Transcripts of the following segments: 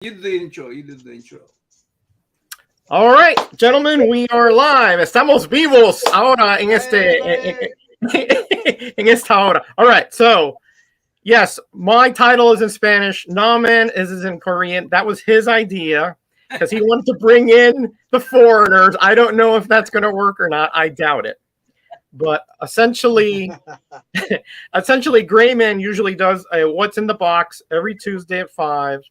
You do the intro. You do the intro. All right, gentlemen, we are live. Estamos vivos ahora en en esta hora. All right, so yes, my title is in Spanish. Naman is in Korean. That was his idea because he wanted to bring in the foreigners. I don't know if that's going to work or not. I doubt it. But essentially, Grayman usually does a What's in the Box every Tuesday at 5.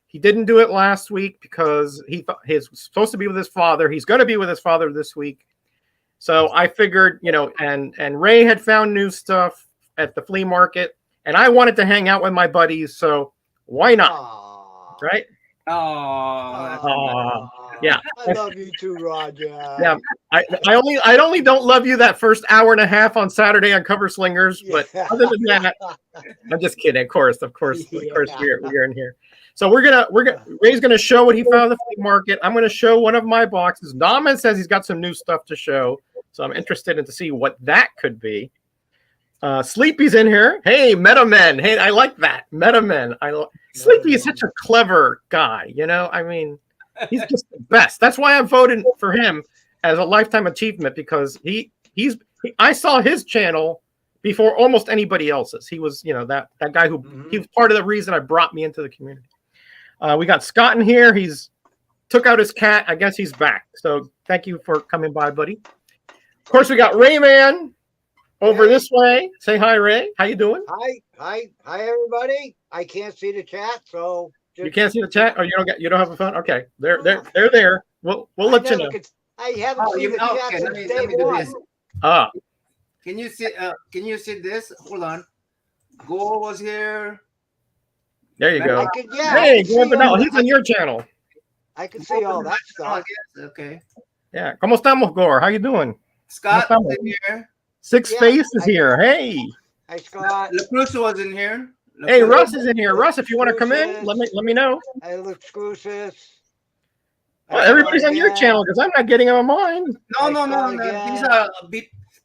He didn't do it last week because he thought he was supposed to be with his father. He's going to be with his father this week. So I figured, and Ray had found new stuff at the flea market, and I wanted to hang out with my buddies. So why not? Aww. Right? Aww. Yeah. I love you too, Roger. Yeah. I only don't love you that first hour and a half on Saturday on Cover Slingers, but other than that, I'm just kidding. Of course, we're in here. So Ray's gonna show what he found at the flea market. I'm gonna show one of my boxes. Naman says he's got some new stuff to show, so I'm interested in to see what that could be. Sleepy's in here. Hey, Metamen. Hey, I like that. Metamen. Sleepy is such a clever guy, I mean, he's just the best. That's why I'm voting for him as a lifetime achievement, because I saw his channel before almost anybody else's. He was, that guy who he was part of the reason I brought me into the community. We got Scott in here. He's took out his cat. I guess he's back. So thank you for coming by, buddy. Of course, we got Rayman over this way. Say hi, Ray. How you doing? Hi, everybody. I can't see the chat, so you can't see the chat. Oh, you don't have a phone. Okay, they're there. We'll let you know. I haven't seen the chat since day one. Can you see this? Hold on. Gore was here. There you go. Hey, he's on your channel. I can see all that stuff. Okay. Yeah. ¿Cómo estamos, Gore? How you doing? Scott is in here. Six Face is here. Hey. Hi, Scott. La Cruz was in here. Hey, Russ is in here. Russ, if you want to come in, let me know. Hey, look, Scroosis. Well, everybody's on your channel because I'm not getting them on mine. No. These are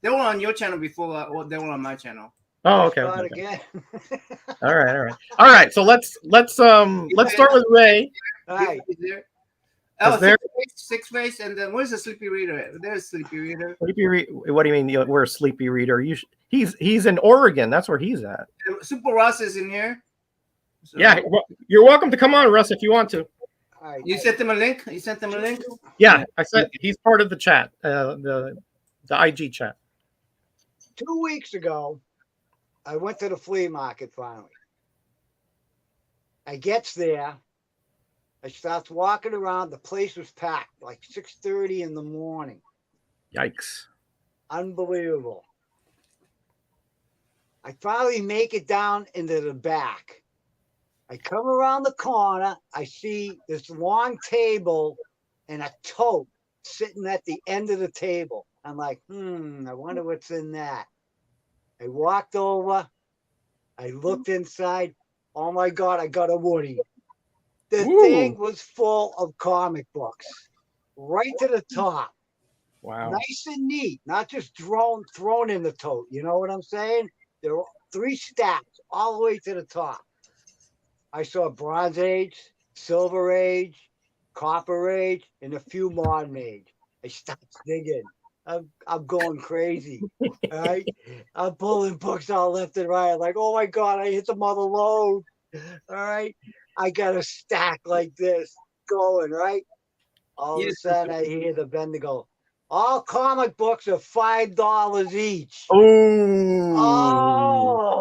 they were on your channel before they were on my channel. Oh, okay. All right. So let's start with Ray. Hi. Six Face, and then where's the Sleepy Reader? There's Sleepy Reader. What do you mean? We're a Sleepy Reader? He's in Oregon. That's where he's at. Super Russ is in here. So. Yeah, you're welcome to come on, Russ, if you want to. Right. You sent him a link. Yeah, I said he's part of the chat, the IG chat. 2 weeks ago, I went to the flea market finally. I gets there. I starts walking around. The place was packed, like 6:30 in the morning. Yikes. Unbelievable. I finally make it down into the back. I come around the corner. I see this long table and a tote sitting at the end of the table. I'm like, I wonder what's in that. I walked over. I looked inside. Oh, my God, I got a Woody. The thing was full of comic books, right to the top. Wow. Nice and neat, not just thrown in the tote. You know what I'm saying? There were 3 stacks all the way to the top. I saw Bronze Age, Silver Age, Copper Age, and a few Modern Age. I stopped digging. I'm going crazy. All right, I'm pulling books out left and right. I'm like, oh my God, I hit the mother load. All right, I got a stack like this going right. All of a sudden, I hear the vendor go, all comic books are $5 each. Oh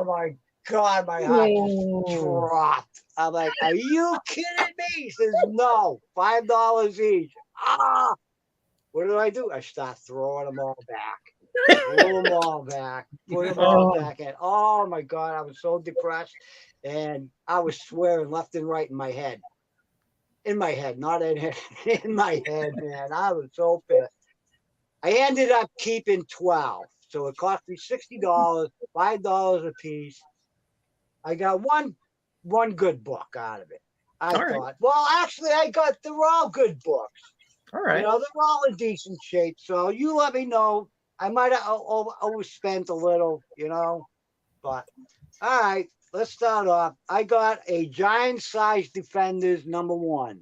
my God, my heart just dropped. I'm like, are you kidding me? He says, no, $5 each. What do? I start throwing them all back. Throw them all back. Put them all back in. Oh my God, I was so depressed. And I was swearing left and right in my head. In my head, not in my head, man. I was so pissed. I ended up keeping 12. So it cost me $60, $5 a piece. I got one good book out of it. I thought, well, actually, they're all good books. All right. They're all in decent shape. So you let me know. I might have overspent a little, but all right. let's start off. I got a giant size Defenders #1.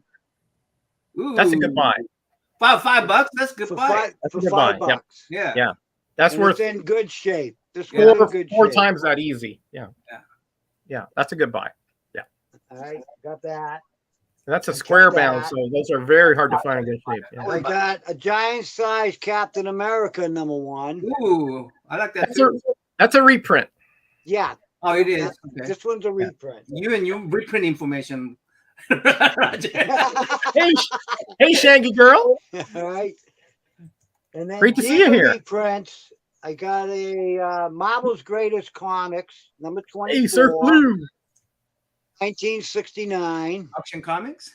Ooh. That's a good buy. $5. That's a good For buy. five, That's a for good $5. buy. Yep. Yeah. Yeah. That's And worth it's in good shape. This Yeah. one's in good four shape. times that easy. Yeah. Yeah. Yeah. That's a good buy. All right, got that. That's a I square kept bound, that. so those are very hard to find in good shape. Yeah. I got a giant size Captain America #1. Ooh, I like that That's a, too. that's a reprint. Yeah, Oh, it is. that- Okay. this one's a reprint. You and you reprint information. Roger. Hey, Shaggy girl. All right. And then Great to see you here. reprints. I got a Marvel's Greatest Comics #24, Hey, Surf Blue. 1969. Auction Comics.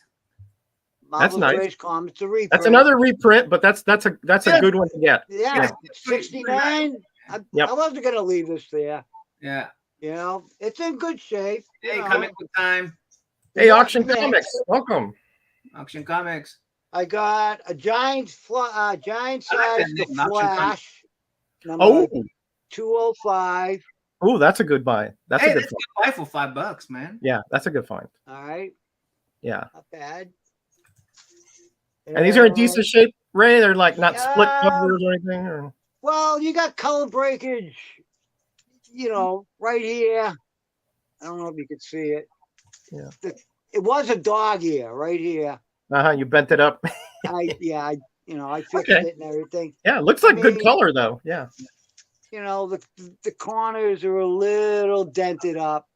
Marvel's nice. Greatest Comics, a reprint. That's another reprint, but that's a Yeah. good one to get. Yeah, Yeah. 69. Yep. I wasn't gonna leave this there. Yeah. You know, it's in good shape. you Hey, know. comic book time. Hey, Yeah, Auction thanks. Comics, welcome. Auction Comics. I got a giant giant I like size that The name, Auction Flash. Oh, 205. oh, that's a good buy. That's Hey, a good that's a find. good buy for $5, man. Yeah, that's a good find. All right, Yeah, not bad. and these are in decent shape, Ray. They're like not split Yeah. covers or anything. Or... Well, you got color breakage, right here. I don't know if you could see it. Yeah. It was a dog ear right here. You bent it up. I fixed Okay. it and everything. Yeah, it looks like I good mean- color though. Yeah, The corners are a little dented up.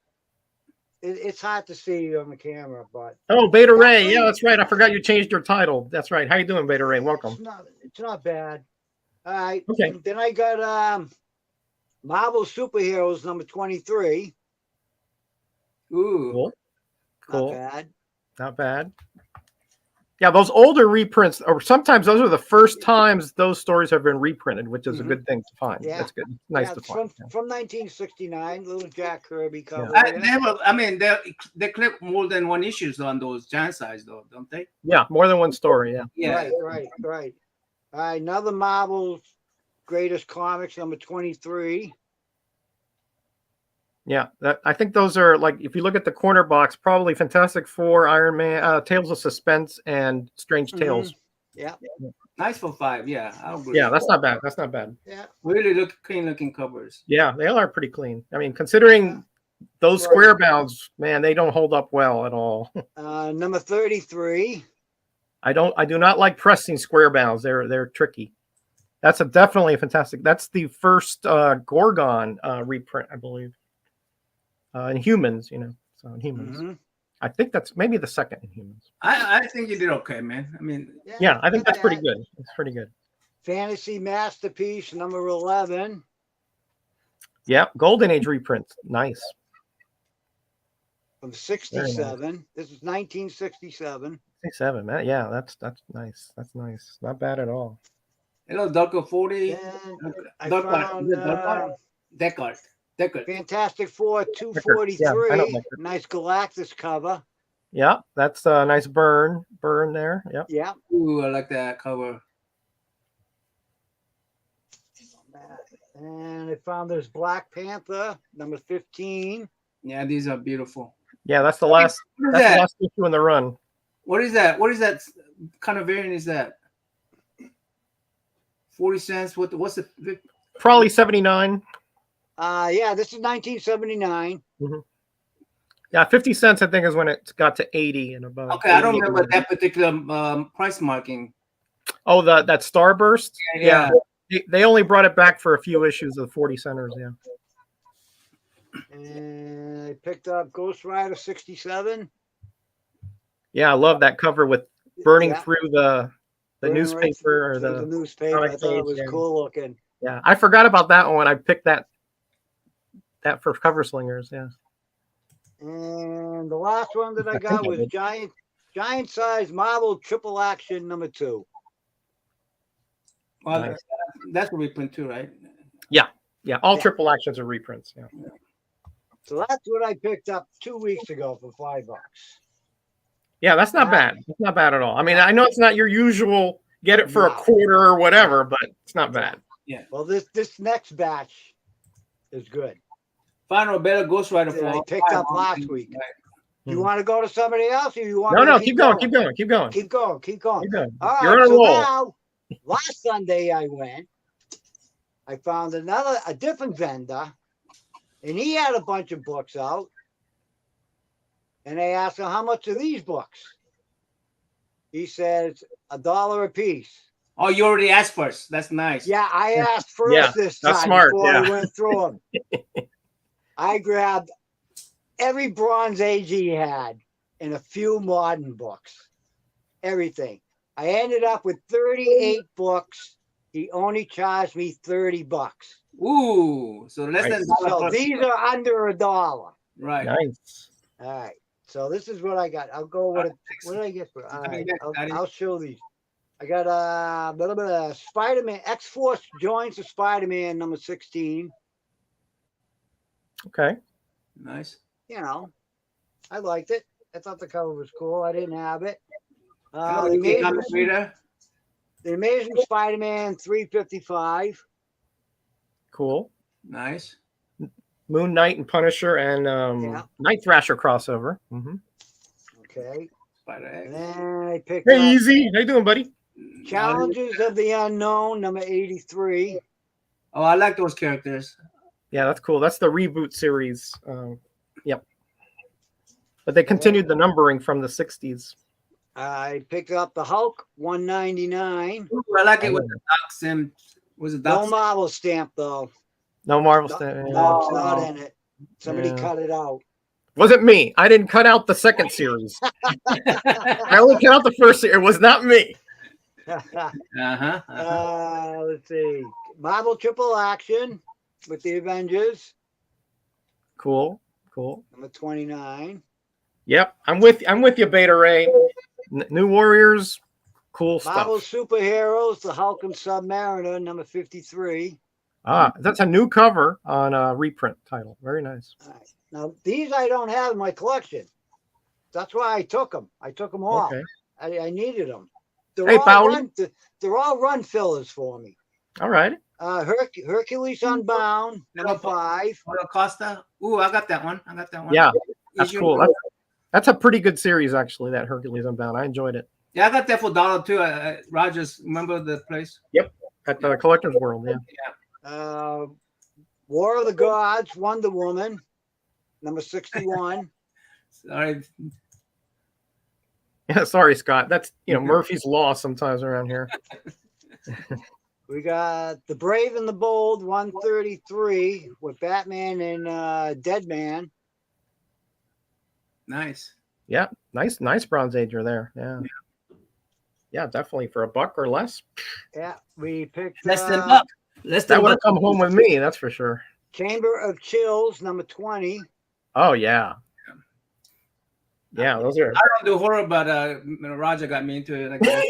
It's hard to see on the camera, but Oh, Beta Ray. Yeah, that's right. I forgot you changed your title. That's right. How you doing, Beta Ray? it's Welcome. not bad. All right. Okay. And then I got Marvel Superheroes #23. Ooh. Cool. Not Cool. bad. Not bad. Yeah, those older reprints, or sometimes those are the first times those stories have been reprinted, which is a Mhm. good thing to find. Yeah. That's good. Nice Yeah, to it's find. from 1969, little Jack Kirby cover. They clip more than one issues on those giant size, though, don't they? Yeah, more than one story. Yeah. Yeah. Right. All right, another Marvel's Greatest Comics #23. Yeah, I think those are like, if you look at the corner box, probably Fantastic Four, Iron Man, Tales of Suspense, and Strange Tales. Yeah, Nice for $5. Yeah, I agree. Yeah, that's not bad. That's not bad. yeah. Really clean looking covers. Yeah, they are pretty clean. I mean, considering those Right. square bounds, man, they don't hold up well at all. Number 33. I do not like pressing square bounds. They're tricky. That's definitely a fantastic. That's the first Gorgon reprint, I believe. In Humans, so in Humans. Mhm. I think that's maybe the second in Humans. I think you did okay, man. I mean, Yeah, I think not that's pretty bad. good. It's pretty good. Fantasy Masterpiece #11. Yeah, Golden Age reprints. Nice. From 67. This is 1967. 67, man. Yeah, that's nice. That's nice. Not bad at all. hello, Darko 40. Then I Dark Art. found Is it Dark Art? Deckard. Fantastic Four Yeah, I 243. don't like it. Nice Galactus cover. Yeah, that's a nice burn there. Yep. Yeah. Ooh, I like that cover. And I found this Black Panther #15. Yeah, these are beautiful. Yeah, that's the last. What is That's the that? last issue in the run. What is that? What is that kind of variant? Is that 40 cents? What's the? Probably 79. Yeah, this is 1979. Yeah, 50 cents. I think is when it got to 80 and above. Okay, I don't 80. remember that particular price marking. Oh, that Starburst. Yeah. They only brought it back for a few issues of 40 centers. Yeah. And I picked up Ghost Rider 67. Yeah, I love that cover with burning Yeah. through the Burning right newspaper or through the. newspaper. I comic thought it page, was yeah. cool looking. Yeah, I forgot about that one. I picked that for cover slingers. Yeah. And the last one that I got think I was did. giant size Marvel Triple Action #2. Well, Nice. that's a reprint too, right? Yeah, all Yeah. triple actions are reprints. Yeah. So that's what I picked up 2 weeks ago for $5. Yeah, that's not Wow. bad. It's not bad at all. I mean, I know it's not your usual get it for a No. quarter or whatever, but it's not bad. Well, this next batch is good. Find a better ghostwriter that for I picked up last week. Right. You want to go to somebody else, or you want? No, me to no, keep going. Keep going. Keep going. Keep going. All You're right. on a So roll. now, last Sunday I went. I found a different vendor, and he had a bunch of books out. And I asked him, how much are these books? He says $1 a piece. Oh, you already asked first. That's nice. Yeah, I asked first Yeah, this that's time smart, before yeah. I went through them. I grabbed every Bronze Age he had and a few modern books. Everything. I ended up with 38 books. He only charged me $30. Ooh, so less than So these are under $1. right. Nice. All right. So this is what I got. I'll go with it. What did I get for? All right. I'll show these. I got a little bit of Spider-Man. X-Force joins the Spider-Man number 16. Okay. Nice. You know, I liked it. I thought the cover was cool. I didn't have it. Hello, The UK Amazing, comic reader. the Amazing Spider-Man 355. Cool. Nice. Moon Knight and Punisher and Yeah. Night Thrasher crossover. Okay. Spider And X. then I picked Hey, up Easy. How you doing, buddy? Challenges of the Unknown number 83. Oh, I like those characters. Yeah, that's cool. That's the reboot series. Yep. But they continued the numbering from the 60s. I picked up the Hulk 199. Ooh, I like it with the Doc Sim. Was it No Doc? Marvel stamp though. No Marvel No, stuff. no, it's not in it. Somebody Yeah. cut it out. Wasn't me. I didn't cut out the second series. I only cut out the first series. It was not me. Let's see. Marvel Triple Action with the Avengers Cool. number 29. Yep. I'm with you, Beta Ray. New Warriors. Cool Marvel stuff. Superheroes, the Hulk and Submariner number 53. That's a new cover on a reprint title. Very nice. All right. Now these I don't have in my collection. That's why I took them. I took them all. Okay. I needed them. They're Hey, all Pauli. they're all run fillers for me. All right. Hercules Unbound number 5. Paulo Costa. Ooh, I got that one. Yeah, that's Issue cool. number- That's a pretty good series, actually, that Hercules Unbound. I enjoyed it. Yeah, I got that for $1 too. Rogers, remember the place? At the Collector's World, yeah. War of the Gods, Wonder Woman number 61. Sorry. Yeah, sorry, Scott. That's, Murphy's Law sometimes around here. We got The Brave and the Bold 133 with Batman and Deadman. Nice. Yeah, nice Bronze Ager there. Yeah, definitely for $1 or less. Yeah, we picked Less than $1. Less That than would $1. have come home with me, that's for sure. Chamber of Chills number 20. Oh yeah. Yeah, those are. I don't do horror, but Roger got me into it. I guess.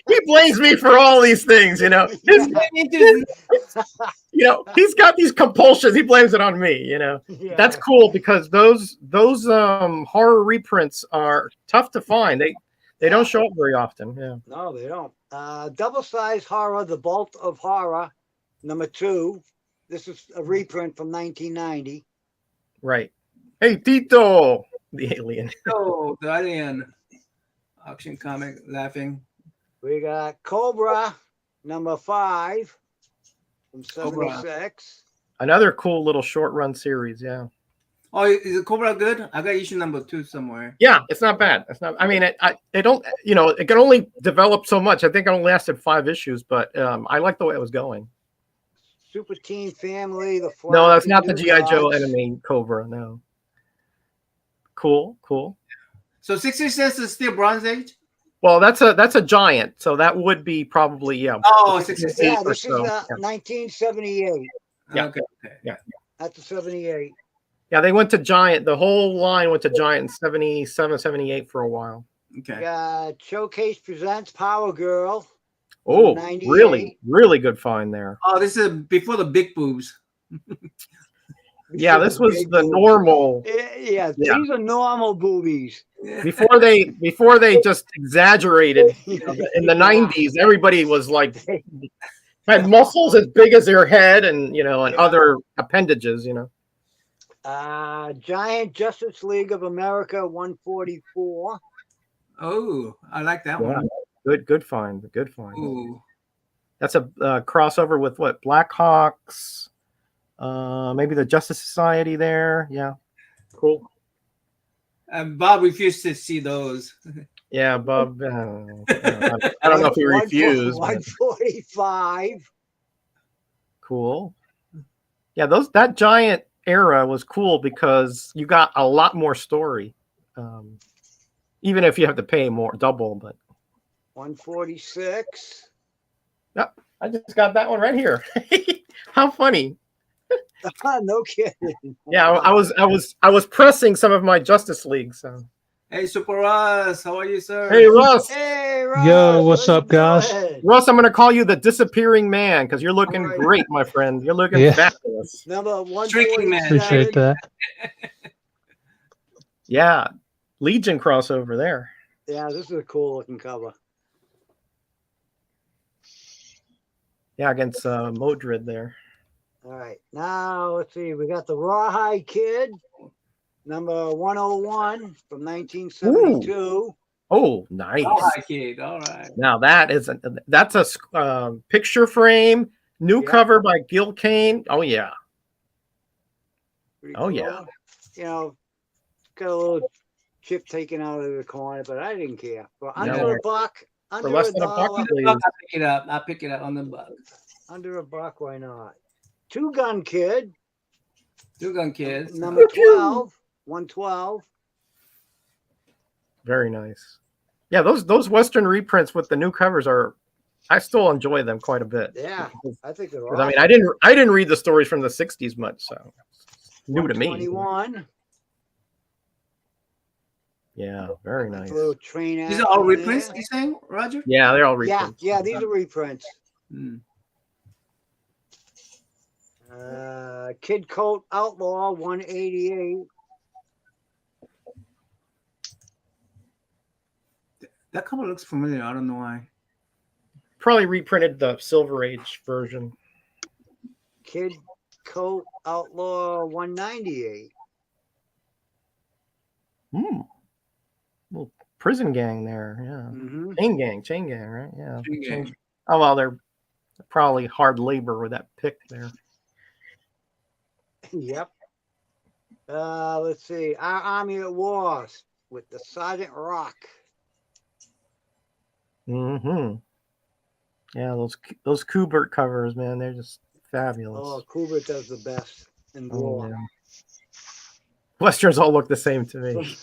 He blames me for all these things, He's got these compulsions. He blames it on me, Yeah. That's cool because those horror reprints are tough to find. They don't show up very often. Yeah. No, they don't. Double Size Horror, The Bolt of Horror number 2. This is a reprint from 1990. Right. Hey, Tito, the alien. Oh, the alien. Auction comic, laughing. We got Cobra number 5 from Cobra. 76. Another cool little short run series. Yeah. Oh, is it Cobra good? I got issue number 2 somewhere. Yeah, it's not bad. It's not. I mean, it don't. It can only develop so much. I think it only lasted 5 issues, but I like the way it was going. Super Team Family, the Flash. No, that's not the New GI Joe Gods. enemy Cobra. No. Cool. So 60 cents is still Bronze Age? Well, that's a giant, so that would be probably Oh, 60 cents. Yeah, or this is so, yeah. 1978. Yeah. Okay. That's the 78. Yeah, they went to giant. The whole line went to giant in 77, 78 for a while. Okay. We got Showcase Presents Power Girl. Oh, 98. really good find there. Oh, this is before the big boobs. Yeah, this was the normal Yeah, these are normal boobies. before they just exaggerated. In the 90s, everybody was like Had muscles as big as their head, and and other appendages. Giant Justice League of America 144. Oh, I like that Yeah. one. Good find. Good find. Ooh. That's a crossover with what? Blackhawks. Maybe the Justice Society there. Yeah. Cool. Bob refused to see those. Yeah, Bob. I don't know if he refused. 145. Cool. Yeah, that giant era was cool because you got a lot more story. Even if you have to pay more, double, but 146. Yep, I just got that one right here. How funny. No kidding. Yeah, I was pressing some of my Justice League. So Hey, Super Russ, how are you, sir? hey, Russ. Hey, Russ. Yo, what's up, guys? Russ, I'm going to call you the disappearing man because you're looking great, my friend. You're looking fabulous. Number Streaking man. 147. Appreciate that. Yeah, Legion crossover there. Yeah, this is a cool looking cover. Yeah, against Modred there. All right, now let's see. We got the Rawhide Kid, number 101 from 1972. Ooh. Oh, nice. All right, kid. All right. Now that's a picture frame, new cover by Gil Kane. Oh yeah. Pretty Oh yeah. Got a little chip taken out of the corner, but I didn't care. For under No. a buck, For under less a than a buck, dollar, please. I'll pick it up. I'll pick it up on the bug. under a buck, why not? Two Gun Kid, Two Gun Kids. number 12, 112. Very nice. Yeah, those Western reprints with the new covers I still enjoy them quite a bit. Yeah, I think they're 'Cause, awesome. I mean, I didn't read the stories from the 60s much, so it's new to me. 121. Yeah, very nice. Little train. These are all action reprints, there. you saying, Roger? Yeah, they're all Yeah, reprints. yeah, these are reprints. Hmm. Kid Coat Outlaw 188. That cover looks familiar. I don't know why. Probably reprinted the Silver Age version. Kid Coat Outlaw 198. Little prison gang there. Yeah. Mm-hmm. Chain gang, right? Yeah. Chain gang. Oh well, they're probably hard labor with that pick there. Yep. Let's see. Our Army at War with the Sergeant Rock. Mm-hmm. Yeah, those Kubert covers, man, they're just fabulous. Oh, Kubert does the best in war. Yeah. Westerns all look the same to me.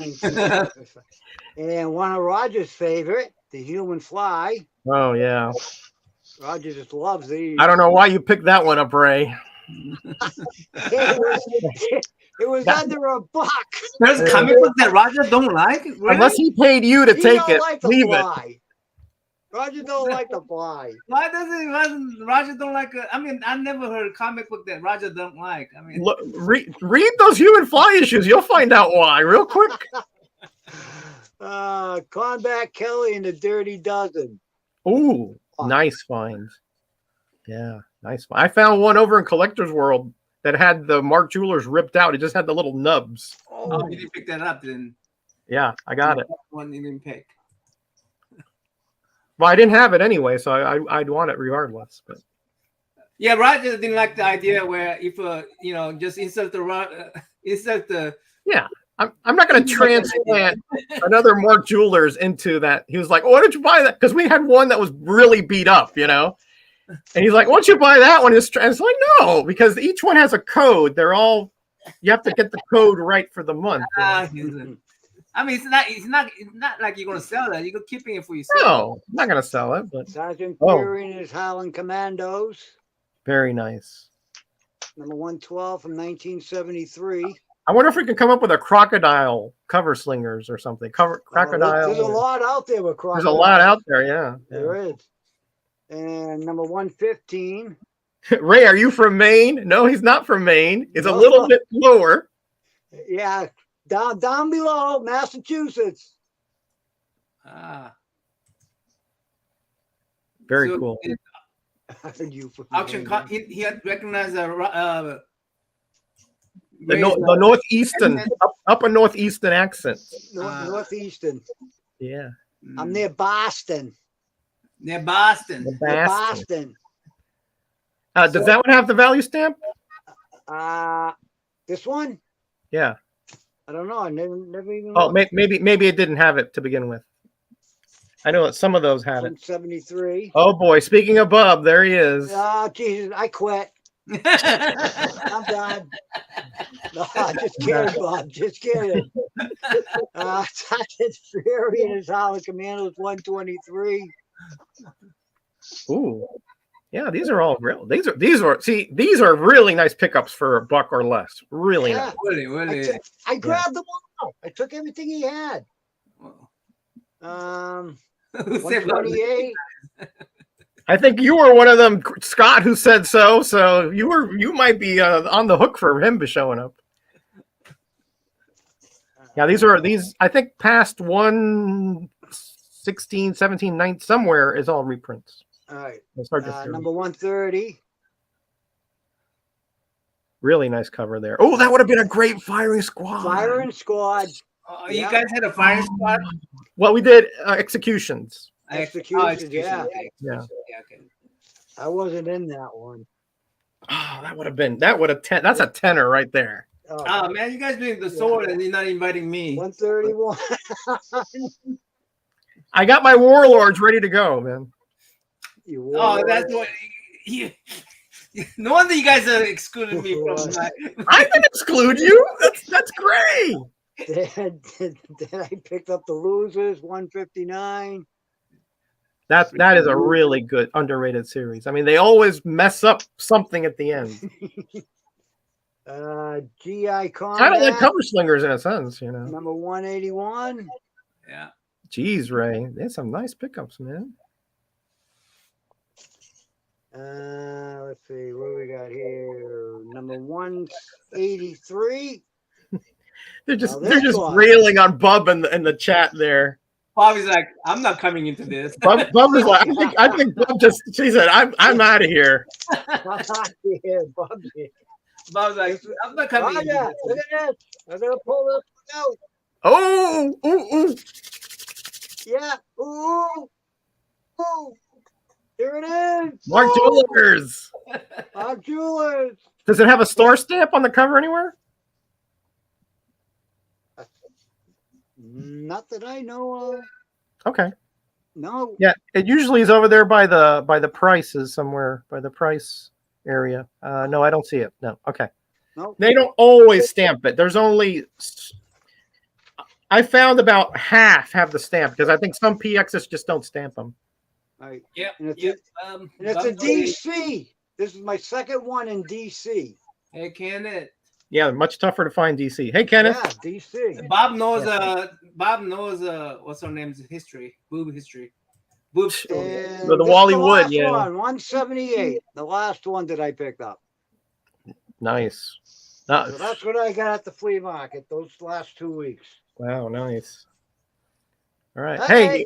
And one of Roger's favorite, the Human Fly. Oh yeah. Roger just loves these. I don't know why you picked that one up, Ray. It was under a buck. There's a comic book that Roger don't like. Really? Unless he paid you to He take don't it, like the leave fly. Roger don't like the fly. Why doesn't Roger don't like it? I mean, I never heard a comic book that Roger don't like. I mean, it. Read those Human Fly issues. You'll find out why real quick. Combat Kelly and the Dirty Dozen. Ooh, nice find. Yeah, nice find. I found one over in Collector's World that had the Mark Jewelers ripped out. It just had the little nubs. oh, you didn't pick that up then. Yeah, I got it. One you didn't pick. Well, I didn't have it anyway, so I'd want it regardless. But Yeah, Roger didn't like the idea where if just insert the yeah, I'm not going to transplant another Mark Jewelers into that. He was like, "Why did you buy that?" Because we had one that was really beat up, And he's like, "Why don't you buy that one?" It's like, no, because each one has a code. You have to get the code right for the month. I mean, it's not like you're gonna sell that. You're keeping it for yourself. No, I'm not going to sell it, but Sergeant Fury and his Howling Commandos. very nice. Number 112 from 1973. I wonder if we can come up with a crocodile cover slingers or something. Crocodile. There's a lot out there with crocodile. There's a lot out there, yeah. There is. And number 115. Ray, are you from Maine? No, he's not from Maine. It's a little bit lower. Yeah, down below, Massachusetts. Very So cool. fired you from auction. He had recognized the northeastern, upper northeastern accent. Northeastern. Yeah. I'm near Boston. Near Boston. Near Boston. Does that one have the value stamp? This one? Yeah. I don't know. I never even. Oh, maybe it didn't have it to begin with. I know that some of those had it. 73. Oh boy! Speaking of Bub, there he is. Oh Jesus! I quit. I'm done. No, just kidding, Bob. Just kidding. Sergeant Fury and his Hollow Commandos 123. Ooh, yeah, these are all real. These are really nice pickups for $1 or less. Really nice. Really. I grabbed them all. I took everything he had. 128. I think you were one of them, Scott, who said so. So you might be on the hook for him showing up. Yeah, these I think past 116, 17, 19 somewhere is all reprints. All right. Number 130. Really nice cover there. Oh, that would have been a great firing squad. Firing squad. You guys had a firing squad? Well, we did executions. Executions, yeah. Yeah. Okay. I wasn't in that one. Oh, that's a tenner right there. Oh man, you guys doing the sword and you're not inviting me. 131. I got my warlords ready to go, man. That's what. No wonder you guys are excluding me from my. I didn't exclude you. That's great. Then I picked up the losers 159. That is a really good underrated series. I mean, they always mess up something at the end. GI Combat. Kind of like cover slingers in a sense, you know. Number 181. Yeah. Jeez, Ray, there's some nice pickups, man. Let's see what we got here. Number 183. they're just railing on Bub in the chat there. Bobby's like, I'm not coming into this. Bub is like, I think Bub she said, I'm out of here. Bob's like, I'm not coming into this. Look at this. I'm gonna pull this out. Oh, ooh. Yeah. Ooh. Here it is. Mark Jewelers. Mark Jewelers. Does it have a star stamp on the cover anywhere? Not that I know of. Okay. No. Yeah, it usually is over there by the prices somewhere, by the price area. No, I don't see it. No. Okay. No. They don't always stamp it. There's only I found about half have the stamp because I think some PXs just don't stamp them. All right. Yeah. And it's a DC. This is my second one in DC. Hey, Kenneth. Yeah, much tougher to find DC. Hey, Kenneth. Yeah, DC. Bob knows. What's her name's history? Boob history. Boob story. The Wally Wood. Yeah. 178. The last one that I picked up. Nice. So that's what I got at the flea market those last 2 weeks. Wow, nice. All right. Hey.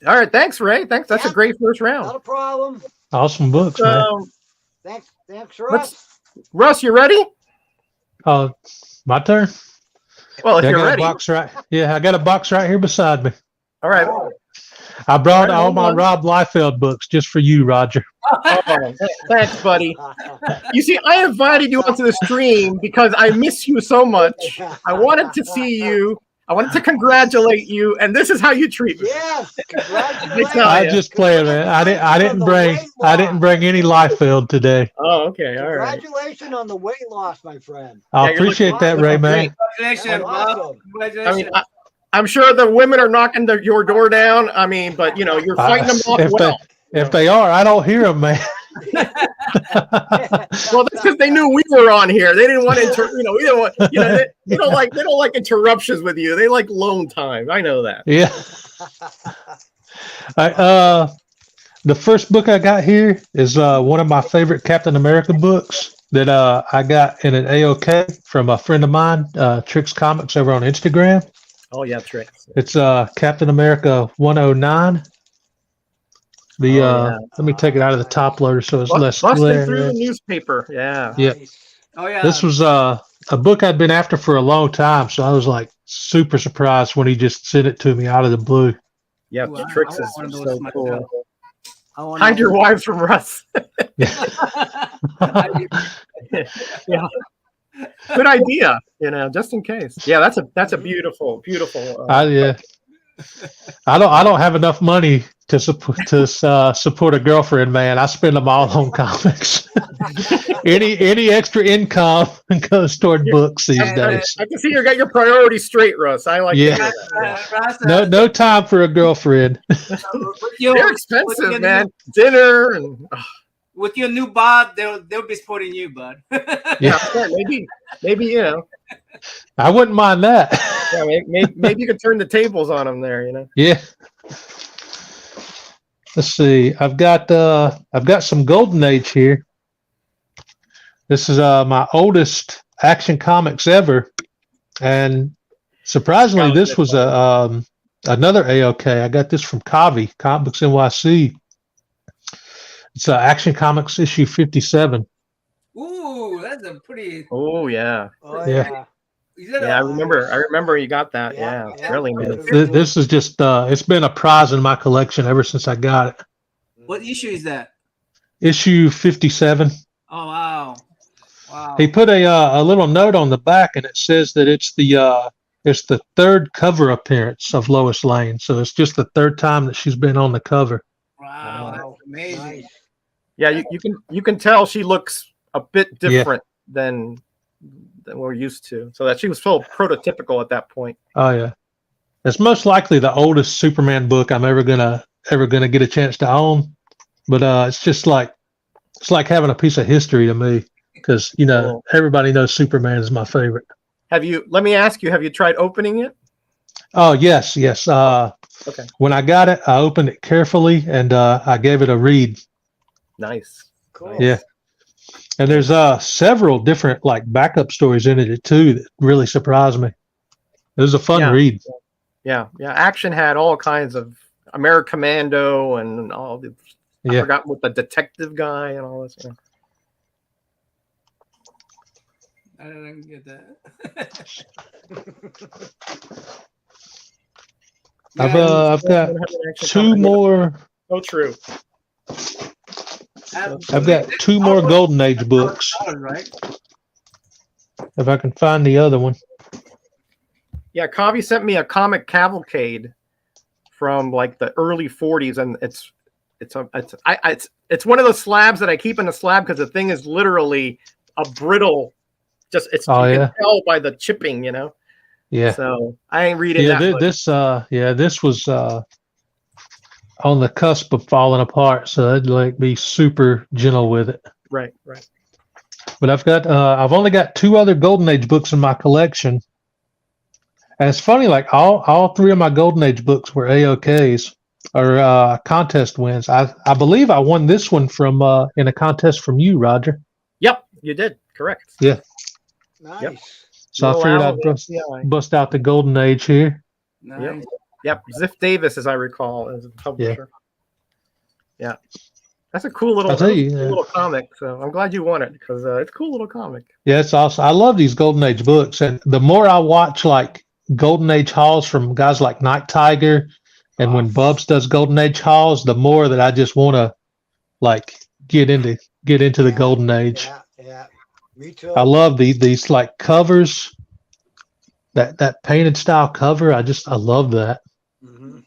All right. Thanks, Ray. Thanks. That's a great first round. Not a problem. Awesome books, man. Thanks, Russ. Russ, you ready? My turn. Well, if you're ready. I got a box right here beside me. All right. I brought all my Rob Liefeld books just for you, Roger. Oh, thanks, buddy. You see, I invited you onto the stream because I miss you so much. I wanted to see you. I wanted to congratulate you, and this is how you treat me. Yes, congratulations. I just played, man. I didn't bring any Liefeld today. Oh, okay, all right. Congratulations on the weight loss, my friend. I appreciate that, Ray, man. Congratulations, Bob. I mean, I'm sure the women are knocking your door down. I mean, but you're fighting them off well. If they are, I don't hear them, man. Well, that's because they knew we were on here. They didn't want to, they don't like interruptions with you. They like alone time. I know that. Yeah. The first book I got here is one of my favorite Captain America books that I got in an AOK from a friend of mine, Tricks Comics over on Instagram. Oh yeah, Tricks. It's Captain America 109. Let me take it out of the top loader so it's less busting glare. through the newspaper. Yeah. Yeah. Oh yeah. This was a book I'd been after for a long time, so I was like super surprised when he just sent it to me out of the blue. Yeah, Ooh, Tricks I is want one of so those myself. cool. Hide your wives from Russ. I- Yeah. Good idea, just in case. Yeah, that's a beautiful. Yeah. I don't have enough money to support a girlfriend, man. I spend them all on comics. any extra income goes toward books these days. I can see you got your priorities straight, Russ. I like Yeah. that. No time for a girlfriend. They're expensive, man. Dinner and with your new bod, they'll be supporting you, bud. yeah, maybe I wouldn't mind that. Yeah, maybe you could turn the tables on them there. Yeah. Let's see. I've got some Golden Age here. This is my oldest Action Comics ever, and surprisingly, this was another AOK. I got this from Kavi, Comic Books NYC. It's Action Comics issue 57. Ooh, that's a pretty. Oh yeah. Oh, yeah. Yeah, I remember you got that. Yeah, really nice. This is just it's been a prize in my collection ever since I got it. What issue is that? Issue 57. Oh wow. Wow. He put a little note on the back, and it says that it's the third cover appearance of Lois Lane. So it's just the third time that she's been on the cover. Wow, that's amazing. Nice. Yeah, you can tell she looks a bit different than we're used to. So that she was so prototypical at that point. Oh yeah, it's most likely the oldest Superman book I'm ever gonna get a chance to own. But it's like having a piece of history to me, because everybody knows Superman is my favorite. Let me ask you, have you tried opening it? Oh yes. Okay. When I got it, I opened it carefully and I gave it a read. Nice. Cool. Yeah. And there's several different like backup stories in it too that really surprised me. It was a fun read. Yeah. Action had all kinds of Americommando and all the. I forgot what the detective guy and all this. I didn't get that. I've got two more. Oh, true. I've got two more Golden Age books. Right. If I can find the other one. Yeah, Kavi sent me a comic cavalcade from like the early 40s, and it's one of those slabs that I keep in a slab because the thing is literally a brittle. You can tell by the chipping, Yeah. So I ain't reading that. This was on the cusp of falling apart, so I'd like be super gentle with it. Right. But I've only got two other Golden Age books in my collection. And it's funny, like all three of my Golden Age books were AOKs or contest wins. I believe I won this one from in a contest from you, Roger. Yep, you did. Correct. Yeah. Nice. Yep. So I figured I'd bust out the Golden Age here. Nice. Yep. Ziff Davis, as I recall, as a publisher. Yeah. That's a cool little, little comic. So I'm glad you won it because it's a cool little comic. Yeah, it's awesome. I love these Golden Age books, and the more I watch like Golden Age hauls from guys like Night Tiger, and when Bubs does Golden Age hauls, the more that I just want to like get into the Golden Age. Yeah. Me too. I love these like covers, that painted style cover. I love that. Mm-hmm.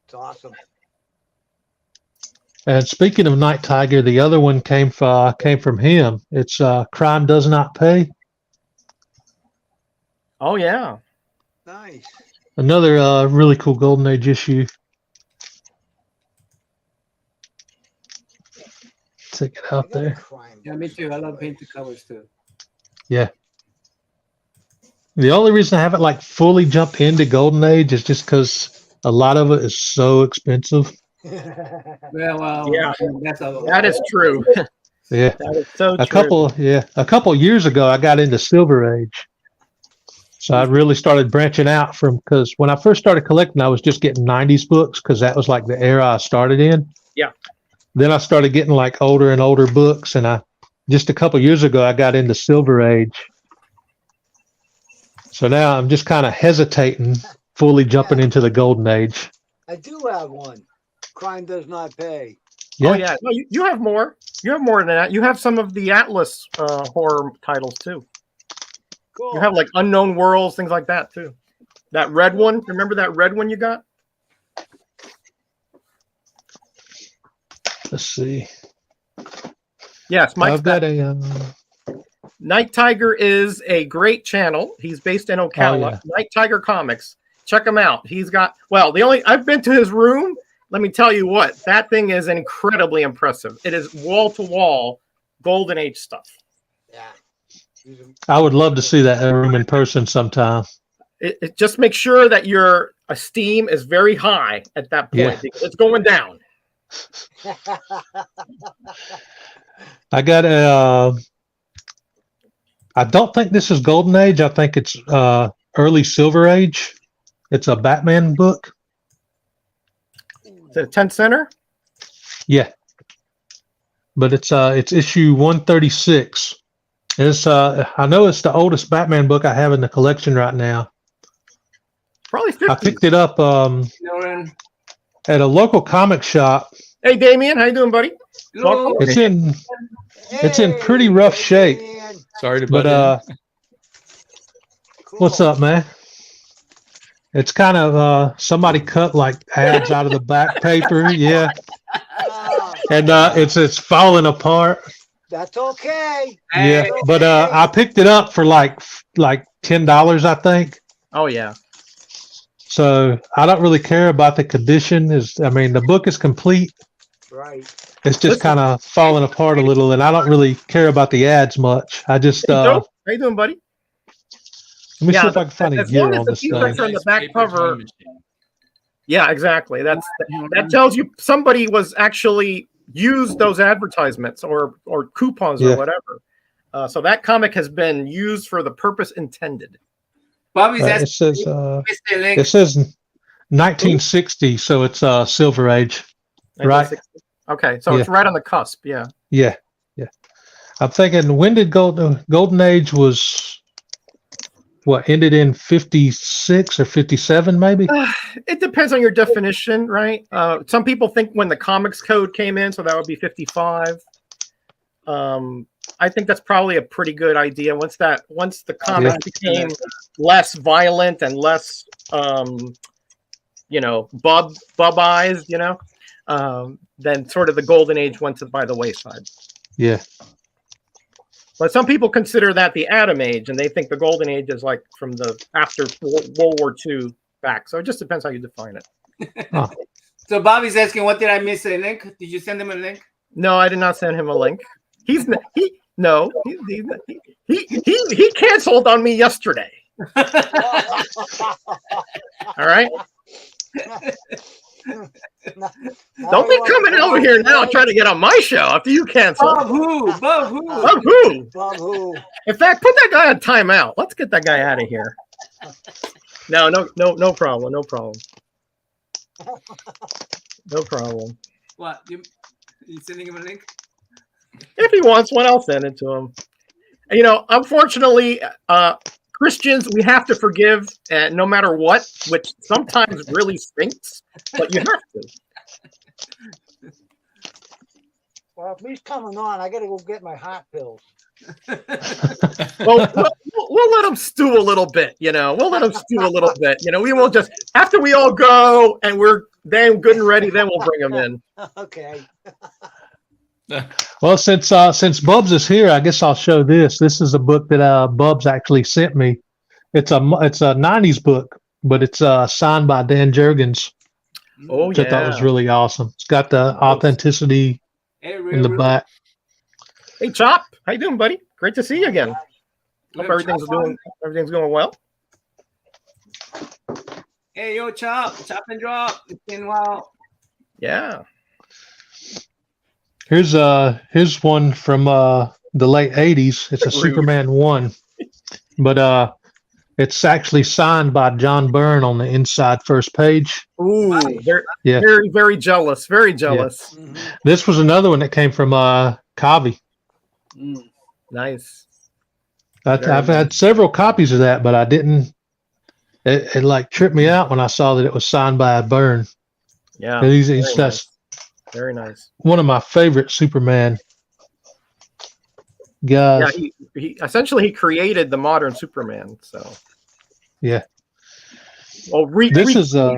It's awesome. And speaking of Night Tiger, the other one came from him. It's Crime Does Not Pay. Oh yeah. Nice. Another really cool Golden Age issue. Take it out there. Yeah, me too. I love painted covers too. Yeah. The only reason I haven't like fully jumped into Golden Age is just because a lot of it is so expensive. Yeah, well, yeah, that is true. Yeah, that is so a couple years ago, I got into Silver Age, So I really started branching out because when I first started collecting, I was just getting 90s books because that was like the era I started in. Yeah. Then I started getting like older and older books, and just a couple years ago I got into Silver Age. So now I'm just kind of hesitating, fully jumping into the Golden Age. I do have one. Crime Does Not Pay. Yeah. Oh yeah, no, you have more. You have more than that. You have some of the Atlas horror titles too. Cool. You have like Unknown Worlds, things like that too. That red one, remember that red one you got? Let's see. Yes, Mike's I've got a. Night Tiger is a great channel. He's based in Ocala. Oh, yeah. Night Tiger Comics. Check him out. He's got I've been to his room. Let me tell you what, that thing is incredibly impressive. It is wall to wall Golden Age stuff. Yeah. I would love to see that room in person sometime. It just make sure that your esteem is very high at that point. Yeah. Because it's going down. I got a. I don't think this is Golden Age. I think it's early Silver Age. It's a Batman book. Is it a 10 center? Yeah, but it's issue 136. It's I know it's the oldest Batman book I have in the collection right now. Probably 50. I picked it up at a local comic shop. Hey Damien, how you doing, buddy? Hello. It's in pretty rough shape. Man. Sorry to butt in. But Cool. what's up, man? It's kind of somebody cut like ads out of the back paper, yeah, Ah, and it's falling apart. that's okay. Yeah, but I picked it up for like $10, I think. Oh yeah. So I don't really care about the condition. The book is complete. Right. It's just kind of falling apart a little, and I don't really care about the ads much. I just Hey, Joe, how you doing, buddy? let me Yeah, see if I can find a as gear long as on the this defects thing. are on the back Paper cover. time machine. Yeah, exactly. That tells you somebody was actually used those advertisements or coupons or Yeah. whatever. So that comic has been used for the purpose intended. Bobby's It asking says Mr. Link. it says 1960, so it's Silver Age. Right. 1960. Okay, so it's right on the cusp. Yeah. Yeah. I'm thinking, when did Golden Age was ended in 56 or 57 maybe? It depends on your definition, right? Some people think when the comics code came in, so that would be 55. I think that's probably a pretty good idea. Once the comics became less violent and less, bub-ized, then sort of the Golden Age went by the wayside. Yeah. But some people consider that the Atom Age, and they think the Golden Age is like from the after World War II back. So it just depends how you define it. So Bobby's asking, what did I miss? A link? Did you send him a link? No, I did not send him a link. He canceled on me yesterday. All right. Don't be coming over here now trying to get on my show after you cancel. Bob who? Bob who? Bob who? Bob who? In fact, put that guy on timeout. Let's get that guy out of here. No problem. No problem. No problem. What? You sending him a link? If he wants one, I'll send it to him. Unfortunately, Christians, we have to forgive no matter what, which sometimes really stinks, but you have to. Well, if he's coming on, I got to go get my heart pills. Well, we'll let him stew a little bit, We'll let him stew a little bit. We won't just, after we all go and we're then good and ready, then we'll bring him in. Okay. Well, since Bubs is here, I guess I'll show this. This is a book that Bubs actually sent me. It's a 90s book, but it's signed by Dan Jurgens. Oh, Which I thought was really awesome. It's got the authenticity in the back. Hey, Chop, how you doing, buddy? Great to see you again. Hope everything's going well. Hey, yo, Chop and drop. It's been a while. Yeah. Here's one from the late 80s. It's a Superman 1. But It's actually signed by John Byrne on the inside first page. Ooh, Yeah. very, very jealous. Very jealous. Mhm. This was another one that came from Kavi. Mm. Nice. I've had several copies of that, but I didn't. It like tripped me out when I saw that it was signed by Byrne. Yeah. He's Very just nice. Very nice. one of my favorite Superman guys. Yeah, he essentially he created the modern Superman. So Yeah. well, This is I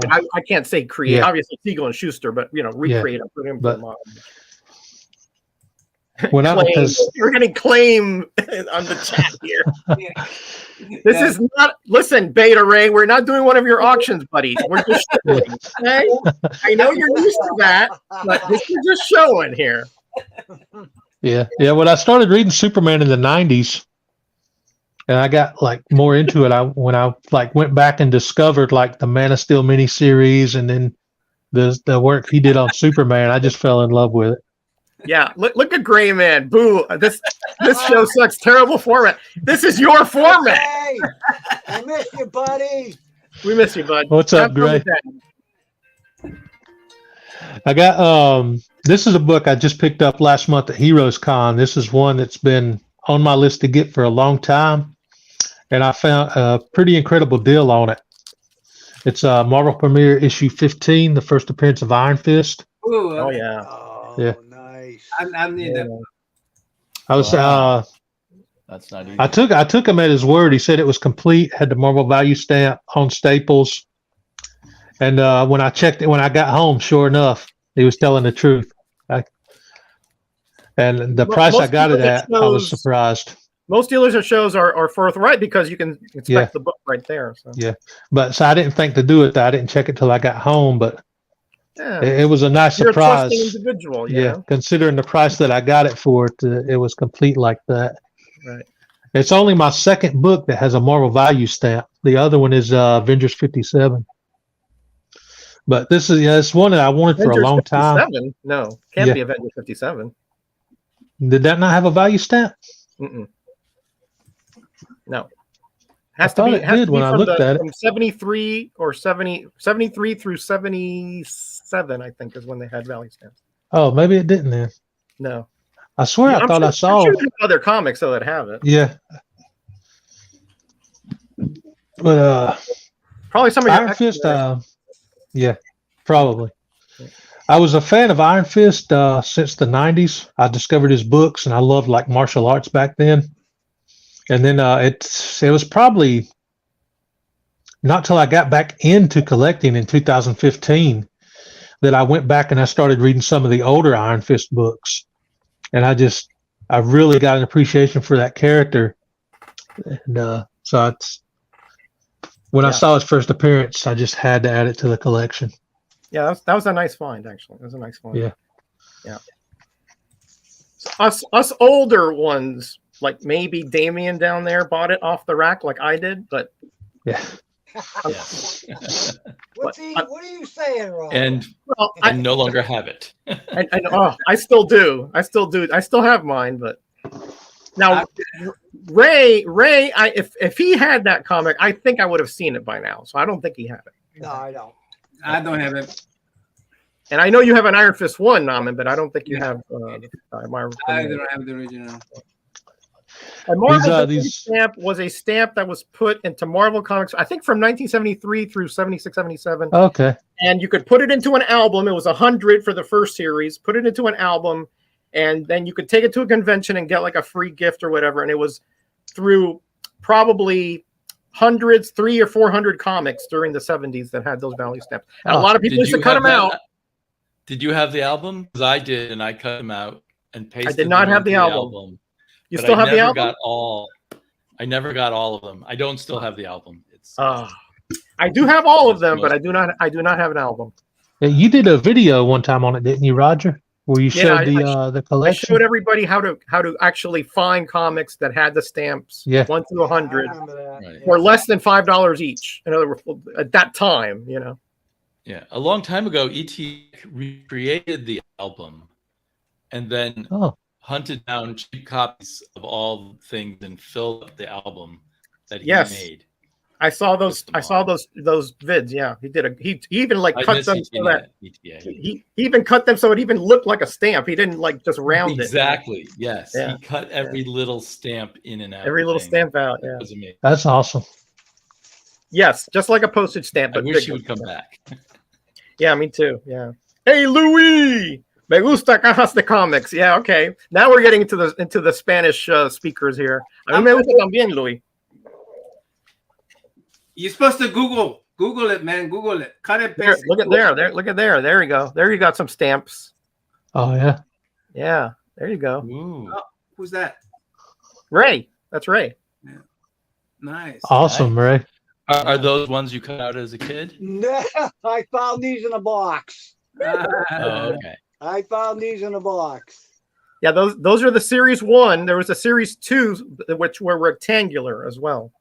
can't say create. yeah. Obviously, Siegel and Schuster, but recreate and put him for But- the modern. When I Claim. because You're getting claim on the chat here. Yeah. This is not. Listen, Beta Ray, we're not doing one of your auctions, buddy. We're just showing. Okay? I know you're used to that, but this is just showing here. yeah. When I started reading Superman in the '90s, and I got like more into it, when I like went back and discovered like the Man of Steel miniseries, and then the work he did on Superman, I just fell in love with it. Yeah, look at Gray Man. Boo! This show sucks. Terrible format. This is your format. Hey, I miss you, buddy. We miss you, bud. What's up, Have fun with Gray? that. I got this is a book I just picked up last month at Heroes Con. This is one that's been on my list to get for a long time, and I found a pretty incredible deal on it. It's Marvel Premiere issue 15, the first appearance of Iron Fist. Ooh, Oh yeah. Oh, Yeah. nice. I'm near that. I was Wow. That's not easy. I took him at his word. He said it was complete, had the Marvel value stamp on Staples. And when I checked it when I got home, sure enough, he was telling the truth. And the price I got it at, I was surprised. Most dealers at shows are forthright because you can inspect Yeah. the book right there. So Yeah. But so I didn't think to do it. I didn't check it till I got home, but yeah. it was a nice You're a surprise. trusting individual, you Yeah, know? considering the price that I got it for, it was complete like that. Right. It's only my second book that has a Marvel value stamp. The other one is Avengers 57. But this is it's one that I wanted for a Avengers long time. 57? No, can't Yeah. be Avengers 57. Did that not have a value stamp? Mm-mm. No. I thought it did when I looked at it. From 73 or 73 through 77, I think, is when they had value stamps. Oh, maybe it didn't then. No. I swear Yeah, I thought I saw. I'm sure there's other comics though that have it. Yeah. But Probably some of your Iron Fist, yeah, probably. I was a fan of Iron Fist since the 90s. I discovered his books and I loved like martial arts back then. And then it was probably not till I got back into collecting in 2015 that I went back and I started reading some of the older Iron Fist books. And I really got an appreciation for that character. And so when I saw his first appearance, I just had to add it to the collection. Yeah, that was a nice find, actually. That was a nice find. Yeah. Yeah. Us older ones, like maybe Damien down there bought it off the rack like I did, but Yeah. Yes. What are you saying, Ron? And well, I no longer have it. I still do. I still have mine, but now Ray, if he had that comic, I think I would have seen it by now. So I don't think he had it. No, I don't. I don't have it. And I know you have an Iron Fist 1, Naman, but I don't think you have Marvel. I don't have the original. And Marvel stamp was a stamp that was put into Marvel Comics, I think from 1973 through 76, 77. Okay. And you could put it into an album. It was 100 for the first series. Put it into an album, and then you could take it to a convention and get like a free gift or whatever. And it was through probably hundreds, 300 or 400 comics during the 70s that had those value stamps. And a lot of people used to cut them out. Did you have the album? Because I did, and I cut them out and pasted. I did not have the album. You still have the album? I never got all of them. I don't still have the album. I do have all of them, but I do not have an album. Yeah, you did a video one time on it, didn't you, Roger? Where you showed the collection. I showed everybody how to actually find comics that had the stamps 1 through 100 for less than $5 each. In other words, at that time, you know. Yeah, a long time ago, E.T. recreated the album, and then hunted down cheap copies of all things and filled up the album that he made. I saw those vids. Yeah, he did he even like I cut miss them so that ETA. he even cut them so it even looked like a stamp. He didn't like just round Exactly. Yes. Yeah. He cut every little stamp in and out. every little thing. stamp out. That Yeah. was amazing. That's awesome. Yes, just like a postage stamp. I But wish he bigger. would come back. Yeah, me too. Yeah. Hey, Louis. Me gusta cajas de comics. Yeah, okay. Now we're getting into the Spanish speakers here. A mí me gusta también, Louis. You're supposed to Google it, man. Google it. Cut it. There, Paste look at there. Look at there. There you go. There you got some stamps. Oh yeah. Yeah. There you go. Ooh. Who's that? Ray. That's Ray. Nice. Awesome, Ray. Are those ones you cut out as a kid? No, I found these in a box. Oh, okay. I found these in a box. Yeah, those are the series 1. There was a series 2 which were rectangular as well.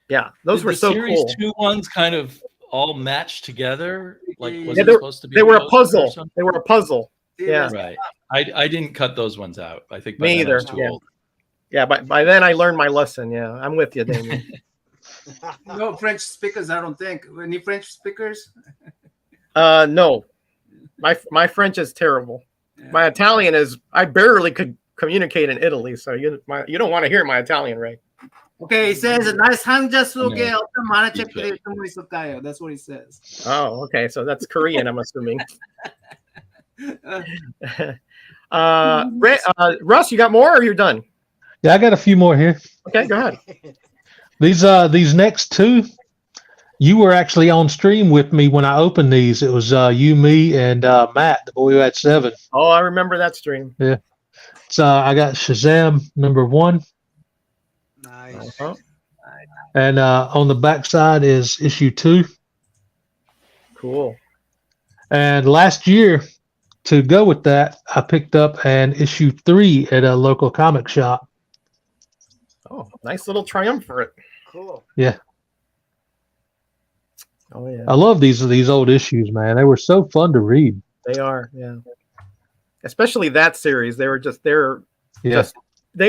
Yeah, those were so series cool. 2 ones kind of all matched together. Like was Yeah, it supposed to be? They were a posters or puzzle. something? They were a puzzle. Yeah. Right. I didn't cut those ones out. I think by Me then I was either, too yeah. old. Yeah, but by then I learned my lesson. Yeah, I'm with you, Damien. No French speakers, I don't think. Any French speakers? No, my French is terrible. Yeah. My Italian is I barely could communicate in Italy, so you don't want to hear my Italian, right? Okay, he says, nice hanja suge No. man화책들이 숨어있을까요? That's what he says. Oh, okay, so that's Korean, I'm assuming. Russ, you got more, or you're done? Yeah, I got a few more here. Okay, go ahead. These next 2, you were actually on stream with me when I opened these. It was you, me, and Matt, the boy who had 7. Oh, I remember that stream. Yeah. So I got Shazam #1. Nice. Uh-huh. And on the back side is issue 2. Cool. And last year, to go with that, I picked up an issue 3 at a local comic shop. Oh, nice little triumvirate. Cool. Yeah. Oh yeah, I love these old issues, man. They were so fun to read. they are. Yeah, especially that series. They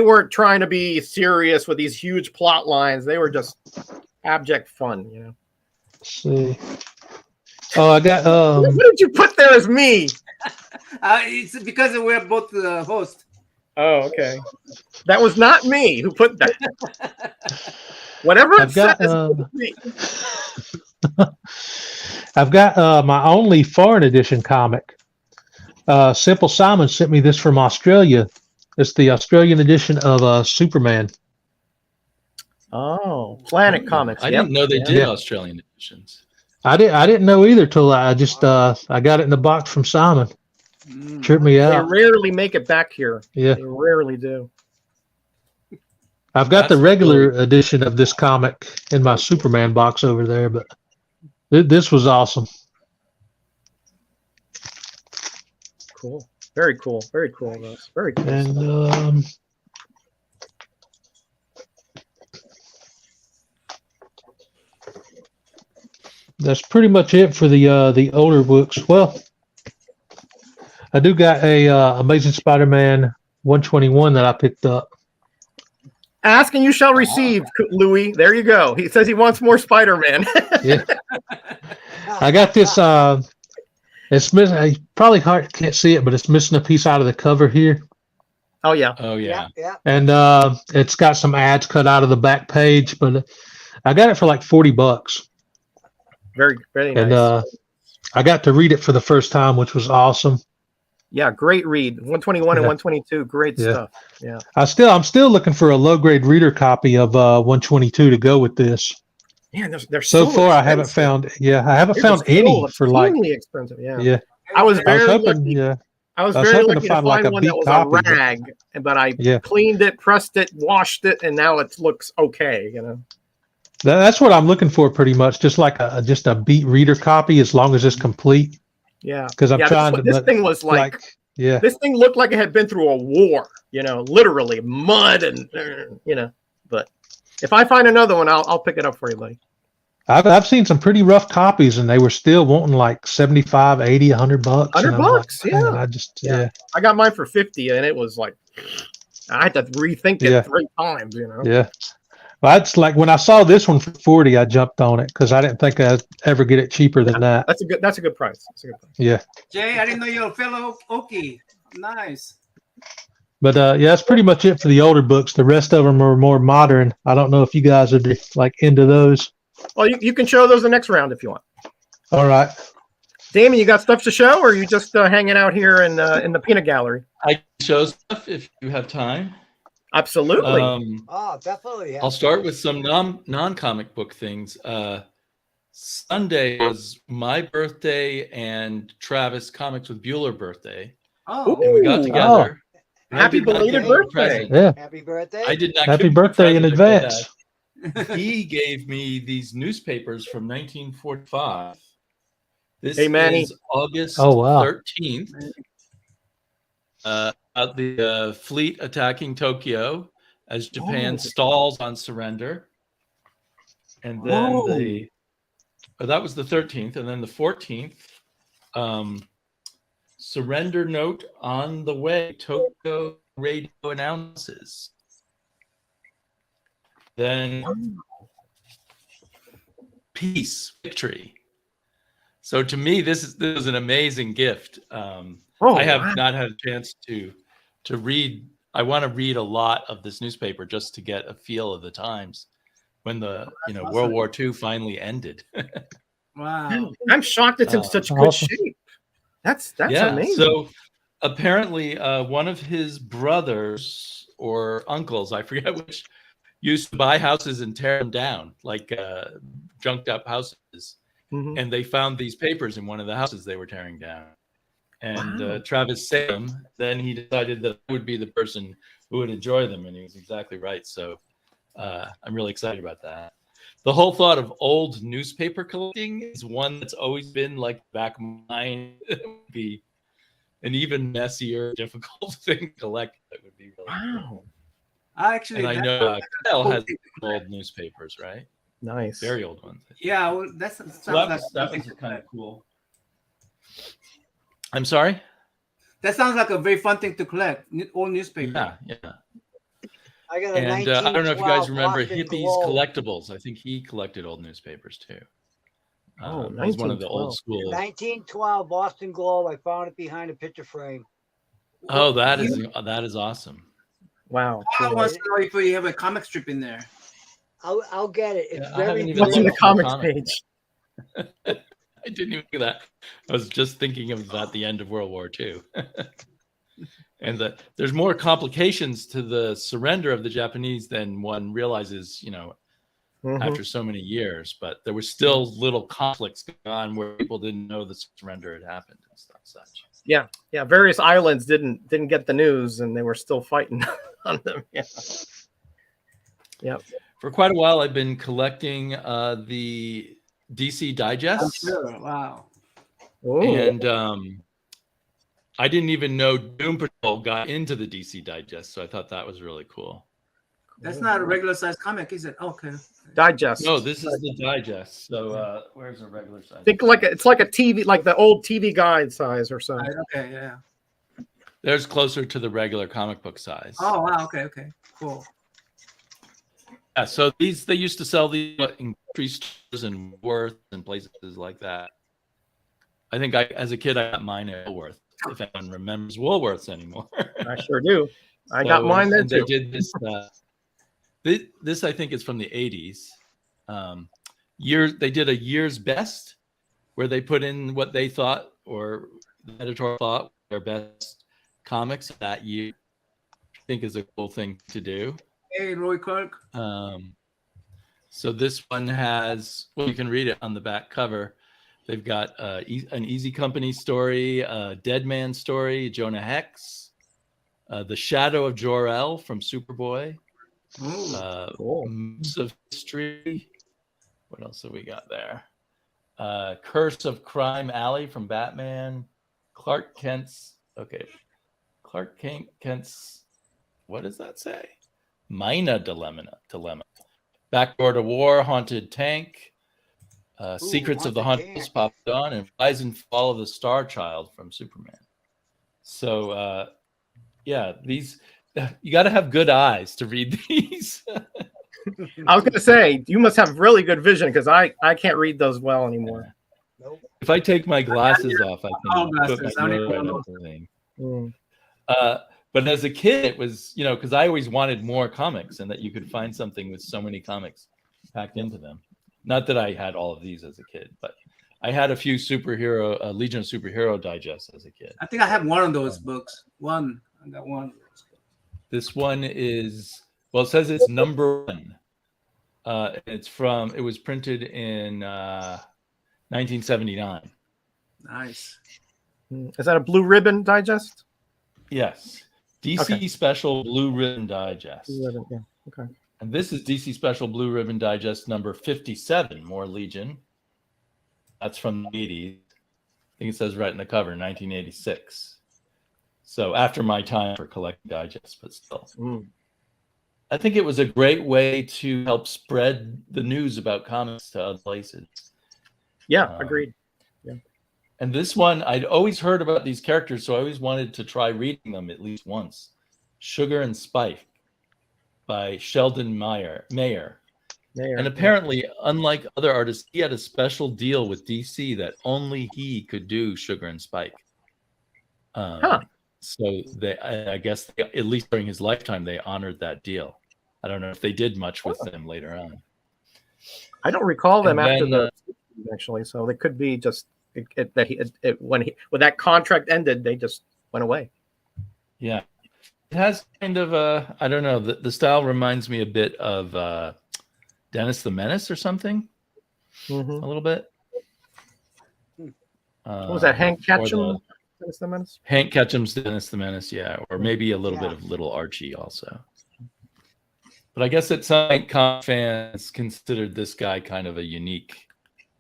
weren't trying to be serious with these huge plot lines. They were just abject fun, you know. Let's see. Oh, I got What did you put there as me? It's because we're both the host. Oh, okay. That was not me who put that. Whatever it I've got, says. Me. I've got my only foreign edition comic. Simple Simon sent me this from Australia. It's the Australian edition of Superman. Oh, Planet Comics. I Yep. didn't know they did Yeah. Australian editions. I didn't know either till I just I got it in the box from Simon. Tripped me They out. rarely make it back here. Yeah. They rarely do. I've got the That's regular edition of this comic in my Superman box over there, but this was awesome. Cool. Very cool. Very cool. Russ. Very cool. And that's pretty much it for the older books. Well, I do got a Amazing Spider-Man 121 that I picked up. Ask and you shall receive, Louis. There you go. He says he wants more Spider-Man. Yeah, I got this. It's missing. I probably can't see it, but it's missing a piece out of the cover here, Oh yeah. Oh yeah. Yeah. and it's got some ads cut out of the back page. But I got it for like $40, Very, very nice. and I got to read it for the first time, which was awesome. Yeah, great read. 121 and Yeah. 122, great Yeah. stuff. Yeah. I'm still looking for a low grade reader copy of 122 to go with this. Man, they're So far, I haven't expensive. found. Yeah, I haven't They're found just so any for like. extremely expensive. Yeah. Yeah, I was I was very hoping. lucky. Yeah, I was I was very hoping to lucky to find, like, find a one beat that was copy, a but- rag, but I Yeah. cleaned it, pressed it, washed it, and now it looks okay. You know. that's what I'm looking for, pretty much. Just like a beat reader copy, as long as it's complete. Yeah. Because I'm Yeah, trying this to. thing was like yeah, this thing looked like it had been through a war. You know, literally mud and you know. But if I find another one, I'll pick it up for you, buddy. I've seen some pretty rough copies, and they were still wanting like 75, 80, $100. $100, and I'm like, yeah. man, I just Yeah. I got mine for 50, and it was like I had to rethink it Yeah. 3 times. You know. yeah. Well, that's like when I saw this one for 40, I jumped on it because I didn't think I'd ever get it cheaper than that. That's a good price. That's a good price. Yeah. Jay, I didn't know you're a fellow Okie. Nice. But yeah, that's pretty much it for the older books. The rest of them are more modern. I don't know if you guys are like into those. Well, you can show those the next round if you want. All right. Damon, you got stuff to show, or are you just hanging out here in the peanut gallery? I can show stuff if you have time. Absolutely. Oh, definitely. I'll start with some non-comic book things. Sunday was my birthday and Travis Comics with Bueller birthday. Oh, and we got together. Happy belated birthday! Yeah. Happy birthday. I did not. Happy birthday in advance. He gave me these newspapers from 1945. This Hey, Manny. is August Oh, wow. 13th. About the fleet attacking Tokyo as Japan stalls on surrender. And then that was the 13th. And then the 14th, surrender note on the way. Tokyo radio announces. Then peace, victory. So to me, this is an amazing gift. I have not had a chance to read. I want to read a lot of this newspaper just to get a feel of the times when the World War II finally ended. wow! I'm shocked it's in such good shape. That's amazing. So apparently, one of his brothers or uncles, I forget which, used to buy houses and tear them down, like junked up houses. Mm-hmm. And they found these papers in one of the houses they were tearing down. And Travis saved them. Then he decided that I would be the person who would enjoy them. And he was exactly right. So I'm really excited about that. The whole thought of old newspaper collecting is one that's always been like back of my mind. It would be an even messier, difficult thing to collect. That would be really cool. Actually, and I know Kyle has old newspapers, right? Nice. Very old ones. Yeah, well, that was kind of cool. I'm sorry? That sounds like a very fun thing to collect. Old newspaper. Yeah. I got And I don't know if you guys remember Boston Hippies Globe. Collectibles. I think he collected old newspapers too. It was one of the old school. 1912 Boston Globe. I found it behind a picture frame. Oh, that is awesome. Wow. I want to know if you have a comic strip in there. I'll get it. It's I very haven't even What's in the looked comics at the comic. page? I didn't even do that. I was just thinking of at the end of World War II. And there's more complications to the surrender of the Japanese than one realizes, after so many years. But there were still little conflicts going on where people didn't know the surrender had happened and stuff such. Yeah. Various islands didn't get the news, and they were still fighting on them. Yeah. Yep. For quite a while, I've been collecting the DC Digests. Sure. Wow. Ooh. And I didn't even know Doom Patrol got into the DC Digest, so I thought that was really cool. That's not a regular size comic, is it? Okay. Digest. No, this is the Digest. So where's a regular size? Think it's like a TV, like the old TV guide size or something. Okay, yeah. There's closer to the regular comic book size. Oh, wow. Okay, cool. Yeah, so they used to sell these in grocery stores and Woolworths and places like that. I think as a kid I got mine at Woolworth. If anyone remembers Woolworths anymore. I sure do. I got mine there too. They did this. This I think is from the 80s. They did a year's best, where they put in what they thought or the editor thought were their best comics that year. I think is a cool thing to do. Hey, Roy Clark. So this one has, well, you can read it on the back cover. They've got an Easy Company story, a Dead Man story, Jonah Hex, The Shadow of Jor-El from Superboy, Cool. Moves of History. What else have we got there? Curse of Crime Alley from Batman, Clark Kent's, what does that say? Mina Dilemma. Backdoor to War, Haunted Tank, Secrets of the Hunters popped on, and Rise and Fall of the Star Child from Superman. So, these you got to have good eyes to read these. I was going to say, you must have really good vision because I can't read those well anymore. Nope. If I take my glasses off, I Oh, can put my glasses. I don't nose even right know. up the thing. Mm. But as a kid, it was, because I always wanted more comics and that you could find something with so many comics packed into them. Not that I had all of these as a kid, but I had a few Legion of Superhero digests as a kid. I think I have one of those books. I got one of those books. This one is, well, it says it's number 1. It was printed in 1979. Nice. Is that a Blue Ribbon digest? Yes. DC Special Blue Ribbon Digest. Blue Ribbon, yeah. Okay. And this is DC Special Blue Ribbon Digest number 57, More Legion. That's from the 80s. I think it says right in the cover, 1986. So after my time for collecting digests, but still. I think it was a great way to help spread the news about comics to other places. Yeah, agreed. Yeah. And this one, I'd always heard about these characters, so I always wanted to try reading them at least once. Sugar and Spike by Sheldon Mayer. And apparently, unlike other artists, he had a special deal with DC that only he could do Sugar and Spike. So I guess at least during his lifetime, they honored that deal. I don't know if they did much with them later on. I don't recall them And after then, actually, so they could be just when that contract ended, they just went away. Yeah, it has kind of I don't know. The style reminds me a bit of Dennis the Menace or something, a little bit. What was that, Hank Ketchum? Dennis the Menace? Hank Ketchum's Dennis the Menace, yeah, or maybe a little bit of Little Archie also. But I guess that some comic fans considered this guy kind of a unique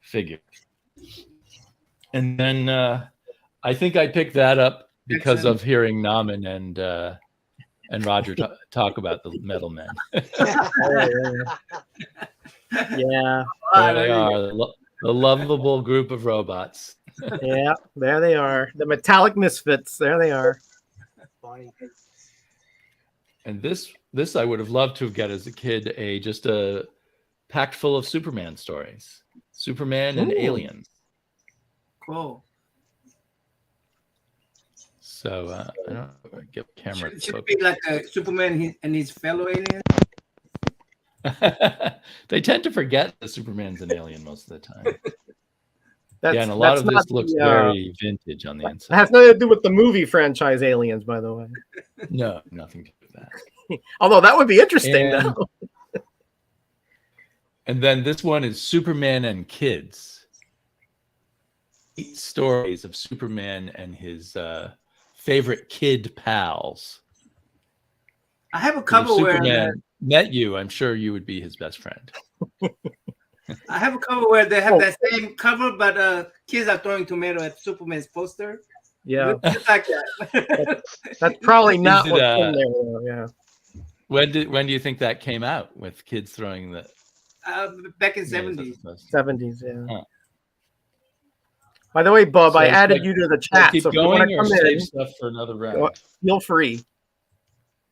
figure. And then I think I picked that up because of hearing Naman and Roger talk about the Metal Men. Yeah. There they are, the lovable group of robots. Yeah, there they are. The metallic misfits. There they are. Funny. And this I would have loved to have got as a kid, just a packed full of Superman stories. Superman and aliens. Cool. So I don't know if I get camera. Should it be like a Superman and his fellow aliens? They tend to forget that Superman's an alien most of the time. That's, yeah, and a lot of this looks very vintage on the It inside. has nothing to do with the movie franchise Aliens, by the way. No, nothing to do with that. Although that would be interesting, And- though. And then this one is Superman and Kids. 8 stories of Superman and his favorite kid pals. I have a If cover where Superman met you, I'm sure you would be his best friend. I have a cover where they have that same cover, but kids are throwing tomato at Superman's poster. Yeah, Just like that. that's probably not it, what's in there. Though, yeah. When do you think that came out with kids throwing the Back in 70s. 70s, yeah. Huh. By the way, Bub, So I it's added like- you to the Should I chat, keep so if you want going to or come save in, stuff for another round? feel free.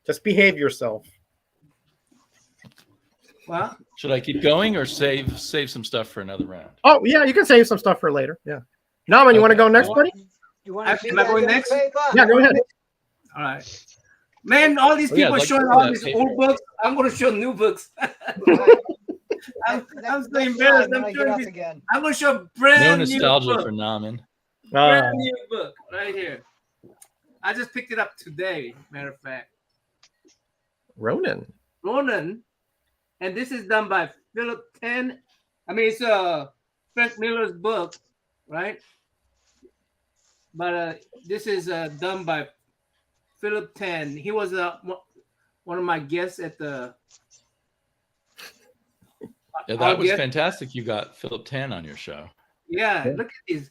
Just behave yourself. Well, Should I keep going or save some stuff for another round? Oh, yeah, you can save some stuff for later. Yeah. Naman, you want to Okay. go next, buddy? You want to Actually, see am I that going young next? paper? Yeah, go ahead. all right. Man, all these Oh, yeah, people I'd like showing to see all that these paper. old books. I'm going to show new books. I'm so Next embarrassed. time when I I'm get up showing again. I'm going to show a No brand new nostalgia book. for Naman. Brand new book right here. I just picked it up today, matter of fact. Ronan. Ronan, and this is done by Philip Ten. I mean, it's Frank Miller's book, right? But this is done by Philip Ten. He was one of my guests at the. Yeah, our that was guest- fantastic. You got Philip Tan on your show. Yeah, look at these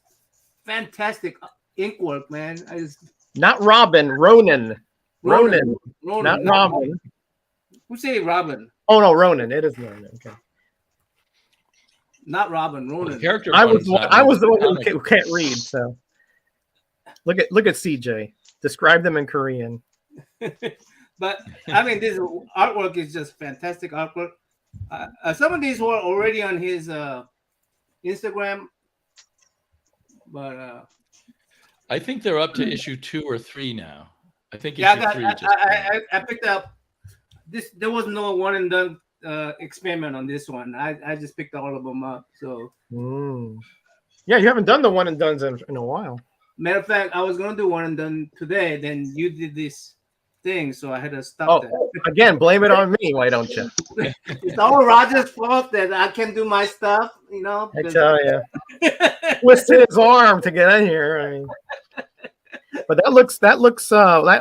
fantastic ink work, man. Not Robin, Ronan. Ronan. Not Robin. Who say Robin? Oh, no, Ronan. It is Ronan. Okay. Not Robin, The Ronan. character I was one's the not one comic. who can't read, so. Look at CJ. Describe them in Korean. But I mean, this artwork is just fantastic artwork. Some of these were already on his Instagram, but I think they're up to issue 2 or 3 now. I think yeah, issue 3 just came out. I picked up this. There was no one and done experiment on this one. I just picked all of them up. So yeah, you haven't done the one and dones in a while. matter of fact, I was gonna do one and done today. Then you did this thing, so I had to stop that. Again, blame it on me. Why don't you? It's all Roger's fault that I can do my stuff. You know. I tell you, twisted his arm to get in here. I mean, but that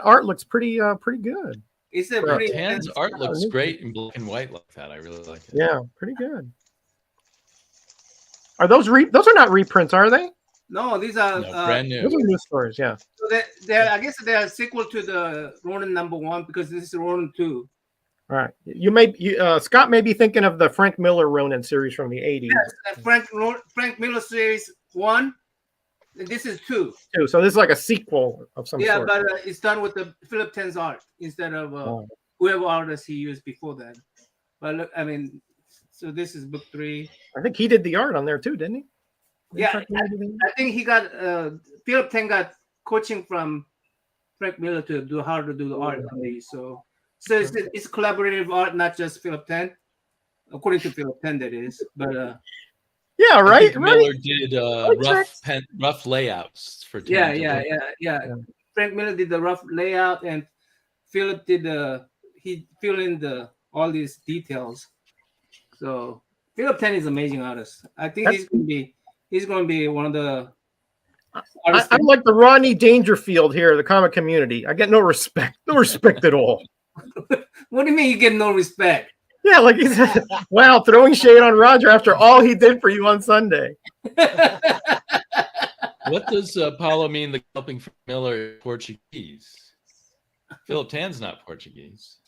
art looks pretty good. It's a pretty Tan's art looks great in black and white like that. I really like it. Yeah, pretty good. Are those those are not reprints, are they? No, these are brand new. Those are new stories, yeah. So they're I guess they're a sequel to the Ronin #1 because this is Ronin 2. All right. Scott may be thinking of the Frank Miller Ronin series from the 80s. Yes, Frank Miller series 1. And this is 2. So this is like a sequel of some sort. Yeah, but it's done with the Philip Ten's art instead of whoever artist he used before that. But look, I mean, so this is book 3. I think he did the art on there too, didn't he? Yeah, I think he got Philip Ten got coaching from Frank Miller to do how to do the art on these. So it's collaborative art, not just Philip Ten, according to Philip Ten, that is. But yeah, right. Miller did rough layouts for Tan. Yeah. Frank Miller did the rough layout, and Philip did he filled in all these details. So Philip Ten is an amazing artist. I think he's going to be one of the. I'm like the Rodney Dangerfield here, the comic community. I get no respect at all. What do you mean you get no respect? Yeah, like he said, wow, throwing shade on Roger after all he did for you on Sunday. What does Paulo mean? The helping from Miller Portuguese? Philip Tan's not Portuguese.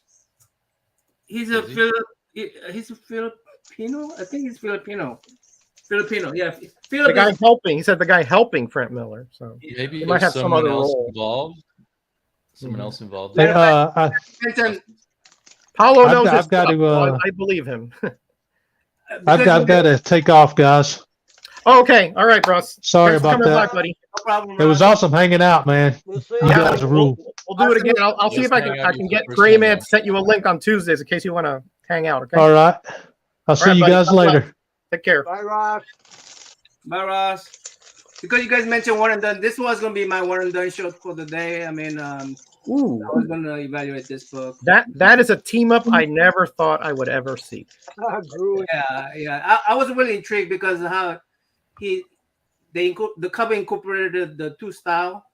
He's a Filipino. I think he's Filipino. Yeah. The guy helping. He said the guy helping Frank Miller. So maybe he might have some other role involved. Someone else involved. Paulo knows I've got to. I believe him. I've got to take off, guys. Oh, okay. All right, Russ. Sorry about that. Back, buddy. No problem, It was awesome hanging out, man. We'll see You guys rule. We'll do it again. I'll see if I can get Gray Man to set you a link on Tuesdays in case you want to hang out. Okay. All right. I'll see you buddy. guys later. Take care. Bye, Ross. Bye, Ross. Because you guys mentioned one and done, this was going to be my one and done show for the day. I mean, Ooh, I was going to evaluate this book. that is a team up I never thought I would ever see. Yeah. I was really intrigued because of how the cover incorporated the 2 style,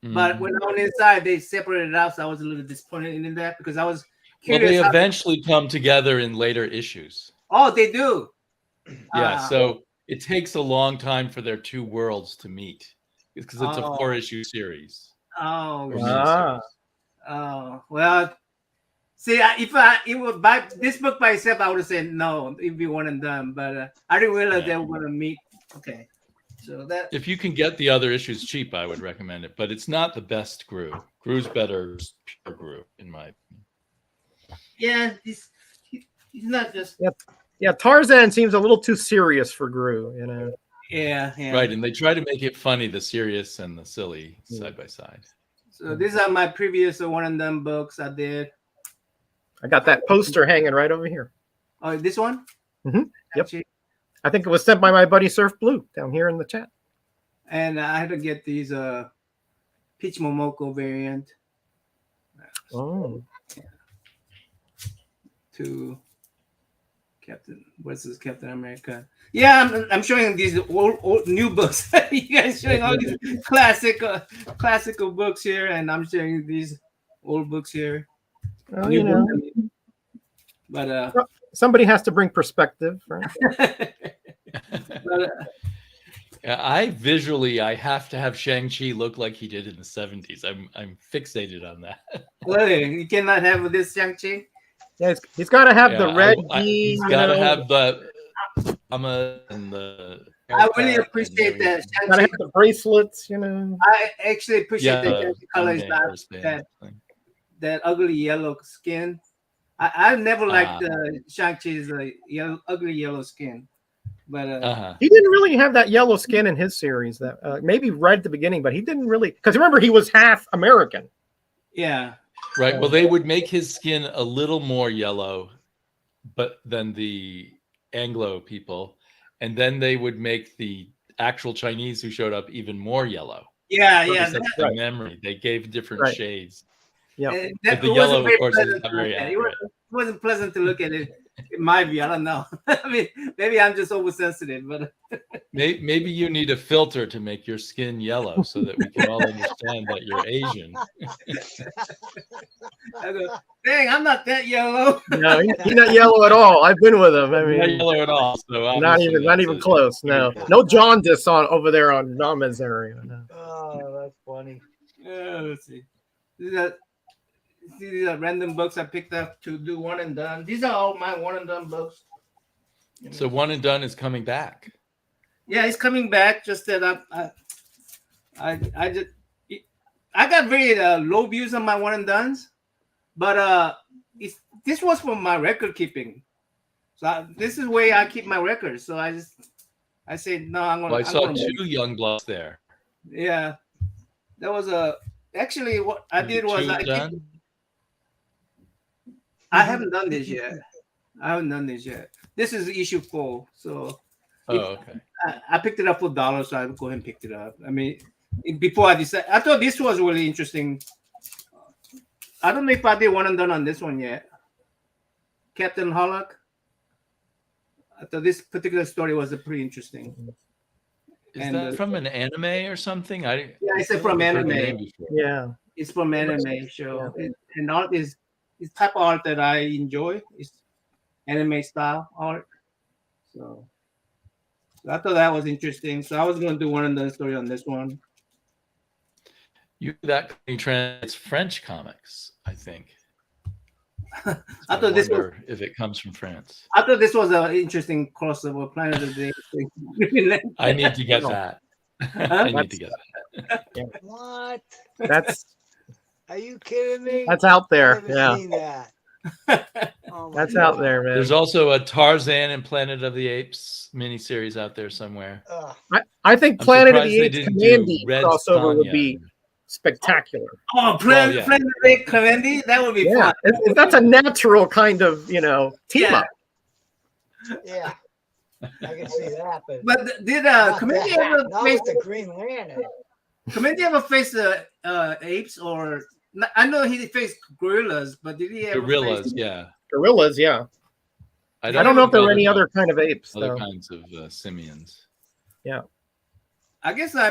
but when I went inside, they separated it out. So I was a little disappointed in that because I was curious. Well, they eventually come together in later issues. Oh, they do. Yeah, so it takes a long time for their 2 worlds to meet because it's a 4-issue series. Oh, well. See, if it would buy this book by itself, I would have said no. It'd be one and done. But I didn't realize they were going to meet. Okay, so that if you can get the other issues cheap, I would recommend it. But it's not the best Gru. Gru's better, pure Gru, in my opinion. Yeah, he's not just. Yeah, Tarzan seems a little too serious for Gru, you know. Yeah. Right, and they try to make it funny, the serious and the silly side by side. So these are my previous one and done books I did. I got that poster hanging right over here. Oh, this one? Mm-hmm. Yep. I think it was sent by my buddy Surf Blue down here in the chat. And I had to get these Peach Momoko variant. Oh. To what's this Captain America? Yeah, I'm showing these old new books. You guys showing all these classical books here, and I'm showing these old books here. Well, you know. But somebody has to bring perspective, right? But, I have to have Shang-Chi look like he did in the 70s. I'm fixated on that. Really, you cannot have this Shang-Chi? Yeah, he's got to have the red he's got to have the and the. I really appreciate that. Shang-Chi. Got to have the bracelets, you know. I actually appreciate that Shang-Chi color is not that ugly yellow skin. I never liked Shang-Chi's ugly yellow skin. But he didn't really have that yellow skin in his series. That maybe right at the beginning, but he didn't really, because remember he was half American. Yeah. Right. Well, they would make his skin a little more yellow, but than the Anglo people, and then they would make the actual Chinese who showed up even more yellow. Yeah, That's yeah. the memory. They gave different shades. Yeah. But the yellow, of course, is not very accurate. It wasn't pleasant to look at it. In my view, I don't know. I mean, maybe I'm just oversensitive, but maybe you need a filter to make your skin yellow so that we can all understand that you're Asian. I go, dang, I'm not that yellow. No, he's not yellow at all. I've been with him. I mean, not yellow at all. So not even close. No jaundice on over there on Nama's area. No. Oh, that's funny. Let's see. These are random books I picked up to do one and done. These are all my one and done books. So one and done is coming back. Yeah, it's coming back. Just that I got very low views on my one and dones, but this was for my record keeping. So this is where I keep my records. So I said no. I'm gonna. Well, I saw two young bloods there. Yeah, that was actually what I did was I haven't done this yet. This is issue 4. So okay. I picked it up for $1, so I would go ahead and picked it up. I mean, before I decided, I thought this was really interesting. I don't know if I did one and done on this one yet. Captain Harlock. I thought this particular story was pretty interesting. Is that from an anime or something? Yeah, it's from anime. Yeah, it's from anime show. Yeah. And art is type of art that I enjoy. It's anime style art. So I thought that was interesting. So I was going to do one and done story on this one. That company translates French comics, I think. I thought this was, if it comes from France. I thought this was an interesting crossover Planet of the Apes. I need to get that. I need to get that. Yeah. What? That's. Are you kidding me? That's out there. I haven't seen that. Oh that's God. Out there, man. There's also a Tarzan and Planet of the Apes miniseries out there somewhere. I think Planet of the Apes Commandy crossover would be spectacular. Oh, Planet of the Apes Commandy? That would be fun. That's a natural kind of, team up. Yeah. I can see that. But did Commandy ever face the Green Lantern? Commandy ever face apes or I know he faced gorillas, but did he ever gorillas? Face gorillas, yeah. I don't know if there were any other kind of apes. Other kinds of simians. Yeah. I guess I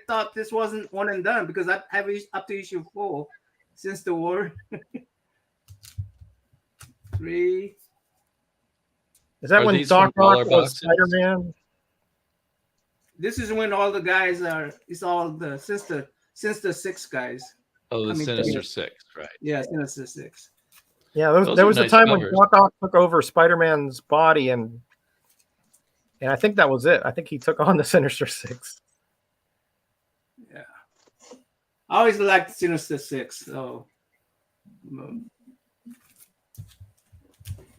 thought this wasn't one and done because I have up to issue 4 since the war. 3. Is that when Doc Ock was Spider-Man? This is when all the guys are. It's all the Sinister 6 guys. Oh, the Sinister 6, right? Yeah, Sinister 6. Yeah, there was a time when Doc Ock took over Spider-Man's body, and I think that was it. I think he took on the Sinister 6. Yeah, I always liked Sinister 6. So,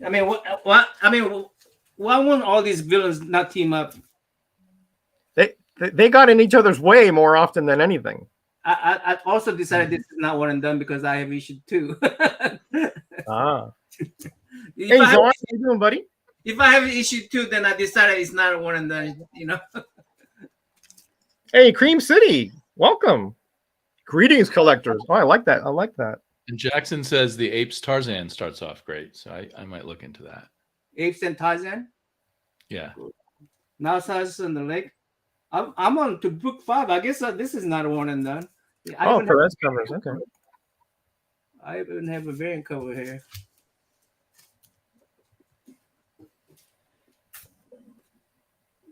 I mean, why won't all these villains not team up? They got in each other's way more often than anything. I also decided this is not one and done because I have issue 2. Hey, Zon, how you doing, buddy? If I have issue 2, then I decided it's not a one and done. Hey, Cream City, welcome. Greetings, collectors. Oh, I like that. And Jackson says the Apes Tarzan starts off great, so I might look into that. Apes and Tarzan. Yeah. Now Tarzan in the lake. I'm on to book 5. I guess this is not a one and done. Perez covers. Okay. I even have a variant cover here.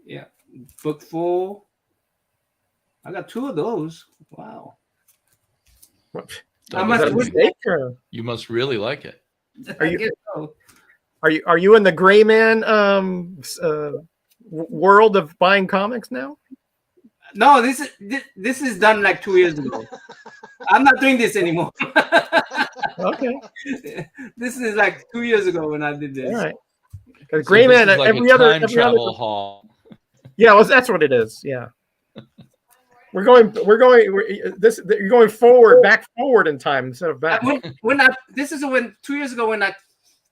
Yeah, book 4. I got 2 of those. Wow. You must really like it. Are you in the gray man world of buying comics now? No, this is done like 2 years ago. I'm not doing this anymore. Okay. This is like 2 years ago when I did this. All right. So Gray this Man. is like Every a other. time travel hall. Yeah. Well, that's what it is. Yeah. You're going forward, back forward in time instead of back. This is when 2 years ago when I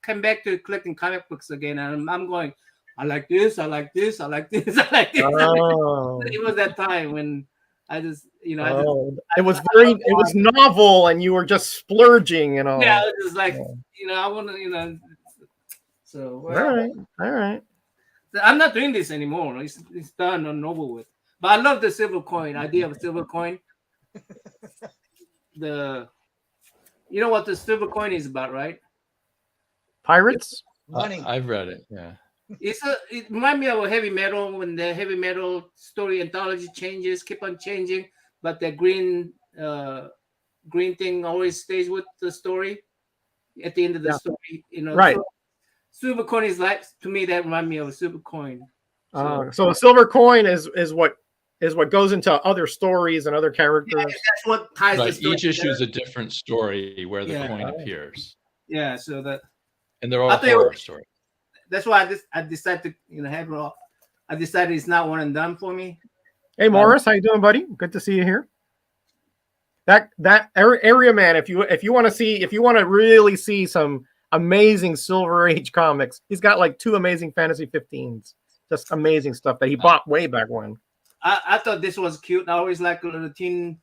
came back to collecting comic books again, and I'm going, I like this, I like this, I like this, I like this. Oh. It was that time when I just, it was novel, and you were just splurging and all. Yeah, it was like, I want to, so. Well, all right. I'm not doing this anymore. It's done and over with. But I love the silver coin idea of a silver coin. You know what the silver coin is about, right? Pirates. Money. I've read it. Yeah. It reminds me of a heavy metal when the heavy metal story anthology keep on changing, but the green thing always stays with the story at the end of the story. Right. So silver coin is like, to me, that reminds me of a silver coin. So a silver coin is what goes into other stories and other characters. Yeah, that's what ties the story Each issue is together. a different story where the coin appears. Yeah, so that. And they're all horror stories. That's why I decided to have it all. I decided it's not one and done for me. Hey Morris, how you doing, buddy? Good to see you here. That area man, if you want to really see some amazing Silver Age comics, he's got like 2 amazing Fantasy 15s. Just amazing stuff that he bought way back when. I thought this was cute. I always like the Teen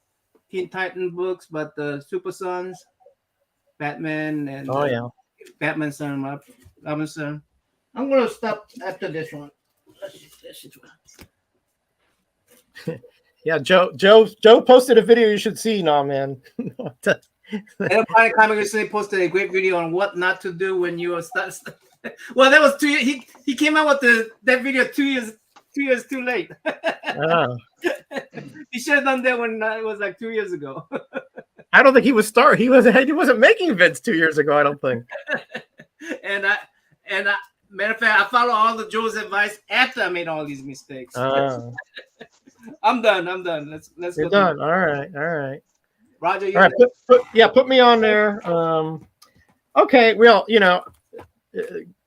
Titan books, but the Super Sons, Batman, and Batman Son, Robin Son. I'm gonna stop after this one. Yeah, Joe posted a video you should see now, man. Planet Comic recently posted a great video on what not to do when you are well, that was 2 years. He came out with that video 2 years too late. He should have done that when it was like 2 years ago. I don't think he was He wasn't making vids 2 years ago. I don't think. and matter of fact, I follow all the Joe's advice after I made all these mistakes. I'm done. Let's You're go. Done. All right. Roger, all right. Put me on there. Okay. Well,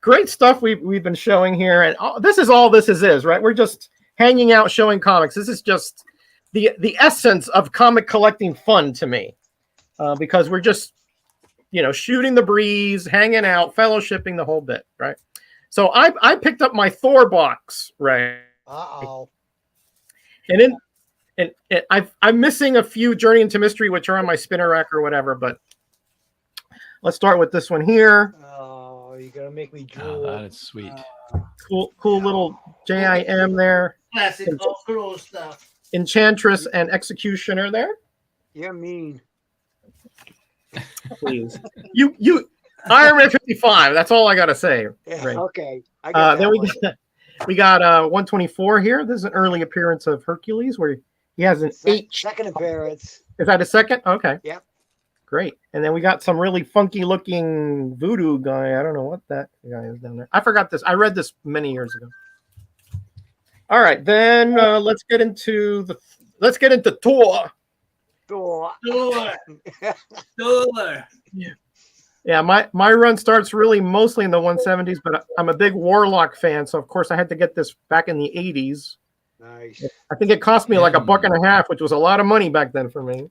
great stuff we've been showing here, and this is all this is, right? We're just hanging out, showing comics. This is just the essence of comic collecting fun to me, because we're just shooting the breeze, hanging out, fellowshipping, the whole bit, right? So I picked up my Thor box, right? And I'm missing a few Journey into Mystery, which are on my spinner rack or whatever, but let's start with this one here. Oh, you're gonna make me drool. Oh, that is sweet. Cool little JIM there. Classic old school stuff. Enchantress and Executioner there. You're mean. Please. You Iron Man 55. That's all I gotta say. Yeah, Right. okay. Then we got 124 here. This is an early appearance of Hercules where he has an second appearance. Is that a second? Okay. Yep. Great. And then we got some really funky looking voodoo guy. I don't know what that guy is down there. I forgot this. I read this many years ago. All right, then let's get into Thor. Thor. Yeah, my run starts really mostly in the 170s, but I'm a big Warlock fan, so of course I had to get this back in the 80s. Nice. I think it cost me like $1.50, which was a lot of money back then for me.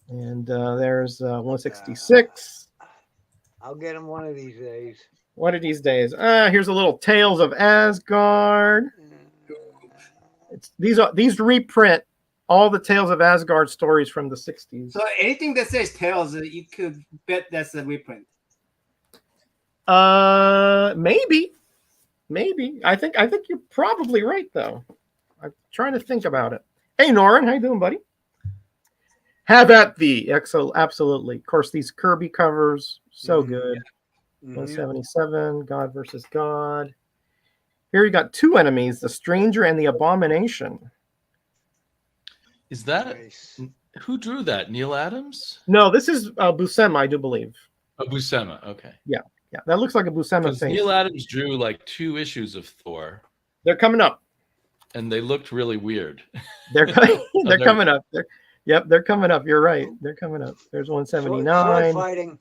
And there's 166. I'll get him one of these days. One of these days. Here's a little Tales of Asgard. These reprint all the Tales of Asgard stories from the 60s. So anything that says Tales, you could bet that's a reprint. Maybe. I think you're probably right though. I'm trying to think about it. Hey Norin, how you doing, buddy? Have at thee. Absolutely. Of course, these Kirby covers, so good. 177, God versus God. Here you got 2 enemies, the Stranger and the Abomination. Is that who drew that? Neil Adams? No, this is Buscema, I do believe. Oh, Buscema. Okay. Yeah, that looks like a Buscema thing. Neil Adams drew like 2 issues of Thor. They're coming up, and they looked really weird. They're coming up. Yep, they're coming up. You're right. They're coming up. There's Sword 179. fighting.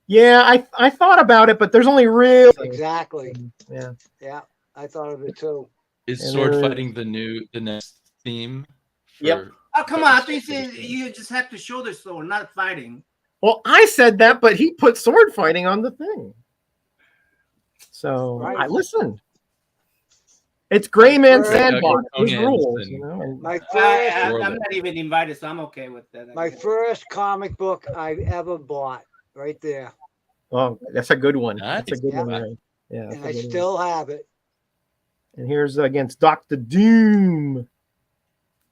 Yeah, I thought about it, but there's only real. Exactly. Yeah. Yeah, I thought of it too. Is And sword there- fighting the next theme? Yep. Oh, come on. I think you just have to show the sword, not fighting. Well, I said that, but he put sword fighting on the thing. So Right. I listened. It's Gray Man Right. Sandbox. His Conan's rules, and- you know. And My I'm first, not even invited, so I'm okay with that. my first comic book I ever bought, right there, oh, that's a good one. That's a Nice. good Yeah. one, right? Yeah. that's and a I good one. still have it. And here's against Dr. Doom,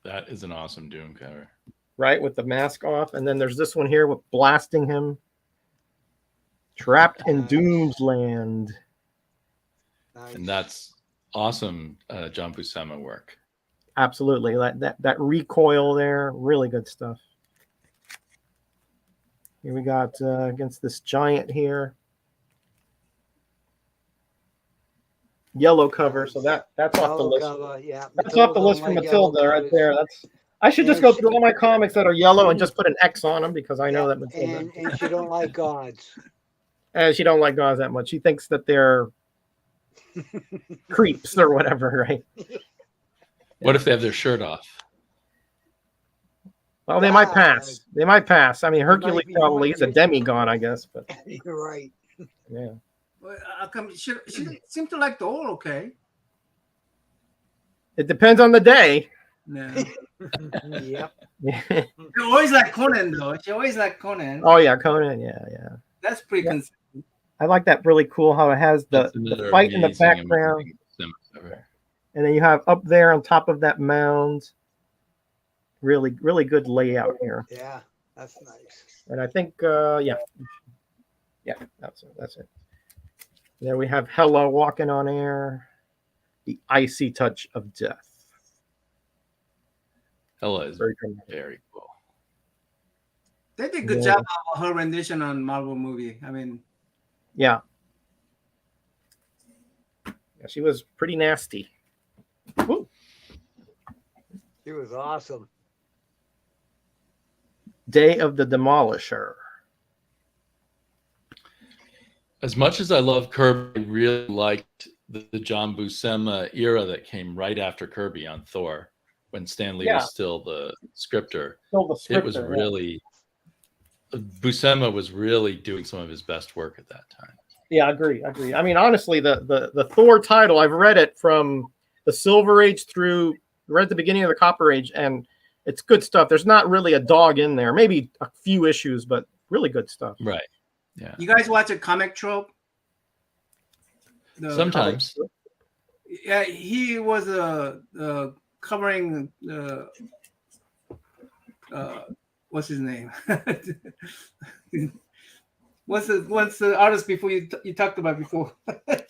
That is an awesome Doom cover. right, with the mask off. And then there's this one here with blasting him. Trapped in Nice. Doom's land. Nice. And that's awesome John Buscema work. Absolutely. That recoil there, really good stuff. Here we got against this giant here. Yellow cover, so that's off the Yellow list. cover, yeah. That's off the Matilda list don't for like yellow Matilda right covers. there. I should just And go she- through all my comics that are yellow and just put an X on them because I know that Matilda. And she don't like gods. And she don't like dogs that much. She thinks that they're creeps or whatever, right? What if they have their shirt off? Well, they might Yeah. pass. They might pass. I mean, Hercules be- probably might is a be. demigod, I guess, but You're right. yeah. Well, she seemed to like Thor, okay. It depends on the day. No. Yep. She always like Conan, though. She always like Conan. Oh yeah, Conan. Yeah. That's pretty Yeah. consistent. I like that really cool how it has the That's another fight in the amazing, background, amazing Buscema cover. and then you have up there on top of that mound. Really, really good layout here. Yeah, that's nice. And I think, yeah, that's it. There we have Hela walking on air, the icy touch of death. Hela is Very dramatic. very cool. They did a good Yeah. job of her rendition on Marvel movie. I mean, Yeah, she was pretty nasty. Woo. He was awesome. Day of the Demolisher. As much as I love Kirby, I really liked the John Buscema era that came right after Kirby on Thor, when Stan Lee Yeah. was still the scripter. Still the It was scripter, yeah. really Buscema was really doing some of his best work at that time. Yeah, I agree. I mean, honestly, the Thor title, I've read it from the Silver Age through right at the beginning of the Copper Age, and it's good stuff. There's not really a dog in there, maybe a few issues, but really good stuff. Right. Yeah. you guys watch a comic trope? Sometimes. Yeah, he was covering what's his name? what's the artist before you talked about before? Jack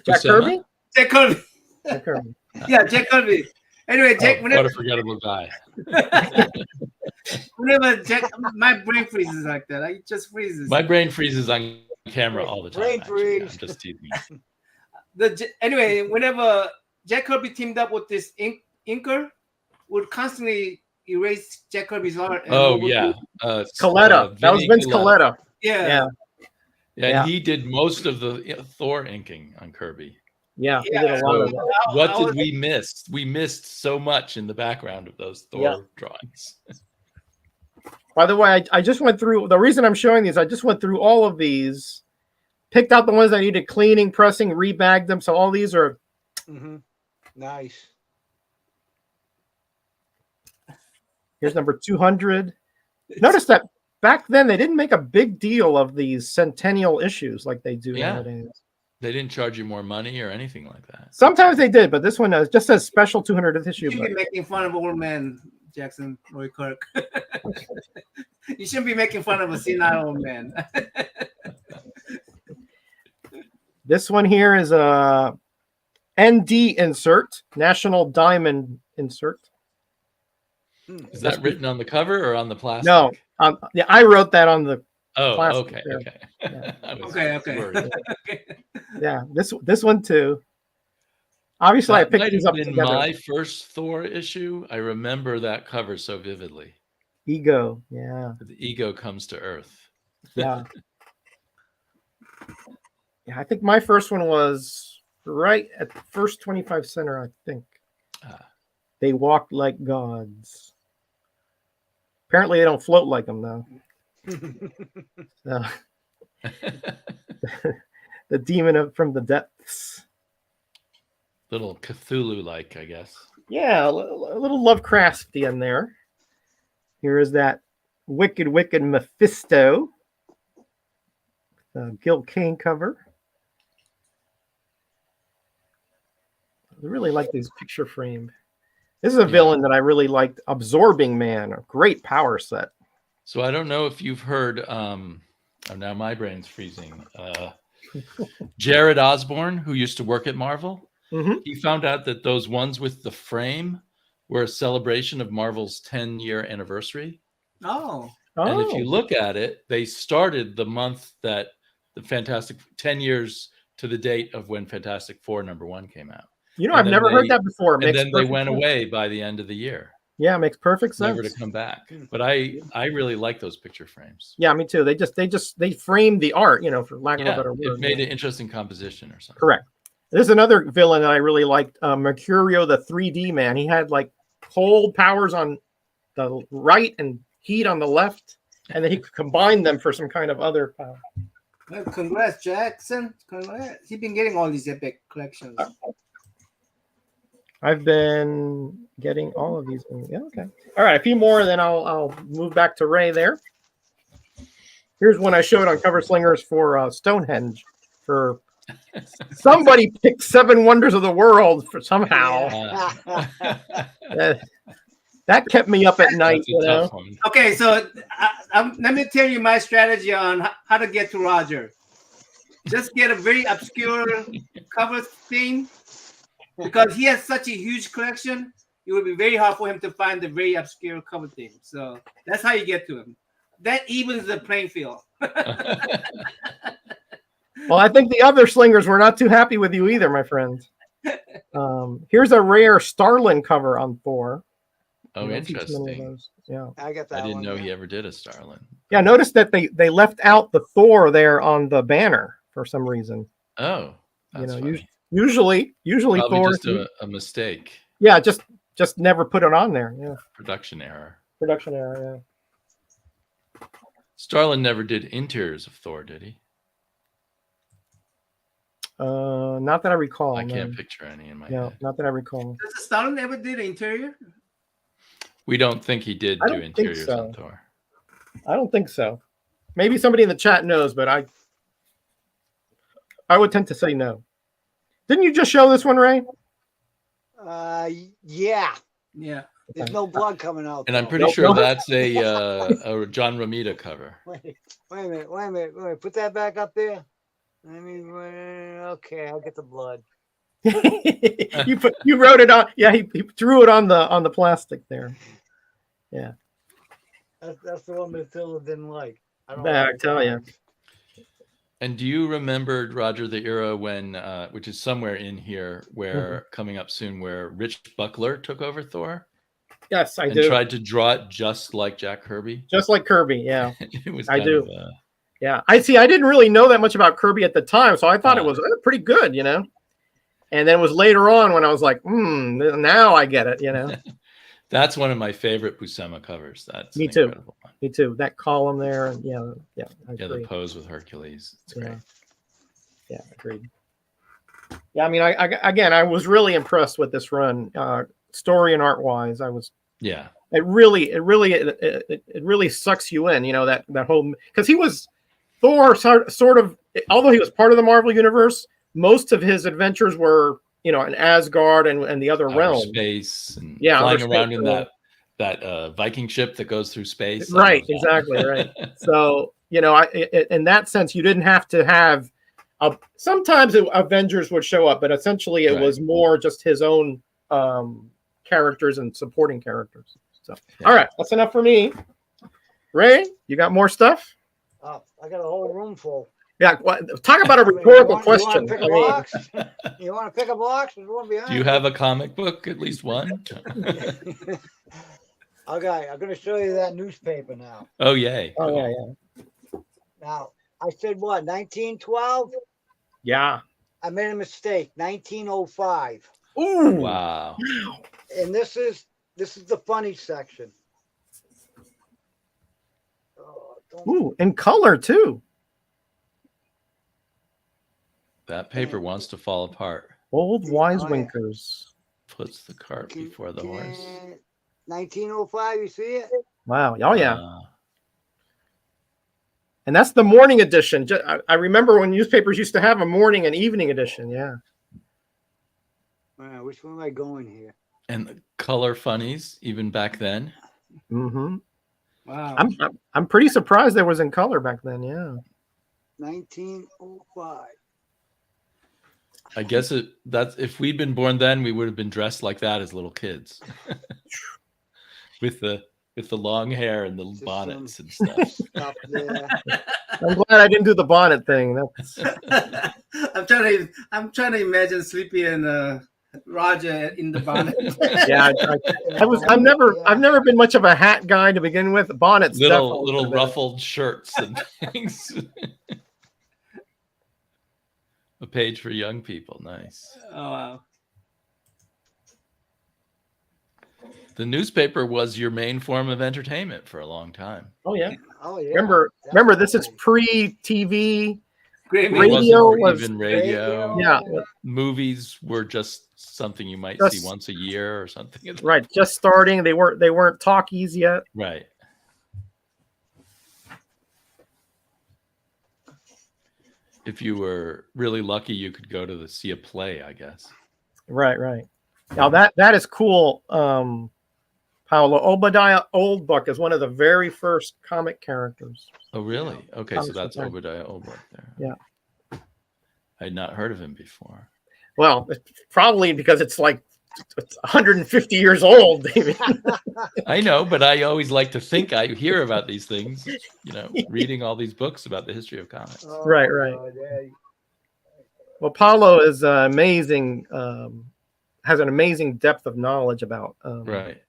Buscema? Kirby? Jack Kirby. Jack Kirby. Yeah, Jack Kirby. Anyway, Jack, Oh, what a forgettable guy. whenever Jack, my brain freezes like that. I just freezes. My brain freezes on camera all the time. Brain actually. freeze. I'm just teasing. Anyway, whenever Jack Kirby teamed up with this inker, would constantly erase Jack Kirby's art. and Oh would yeah, Coletta. That was Vinny Vince Coletta. yeah. Yeah. Yeah, Yeah. and he did most of the Thor inking on Kirby. Yeah, he Yeah. did a lot of that. What did we miss? We missed so much in the background of those Thor Yeah. drawings. By the way, I just went through the reason I'm showing these. I just went through all of these, picked out the ones that needed cleaning, pressing, rebagged them. So all these are Mm-hmm. Nice. here's number 200. Notice that back then they didn't make a big deal of these centennial issues like they do Yeah. nowadays. They didn't charge you more money or anything like that. Sometimes they did, but this one just says special 200th issue. You should But be making fun of old man Jackson Roy Kirk. You shouldn't be making fun of a senile old man. this one here is a ND insert, National Diamond insert. Is that written on the cover or on the plastic? No, yeah, I wrote that on the. Oh, plastic okay, there. okay. Yeah. I was Okay. worried. Yeah, this one too. Obviously, I That picked might these have up been together. my first Thor issue. I remember that cover so vividly. Ego, yeah, The ego comes to Earth. yeah, yeah. I think my first one was right at the first 25 center. I think they walked like gods. Apparently, they don't float like them though. So, the demon from the depths. Little Cthulhu-like, I guess. Yeah, a little Lovecraftian there. Here is that wicked Mephisto. Gil Kane cover. I really like these picture frame. This is a villain that I really liked. Absorbing Man, a great power set. So I don't know if you've heard. Oh, now my brain's freezing. Jared Osborne, who used to work at Marvel, he found out that those ones with the frame were a celebration of Marvel's 10-year anniversary. Oh. And if you look at it, they started the month that the 10 years to the date of when Fantastic Four #1 came out. You know, I've never heard that before. And then they went away by the end of the year. Yeah, it makes perfect sense. Never to come back. But I really like those picture frames. Yeah, me too. They framed the art, for lack of a better word. It made an interesting composition or something. Correct. There's another villain that I really liked, Mercurio, the 3D man. He had like cold powers on the right and heat on the left, and then he could combine them for some kind of other power. Well, congrats, Jackson. Congrats. You've been getting all these epic collections. I've been getting all of these. Yeah, okay. All right, a few more, then I'll move back to Ray there. Here's one I showed on Cover Slingers for Stonehenge. For somebody picked 7 Wonders of the World for somehow. That kept me up at night. Okay, so let me tell you my strategy on how to get to Roger. Just get a very obscure cover theme. Because he has such a huge collection, it would be very hard for him to find the very obscure cover theme. So that's how you get to him. That evens the playing field. Well, I think the other slingers were not too happy with you either, my friend. Here's a rare Starlin cover on Thor. Oh, interesting. Yeah, I got that. I didn't know he ever did a Starlin. Yeah, notice that they left out the Thor there on the banner for some reason. Oh, that's funny. Usually Probably Thor. Just a mistake. Yeah, just never put it on there. Yeah. Production error. Yeah. Starlin never did interiors of Thor, did he? Not that I recall. I can't picture any in my head. No, not that I recall. Does Starlin ever did an interior? We don't think he did do interiors on Thor. I don't think so. Maybe somebody in the chat knows, but I would tend to say no. Didn't you just show this one, Ray? Yeah. Yeah. There's no blood coming out. And I'm pretty sure that's a John Romita cover. Wait a minute. Put that back up there. Okay, I'll get the blood. you wrote it on. Yeah, he drew it on the plastic there. Yeah. That's the one Matilda didn't like. I tell you. And do you remember, Roger, the era when, which is somewhere in here, where coming up soon, where Rich Buckler took over Thor? Yes, I do. And tried to draw it just like Jack Kirby. Just like Kirby, yeah. It was. I do. Yeah, I see. I didn't really know that much about Kirby at the time, so I thought it was pretty good, And then it was later on when I was like, now I get it, That's one of my favorite Buscema covers. That's me too. Me too. That column there, and yeah. The pose with Hercules. It's great. Yeah, agreed. Yeah, I mean, I was really impressed with this run, story and art wise. I was. Yeah. It really sucks you in, that whole, because he was Thor sort of, although he was part of the Marvel universe, most of his adventures were, in Asgard and the other realms. Space and flying around in that Viking ship that goes through space. Right, exactly, right. So, in that sense, you didn't have to have, sometimes Avengers would show up, but essentially it was more just his own characters and supporting characters. So, all right, that's enough for me. Ray, you got more stuff? Oh, I got a whole room full. Yeah, talk about a I mean, rhetorical you question. want to pick I a mean, box? You want to pick a box? There's one behind Do you have a comic book, at least one? Okay, I'm going to show you that newspaper now. Oh, yay. oh Cool. yeah. Now, I said what, 1912? Yeah. I made a mistake, 1905. Ooh. Wow. And this is the funny section. Oh, Ooh, in color too. That paper wants to fall apart. Old wise winkers. Puts the cart before the horse. 1905, you see it? Wow. Oh yeah. And that's the morning edition. I remember when newspapers used to have a morning and evening edition. Yeah. Which one am I going here? And the color funnies, even back then. Mm-hmm. Wow. I'm pretty surprised there was in color back then. Yeah. 1905. I guess that's if we'd been born then, we would have been dressed like that as little kids, with the long hair and the bonnets and stuff. Yeah. I'm glad I didn't do the bonnet thing. That's... I'm trying to imagine Sleepy and Roger in the bonnet. Yeah, I've never been much of a hat guy to begin with. Bonnets, little ruffled shirts and things. A page for young people. Nice. Oh wow. The newspaper was your main form of entertainment for a long time. Oh yeah. Oh yeah. Remember this is pre-TV. Great. Radio was even radio. Yeah. Movies were just something you might see once a year or something. Right, just starting. They weren't talkies yet. Right. If you were really lucky, you could go to see a play, I guess. Right. Now that is cool. Paolo Obadiah Oldbuck is one of the very first comic characters. Oh, really? Okay, so that's Obadiah Oldbuck there. Yeah. I had not heard of him before. Well, probably because it's like it's 150 years old, David. I know, but I always like to think I hear about these things, reading all these books about the history of comics. Oh, Right. Well, Paolo is amazing, has an amazing depth of knowledge about right.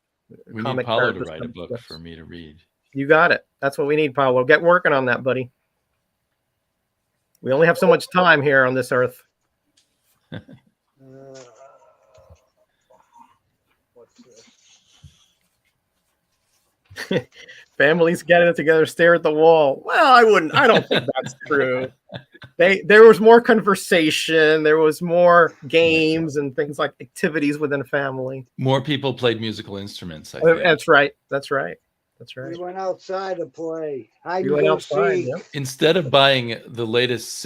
We need comic Paolo to characters. write a book for me to read. You got it. That's what we need, Paolo. Get working on that, buddy. We only have so much time here on this earth. What's this? Families getting it together, stare at the wall. Well, I don't think that's true. There was more conversation, there was more games and things like activities within a family. More people played musical instruments, I think. That's right. We went outside to play. You went outside, yeah. Instead of buying the latest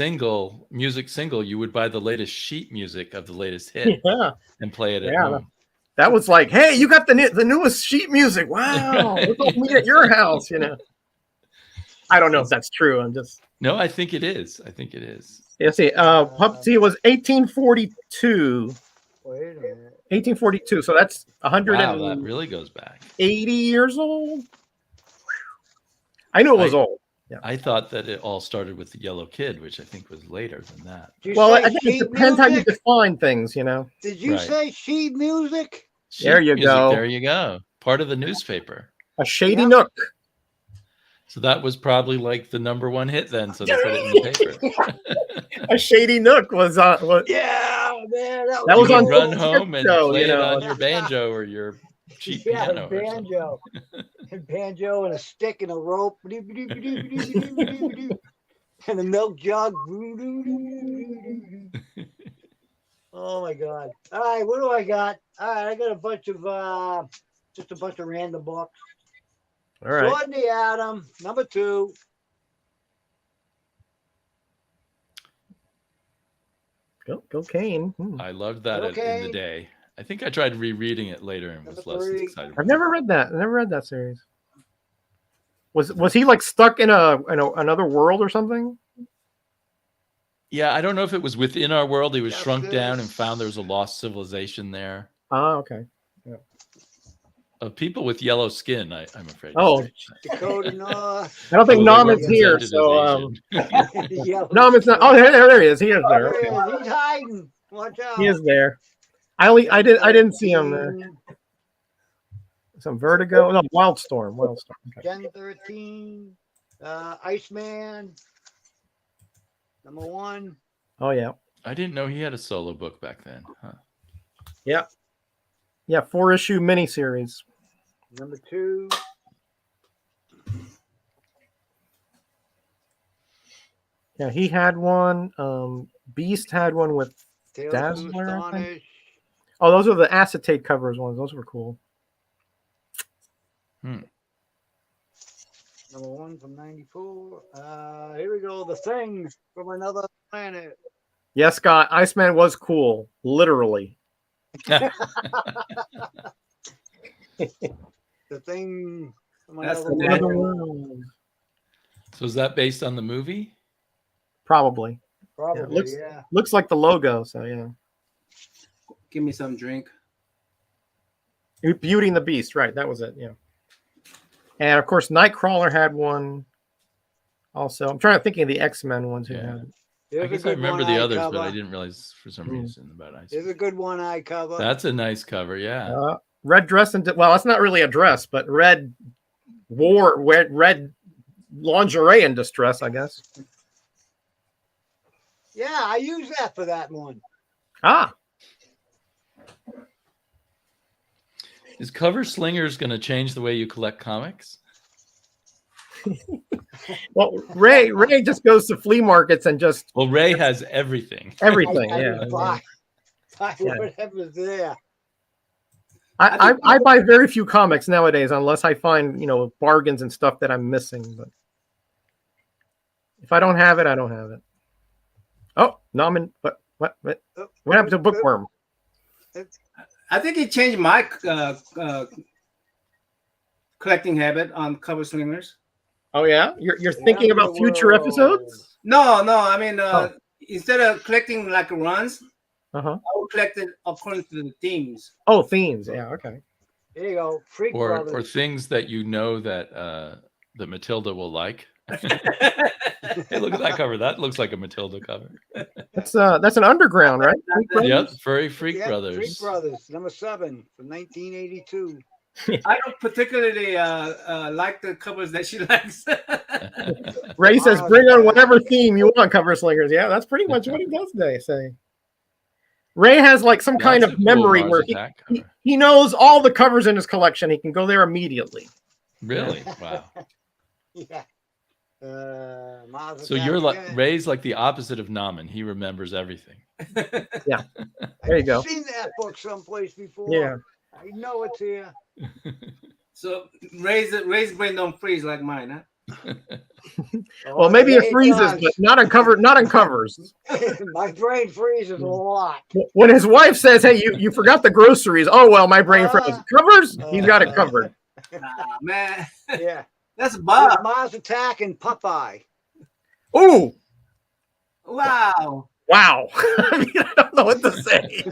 music single, you would buy the latest sheet music of the latest hit and play it at home. That was like, hey, you got the newest sheet music. Wow, let's meet at your house. I don't know if that's true. No, I think it is. Yeah, see, Puppy was 1842. Wait a minute. 1842. So that's 100. Wow, that really goes back. 80 years old. I knew it was old. Yeah. I thought that it all started with the Yellow Kid, which I think was later than that. Well, I think it depends how you define things, Did you say sheet music? There you go. There you go. Part of the newspaper. A shady nook. So that was probably like the #1 hit then. So they put it in the paper. A shady nook was yeah, man. That was on run home and play it on your your banjo or your cheap piano. Banjo. Banjo and a stick and a rope. And a milk jug. Oh my God. All right, what do I got? All right, I got a bunch of just a bunch of random books. All right. Sword in the Atom, #2. Go Kane. I loved that in the day. I think I tried rereading it later and was less excited. I've never read that. I never read that series. Was he like stuck in another world or something? Yeah, I don't know if it was within our world. He was shrunk down and found there was a lost civilization there. Oh, okay. Yeah. of people with yellow skin. I'm afraid. to Oh. say. Dakota North. I don't think Oh, they Nam weren't is here, presented as so Asian. Yellow Nam is not. skin. Oh, there he is. He is there. There he Okay. is. He's hiding. Watch out. He is there. I didn't see him there. Some Vertigo. No, Wildstorm. Okay. Gen 13. Iceman. #1. Oh yeah. I didn't know he had a solo book back then. Huh. Yeah. 4-issue miniseries. #2. Yeah, he had one. Beast had one with Tales Dazzler, to I think. Astonish. Oh, those are the acetate covers ones. Those were cool. #1 from '94. Here we go. The Thing from Another Planet. Yes, Scott. Iceman was cool, literally. The Thing from That's Another the Another World. world. So is that based on the movie? Probably. Probably, yeah. Looks like the logo. So yeah. Give me some drink. Beauty and the Beast. Right. That was it. Yeah. And of course, Nightcrawler had one. Also, I'm trying to think of the X-Men ones who Yeah. had. Here's I a guess I good remember the one-eye others, but I cover. didn't realize for some reason about Ice. Here's a good one-eye cover. That's a nice cover, yeah. Red dress and well, it's not really a dress, but red lingerie in distress, I guess. Yeah, I use that for that one. Ah, Is Cover Slingers going to change the way you collect comics? well, Ray just goes to flea markets and just Well, Ray has everything. everything. I Yeah. buy Yeah. whatever's there. I buy very few comics nowadays unless I find bargains and stuff that I'm missing. But if I don't have it, I don't have it. Oh, Norman, what happened to Bookworm? I think it changed my collecting habit on cover slingers. Oh yeah, you're thinking about future episodes? No. I mean, instead of collecting like runs, I would collect it according to the themes. Oh, themes. Yeah. Okay. There you go. Freak Or Brothers. things that you know that that Matilda will like. Hey, look at that cover. That looks like a Matilda cover. That's an underground, right? Yep, Furry Freak Brothers. Freak Brothers, #7 from 1982. I don't particularly like the covers that she likes. Ray says, "Bring on whatever theme you want, Cover Slingers." Yeah, that's pretty much what he does. They say. Ray has like some kind That's of a cool memory Mars where Attack cover. he knows all the covers in his collection. He can go there immediately. Really? Wow. Yeah. Mars So Attack you're like again. Ray's like the opposite of Namen. He remembers everything. Yeah. There you go. I've seen that book someplace before. Yeah. I know it's here. So Ray's brain don't freeze like mine, huh? Well, maybe it freezes, but not on covers. My brain freezes a lot. When his wife says, "Hey, you forgot the groceries," oh well, my brain froze. Covers? He's got it covered. Man, Yeah. that's Bob. Mars Attack and Popeye. Ooh, Wow. wow! I mean, I don't know what to say.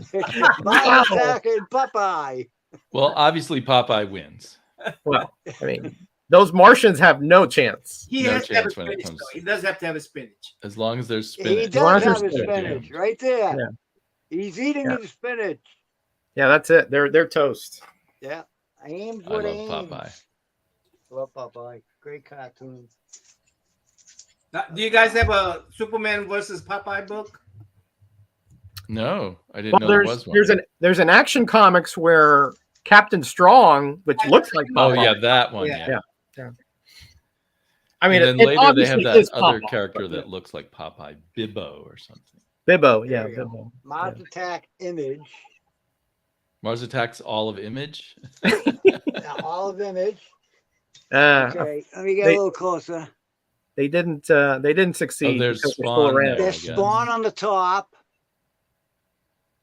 Mars Attack and Popeye. Well, obviously Popeye wins. Well, I mean, those Martians have no chance. He No has to have a chance when it spinach. comes- though. He does have to have a spinach. As long as there's He spinach. does Roger have his spinach, spinach right there. Yeah. He's eating Yeah. his spinach. Yeah, that's it. They're toast. Yeah. Ames I with love Ames. Popeye. Love Popeye. Great cartoon. Do you guys have a Superman versus Popeye book? No, I didn't Well, know there was one. there's an Action Comics where Captain Strong, which looks like Oh Popeye. yeah, that one. Yeah. Yeah. I mean, and then it later they obviously have is that other Popeye, character but- that looks like Popeye, Bibbo or something. Bibbo. Yeah, There you go. Bibbo. Mars Attack Image. Mars Attacks all of Image. All of Image. Uh, Okay. Let me get they- a little closer. They didn't succeed. Oh, there's because they're still Spawn around. there. There's guess. Spawn on the top.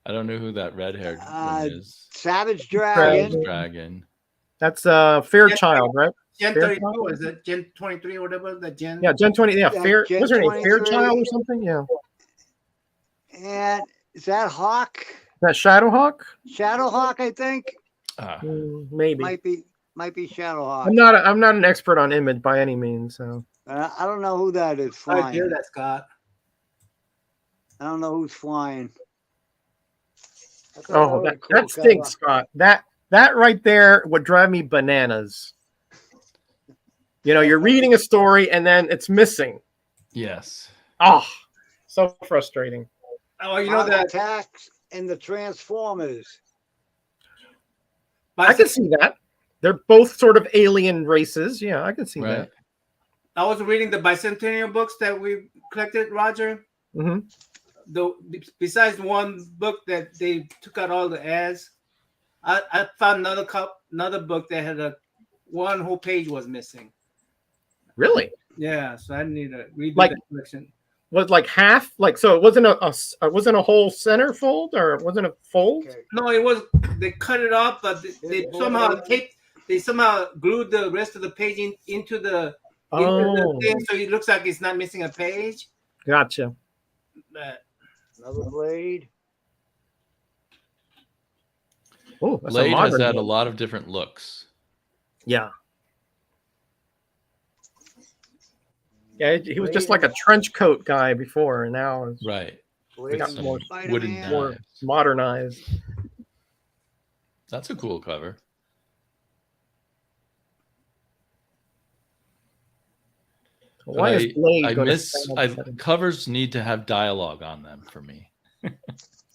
I don't know who that red-haired one is. Savage Dragon. Dragon. Dragon. That's Fairchild, right? Gen Fair 32, Child? is it Gen 23 or whatever? The Gen. Yeah, Gen 20. Yeah, Yeah, Fair. Gen What's her name? 23. Fairchild or something? Yeah. And is that Hawk? That Shadowhawk? Shadowhawk, I think. Maybe. Might be Shadowhawk. I'm not an expert on Image by any means. So I don't know who that is I flying. hear that, Scott. I don't know who's flying. oh, that stinks, Scott. That right there would drive me bananas. You know, you're reading a story and then it's missing. Yes. Oh, so frustrating. Oh, you know that. Attacks and the Transformers. I can see that. They're both sort of alien races. Yeah, I can see that. I was reading the bicentennial books that we collected, Roger. Mm-hmm. Besides one book that they took out all the ads, I found another book that had one whole page was missing. Really? Yeah, so I need to read Like- that collection. Was like half, like, so it wasn't a whole center fold, or it wasn't a fold? Okay. No, it was, they cut it off, but they somehow glued the rest of the page into the thing, so it looks like it's not missing a page. Gotcha. Another Blade. Oh, that's Blade has had one. a lot of different looks. Yeah. Yeah, he was just like a trench coat guy before, and now it's Right. Blade got and more wooden Spider-Man. more knives. modernized. That's a cool cover. Why But is Blade I going to miss stand up? covers need to have dialogue on them for me.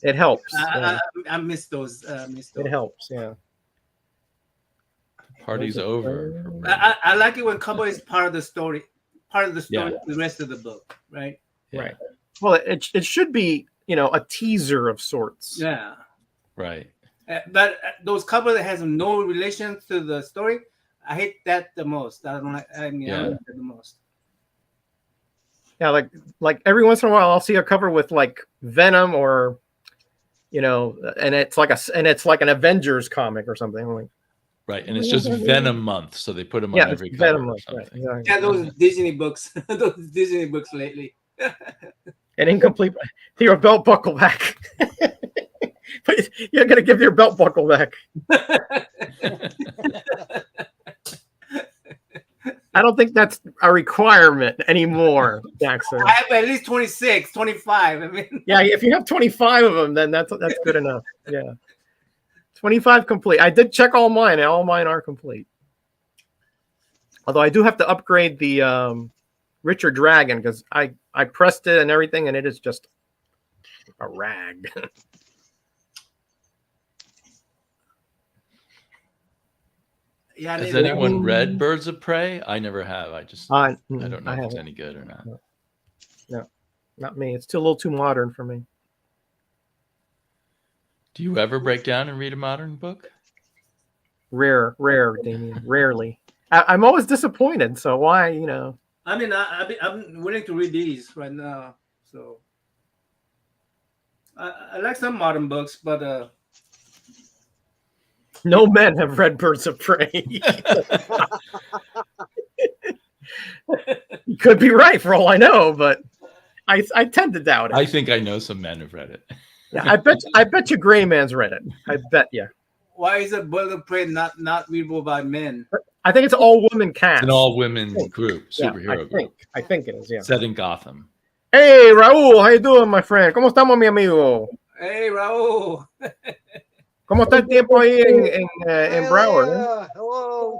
It helps. Yeah. I miss those. It helps. Yeah. Party's over. I like it when cover is part of the story, the rest of the book, right? Yeah. Right. Well, it should be, you know, a teaser of sorts. Yeah. Right. But those cover that has no relation to the story, I hate that the most. I don't like. I like that the most. Yeah, like every once in a while, I'll see a cover with like Venom, or, you know, and it's like an Avengers comic or something. I'm like, Right. And it's just Venom month, so they put them on yeah, every it's cover. Venom. Or Right, something. exactly. Yeah, those Disney books, lately. An incomplete. Your belt buckle back. But you're gonna give your belt buckle back. I don't think that's a requirement anymore, Jackson. I have at least 26, 25. I mean, Yeah, if you have 25 of them, then that's good enough. Yeah, 25 complete. I did check all mine, and all mine are complete. Although I do have to upgrade the Richard Dragon, because I pressed it and everything, and it is just a rag. yeah. Has anyone read Birds of Prey? I never have. I don't know if it's any good or not. No, not me. It's a little too modern for me. Do you ever break down and read a modern book? Rare, Damien. Rarely. I'm always disappointed. So why, you know? I mean, I'm willing to read these right now. So I like some modern books, but No men have read Birds of Prey. You could be right for all I know, but I tend to doubt it. I think I know some men have read it. Yeah, I bet you Gray Man's read it. I bet you. why is it Birds of Prey not readable by men? I think it's all women cast. It's an all women group, Yeah, superhero group, I think it is. Yeah. set in Gotham. Hey, Raúl, how you doing, my friend? ¿Cómo estamos, mi amigo? Hey, Raúl. ¿Cómo está el tiempo ahí en Broward? Yeah, hello.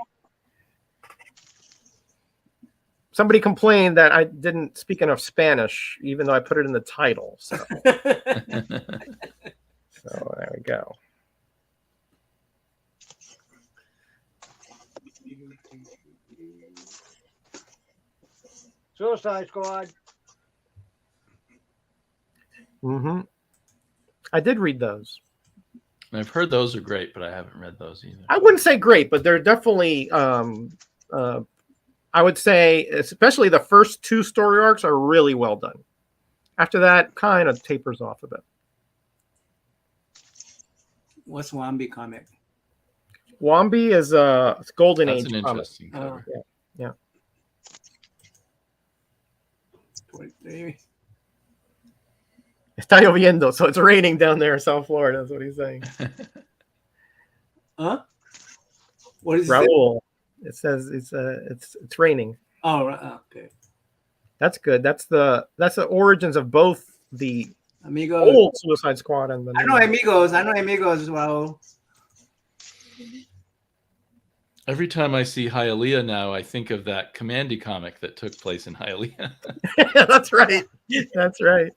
Somebody complained that I didn't speak enough Spanish, even though I put it in the title. So there we go. Suicide Squad. Mm-hmm. I did read those. I've heard those are great, but I haven't read those either. I wouldn't say great, but they're definitely. I would say, especially the first two story arcs are really well done. After that, kind of tapers off a bit. What's Wambi comic? Wambi is a Golden That's Age an comic. interesting cover. Yeah. 23. Está lloviendo, so it's raining down there in South Florida. That's what he's saying. Huh? What is it? Raul. It says it's raining. Oh, okay. That's good. That's the origins of both the Amigos. old Suicide Squad and the I know Amigos. I know Amigos. Well, Every time I see Hialeah now, I think of that Commandy comic that took place in Hialeah. That's right. That's right.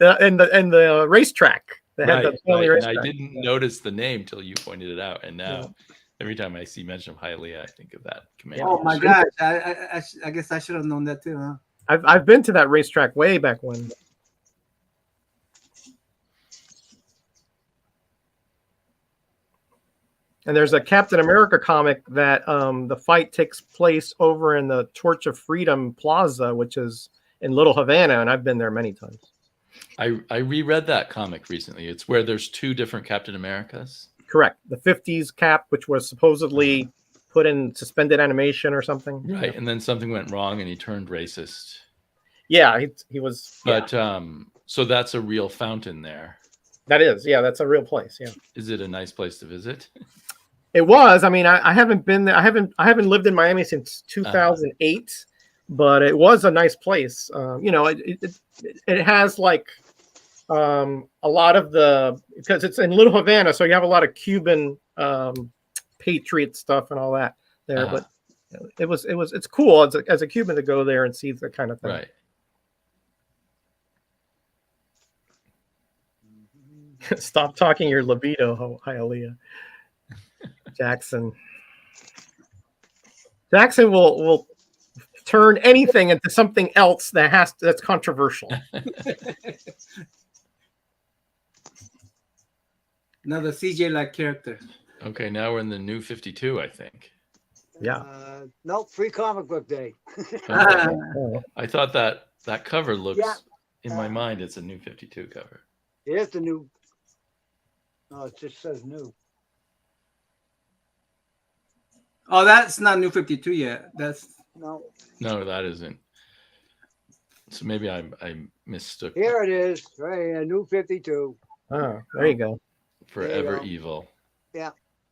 And the racetrack. They had Right, the family right. And racetrack. I didn't notice the name till you pointed it out, and now every time I see mention of Hialeah, I think of that Commandy. oh my gosh! I guess I should have known that too, huh? I've been to that racetrack way back when. And there's a Captain America comic that the fight takes place over in the Torch of Freedom Plaza, which is in Little Havana, and I've been there many times. I reread that comic recently. It's where there's two different Captain Americas. Correct. The 50s Cap, which was supposedly put in suspended animation or something. Right, and then something went wrong and he turned racist. Yeah, he was. But so that's a real fountain there. That is, yeah, that's a real place. Yeah. Is it a nice place to visit? It was. I mean, I haven't been there. I haven't lived in Miami since 2008, but it was a nice place. You know, it has like a lot of the, because it's in Little Havana, so you have a lot of Cuban patriot stuff and all that there. But it's cool as a Cuban to go there and see the kind of thing. Right. Stop talking your libido, Hialeah. Jackson will turn anything into something else that's controversial. Another CJ-like character. Okay, now we're in the New 52, I think. Yeah. Nope, free comic book day. I thought that cover looks, in my Uh, mind, it's a New 52 cover. It is the new. No, it just says new. Oh, that's not New 52 yet. That's No, No, that isn't. So maybe I mistook. here it is, right here, new 52. Oh, there you go. Forever go. Evil.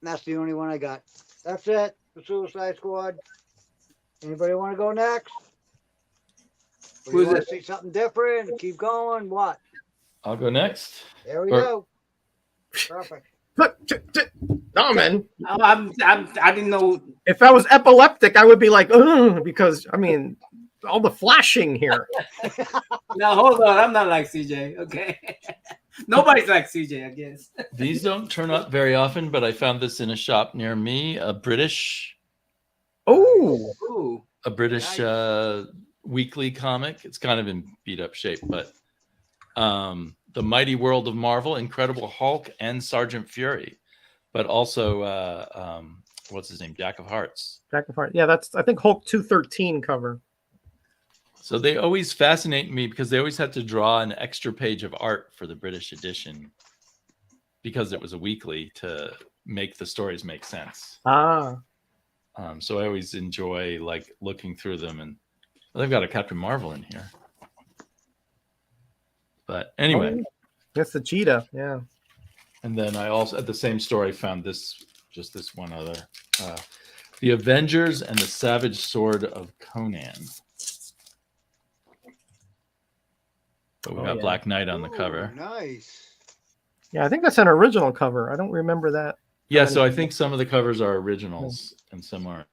That's the only one I got. That's it. The Suicide Squad. Anybody want to go next? Or you Who's want it? to see something different? Keep going. What? I'll go next. There we Or- go. Perfect. No, man. I didn't know. If I was epileptic, I would be like, ugh, because I mean, all the flashing here. No, hold on. I'm not like CJ. Okay. Nobody's like CJ, I guess. These don't turn up very often, but I found this in a shop near me. A British Oh, Ooh. weekly comic. It's kind of in beat up shape, but The Mighty World of Marvel, Incredible Hulk, and Sergeant Fury, but also what's his name, Jack of Hearts. Jack of Hearts. Yeah, that's I think Hulk 213 cover. So they always fascinate me because they always had to draw an extra page of art for the British edition because it was a weekly to make the stories make sense. Ah, So I always enjoy like looking through them, and they've got a Captain Marvel in here. But anyway, that's the cheetah. Yeah. and then I also at the same store I found this one other, The Avengers and the Savage Sword of Conan. But we got Black Knight on the cover. Ooh, nice. Yeah, I think that's an original cover. I don't remember that. Yeah, so I think some of the covers are originals and some aren't.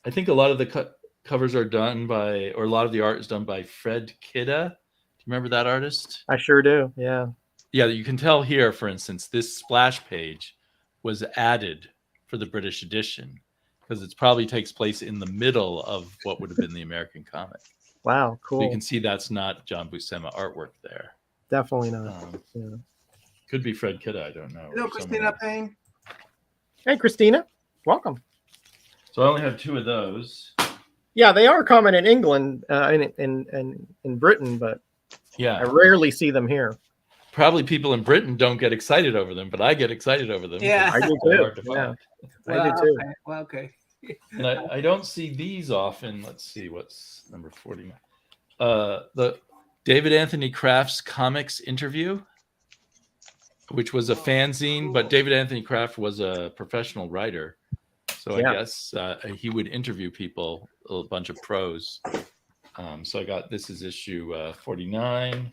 I think a lot of the covers are done by, or a lot of the art is done by Fred Kidda. Do you remember that artist? I sure do. Yeah. Yeah, you can tell here, for instance, this splash page was added for the British edition because it probably takes place in the middle of what would have been the American comic. Wow. Cool. So you can see that's not John Buscema artwork there. Definitely not. Yeah. Could be Fred Kidda, I don't know. Hello, or Christina someone else. Payne. Hey, Christina. Welcome. So I only have two of those. Yeah, they are common in England, in Britain, but I Yeah, rarely see them here. probably people in Britain don't get excited over them, but I get excited over them. Yeah. I do They're too. hard to Yeah, find. I do too. Okay. Well, okay. And I don't see these often. Let's see, what's number 49? The David Anthony Kraft's comics interview, which was a fanzine, but David Anthony Kraft was a professional writer. So I guess he would interview people, a bunch of pros. So I got, this is issue 49.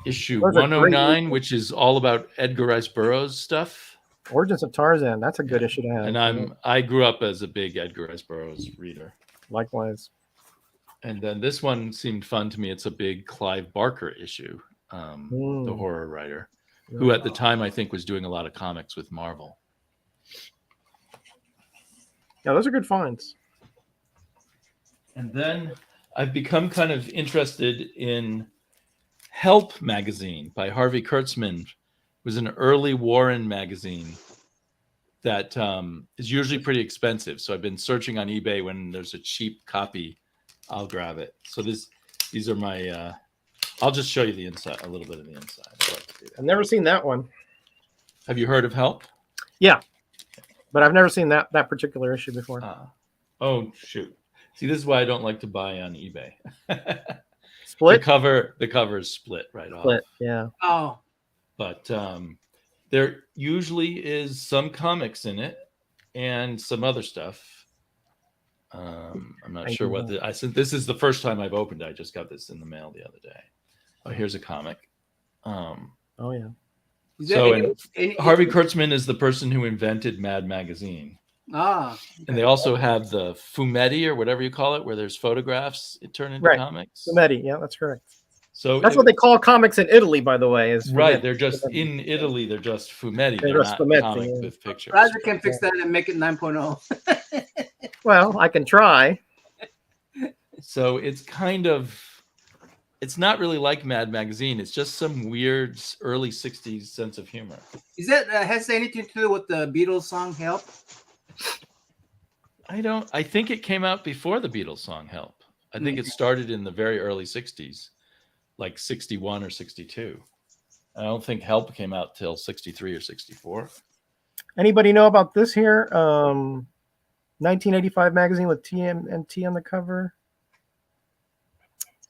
Issue 109, which is all about Edgar Rice Burroughs stuff. Origins of Tarzan. That's a good issue to have. And I grew up as a big Edgar Rice Burroughs reader. Likewise. And then this one seemed fun to me. It's a big Clive Barker issue, the horror writer, who at the time I think was doing a lot of comics with Marvel. Yeah, those are good finds. And then I've become kind of interested in Help magazine by Harvey Kurtzman. It was an early Warren magazine that is usually pretty expensive. So I've been searching on eBay. When there's a cheap copy, I'll grab it. So these are my, I'll just show you the inside, a little bit of the inside. I've never seen that one. Have you heard of Help? Yeah, but I've never seen that particular issue before. Oh, shoot. See, this is why I don't like to buy on eBay. Split? The cover is split right off. Yeah. Oh. But there usually is some comics in it and some other stuff. I'm not sure what I said. This is the first time I've opened it. I just got this in the mail the other day. Oh, here's a comic. Oh yeah. So Harvey Kurtzman is the person who invented Mad Magazine. Okay. And they also have the fumetti, or whatever you call it, where there's photographs turn into comics. Fumetti, yeah, that's correct. So that's what they call comics in Italy, by the way. Is right? They're just in Italy. They're just fumetti. They're not comic with pictures. Roger can fix that and make it 9.0. Well, I can try. So it's kind of, it's not really like Mad Magazine. It's just some weird early 60s sense of humor. Is that has anything to do with the Beatles song Help? I think it came out before the Beatles song Help. I think it started in the very early 60s, like 61 or 62. I don't think Help came out till 63 or 64. Anybody know about this here? 1985 magazine with TMNT on the cover.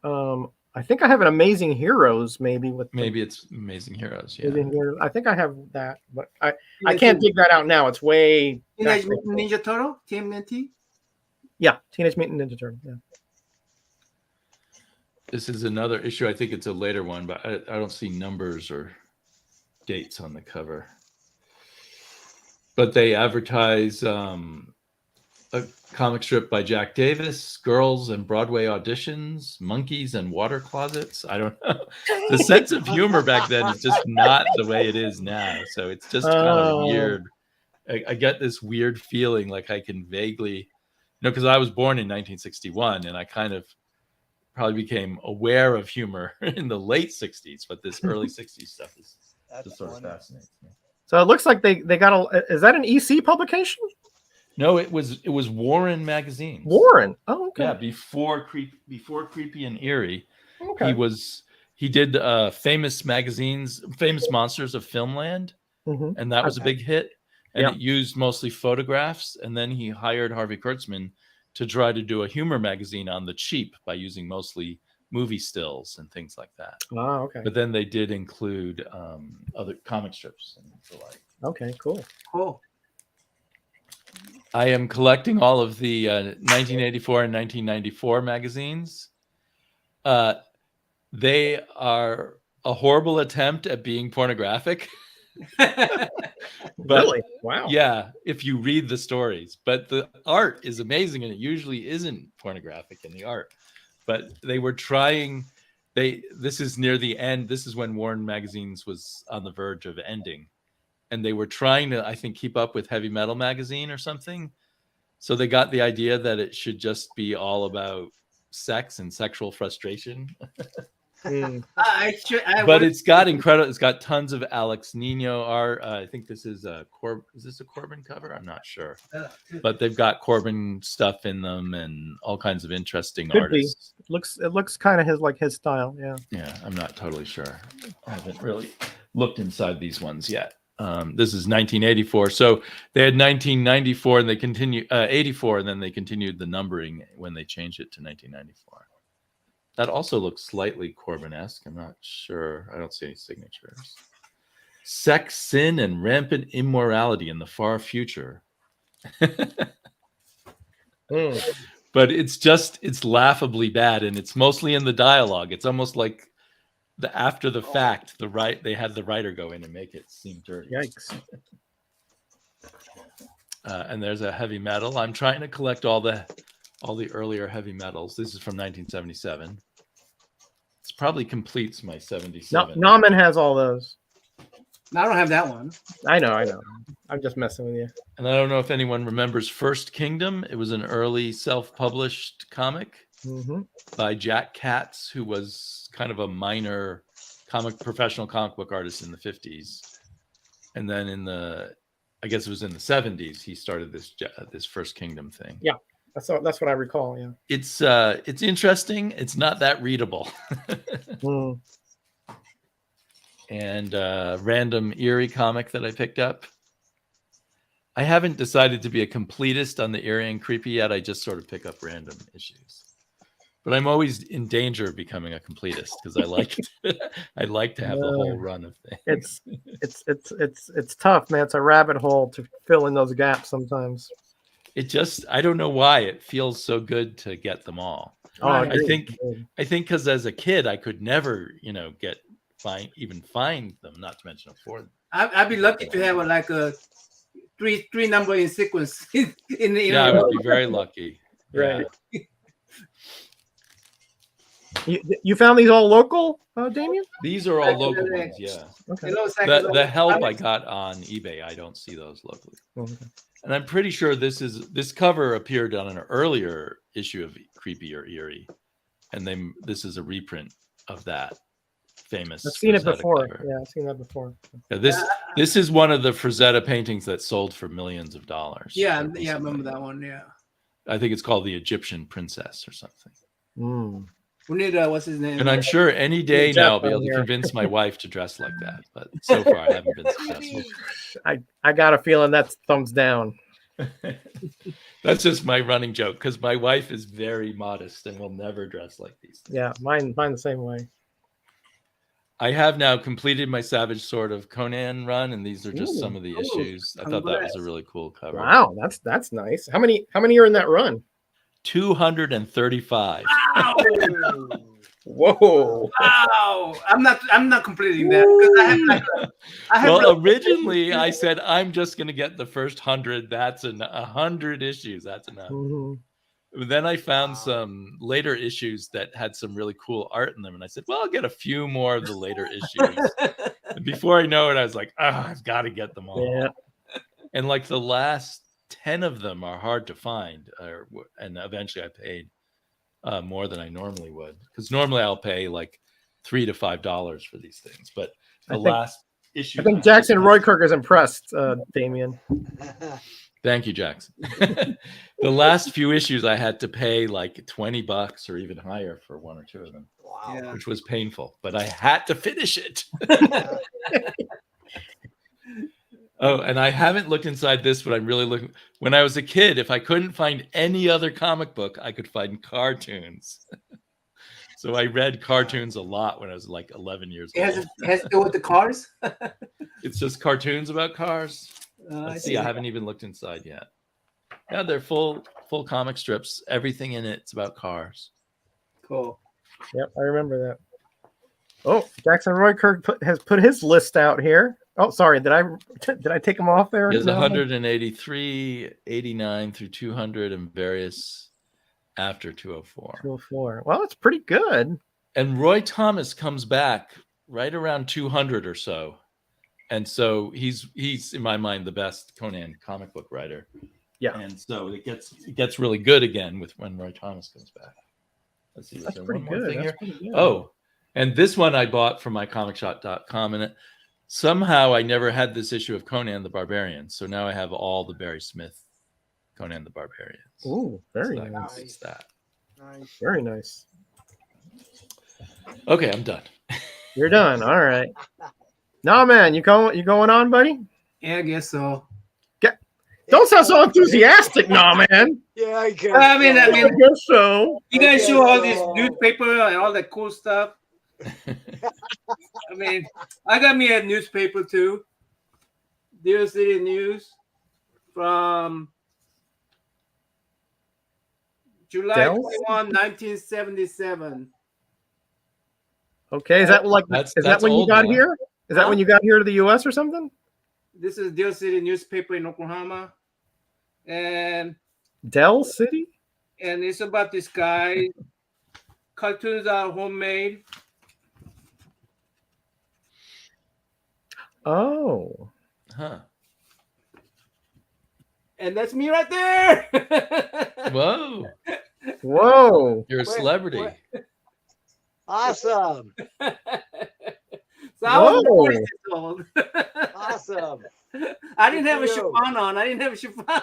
I think I have an Amazing Heroes, maybe with it's Amazing Heroes. Yeah, I think I have that, but I can't dig that out now. It's way Teenage Mutant Ninja Turtle, TMNT. Yeah, Teenage Mutant Ninja Turtle. Yeah. This is another issue. I think it's a later one, but I don't see numbers or dates on the cover. But they advertise a comic strip by Jack Davis, Girls and Broadway Auditions, Monkeys and Water Closets. I don't know. The sense of humor back then is just not the way it is now. So it's just kind of weird. I get this weird feeling like I can vaguely, because I was born in 1961 and I kind of probably became aware of humor in the late 60s, but this early 60s stuff is just sort of fascinating. So it looks like they got is that an EC publication? No, it was Warren magazine. Warren. Oh, okay. Yeah, before Creepy and Eerie, okay. he did famous magazines, Famous Monsters of Filmland, and that was a big hit. And it used mostly photographs. And then he hired Harvey Kurtzman to try to do a humor magazine on the cheap by using mostly movie stills and things like that. Oh, okay. But then they did include other comic strips and the like. Okay, cool. Cool. I am collecting all of the 1984 and 1994 magazines. They are a horrible attempt at being pornographic. But, really? Wow. Yeah, if you read the stories. But the art is amazing, and it usually isn't pornographic in the art. But they were trying. This is near the end. This is when Warren Magazines was on the verge of ending. And they were trying to, I think, keep up with Heavy Metal Magazine or something. So they got the idea that it should just be all about sex and sexual frustration. But it's got incredible. It's got tons of Alex Nino art. I think this is is this a Corbin cover? I'm not sure. But they've got Corbin stuff in them and all kinds of interesting artists. It looks kind of his style. Yeah. Yeah, I'm not totally sure. I haven't really looked inside these ones yet. This is 1984. So they had 1994 and they continued 84, and then they continued the numbering when they changed it to 1994. That also looks slightly Corbin-esque. I'm not sure. I don't see any signatures. sex, sin, and rampant immorality in the far future. But it's laughably bad, and it's mostly in the dialogue. It's almost like after the fact, they had the writer go in and make it seem dirty. Yikes. And there's a heavy metal. I'm trying to collect all the earlier heavy metals. This is from 1977. This probably completes my 77. Nauman has all those. I don't have that one. I know. I'm just messing with you. And I don't know if anyone remembers First Kingdom. It was an early self-published comic by Jack Katz, who was kind of a minor professional comic book artist in the 50s. And then I guess it was in the 70s, he started this First Kingdom thing. Yeah, that's what I recall. Yeah, it's interesting. It's not that readable. And random eerie comic that I picked up. I haven't decided to be a completist on the eerie and creepy yet. I just sort of pick up random issues. But I'm always in danger of becoming a completist because I like to have the whole run of things. It's tough, man. It's a rabbit hole to fill in those gaps sometimes. I don't know why it feels so good to get them all. I think because as a kid I could never, even find them, not to mention afford them. I'd be lucky to have like a three number in sequence in the I would be very lucky. Right. Yeah. You found these all local, Damien? These are all local ones, yeah. Okay. The help I got on eBay, I don't see those locally. Okay. And I'm pretty sure this cover appeared on an earlier issue of Creepy or Eerie, and this is a reprint of that famous. I've seen it before. Cover. Yeah, I've seen that before. Yeah, this is one of the Frazetta paintings that sold for millions of dollars. Yeah, I remember that one. Yeah, I think it's called the Egyptian Princess or something. We need what's his name? And I'm sure any day now I'll be able to convince my wife to dress like that. But so far I haven't been successful. I got a feeling that's thumbs down. That's just my running joke because my wife is very modest and will never dress like these things. Yeah, mine the same way. I have now completed my Savage Sword of Conan run, and these are just some of the issues. I thought that was a really cool cover. Wow, that's nice. How many are in that run? 235. Wow. Whoa! Wow! I'm not completing that because I have originally I said I'm just going to get the first 100. That's 100 issues. That's enough. Then I found some later issues that had some really cool art in them, and I said, "Well, I'll get a few more of the later issues." And before I know it, I was like, I've got to get them all." Yeah. And like the last 10 of them are hard to find, and eventually I paid more than I normally would, because normally I'll pay like $3 to $5 for these things, but last issue. I think Jackson Roykirk is impressed, Damien. Thank you, Jackson. The last few issues I had to pay like $20 or even higher for one or two of them. Wow. Which was painful, but I had to finish it. Oh, and I haven't looked inside this, but I'm really looking. When I was a kid, if I couldn't find any other comic book, I could find cartoons. So I read cartoons a lot when I was like 11 years old. It has to do with the cars? It's just cartoons about cars. Let's see, I haven't even looked inside yet. Yeah, they're full comic strips. Everything in it's about cars. Cool. Yep, I remember that. Oh, Jackson Roykirk has put his list out here. Oh, sorry. Did I take him off there? There's 183, 89 through 200, and various after 204. 204. Well, it's pretty good. And Roy Thomas comes back right around 200 or so. And so he's in my mind the best Conan comic book writer. Yeah. And so it gets really good again when Roy Thomas comes back. Let's see. That's pretty good. Oh, and this one I bought from mycomicshop.com, and somehow I never had this issue of Conan the Barbarian. So now I have all the Barry Smith Conan the Barbarians. Ooh, very nice. Nice. Nice. Very nice. Okay, I'm done. You're done. All right. No, man, you going on, buddy? Yeah, I guess so. Don't sound so enthusiastic, no, man. Yeah, I I mean, I guess so. you guys show all this newspaper and all that cool stuff. I mean, I got me a newspaper too. Deal City News from July Dells? 21, 1977. Okay, is that like That's is that when you old, got Noah. here? Is that when you got here to the U.S. or something? This is Deal City newspaper in Oklahoma, and Dell City? it's about this guy. Cartoons are homemade. Oh. Huh. And that's me right there. Whoa. Whoa. You're a Wait, celebrity. wait. Awesome. So I was Whoa. 40 years old. Awesome. I didn't Good have a for you. chiffon on. I didn't have a chiffon on.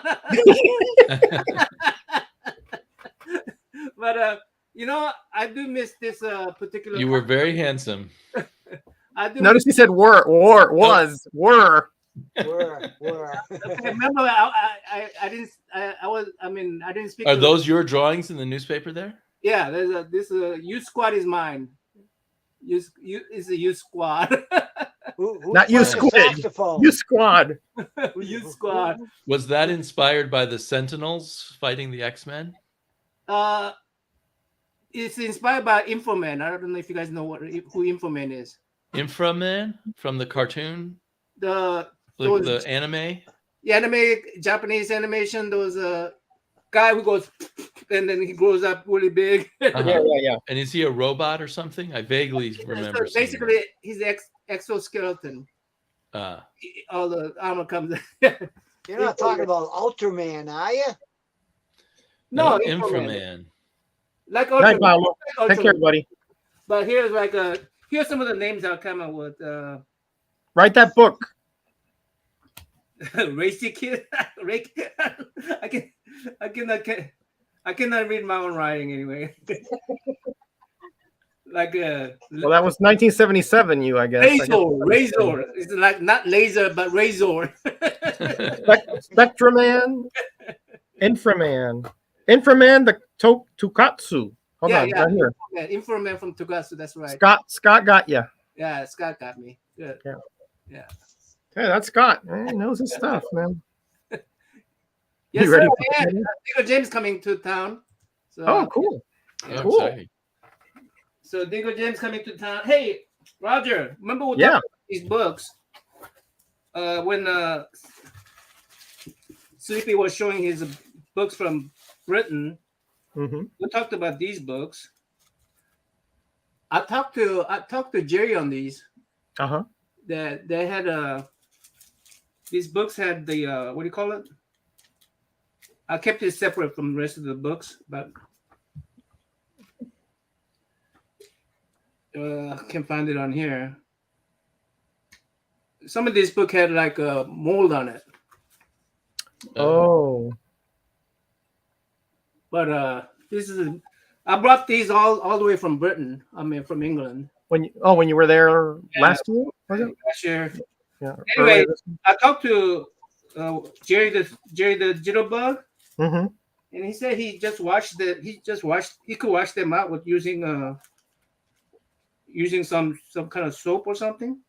But you know, I do miss this particular. You were very handsome. I do Notice he said were. Were. remember. I didn't. I mean, I didn't speak. Are to- those your drawings in the newspaper there? Yeah, there's this U Squad is mine. You is a U Squad. Who's Not you, playing the Squid. saxophone? You squad. U Squad. Was that inspired by the Sentinels fighting the X-Men? It's inspired by Infoman. I don't know if you guys know who Infoman is. Inframan from the cartoon? The The anime? anime, Japanese animation. There was a guy who goes, and then he grows up really big. Uh-huh. Yeah. And is he a robot or something? I vaguely remember. So basically, he's exoskeleton. Uh, All the armor comes. You're not talking about Ultraman, are you? No, Inframan. Like Night, Ultraman. Paolo. Like Take care, Ultraman. buddy. But here's some of the names I'll come up with. Write that book. Racy Kid. I cannot read my own writing anyway. Like Well, that was 1977. I guess. Razor. It's like not laser, but razor. Spectraman, Inframan, the Tukatsu. Hold on, right here. Infoman from Togasu. That's right. Scott got you. Yeah, Scott got me. Good. Yeah. Hey, that's Scott. Man, he knows his stuff, man. Yes, You sir. ready for Yeah. the- Dingo James coming to town. So, Oh, cool. yeah. Cool. Exciting. So Dingo James coming to town. Hey, Roger, remember we Yeah. talked about these books? When Sleepy was showing his books from Britain, Mm-hmm. we talked about these books. I talked to Jerry on these. Uh-huh. That they had these books had the what do you call it? I kept it separate from the rest of the books, but I can't find it on here. Some of these books had like a mold on it, Oh. but this is I brought these all the way from Britain. I mean, from England. When you were there last year, was it? Last year. Yeah. Anyway, I talked to Jerry the Jitterbug, Mm-hmm. and he said he could wash them out with using some kind of soap or something.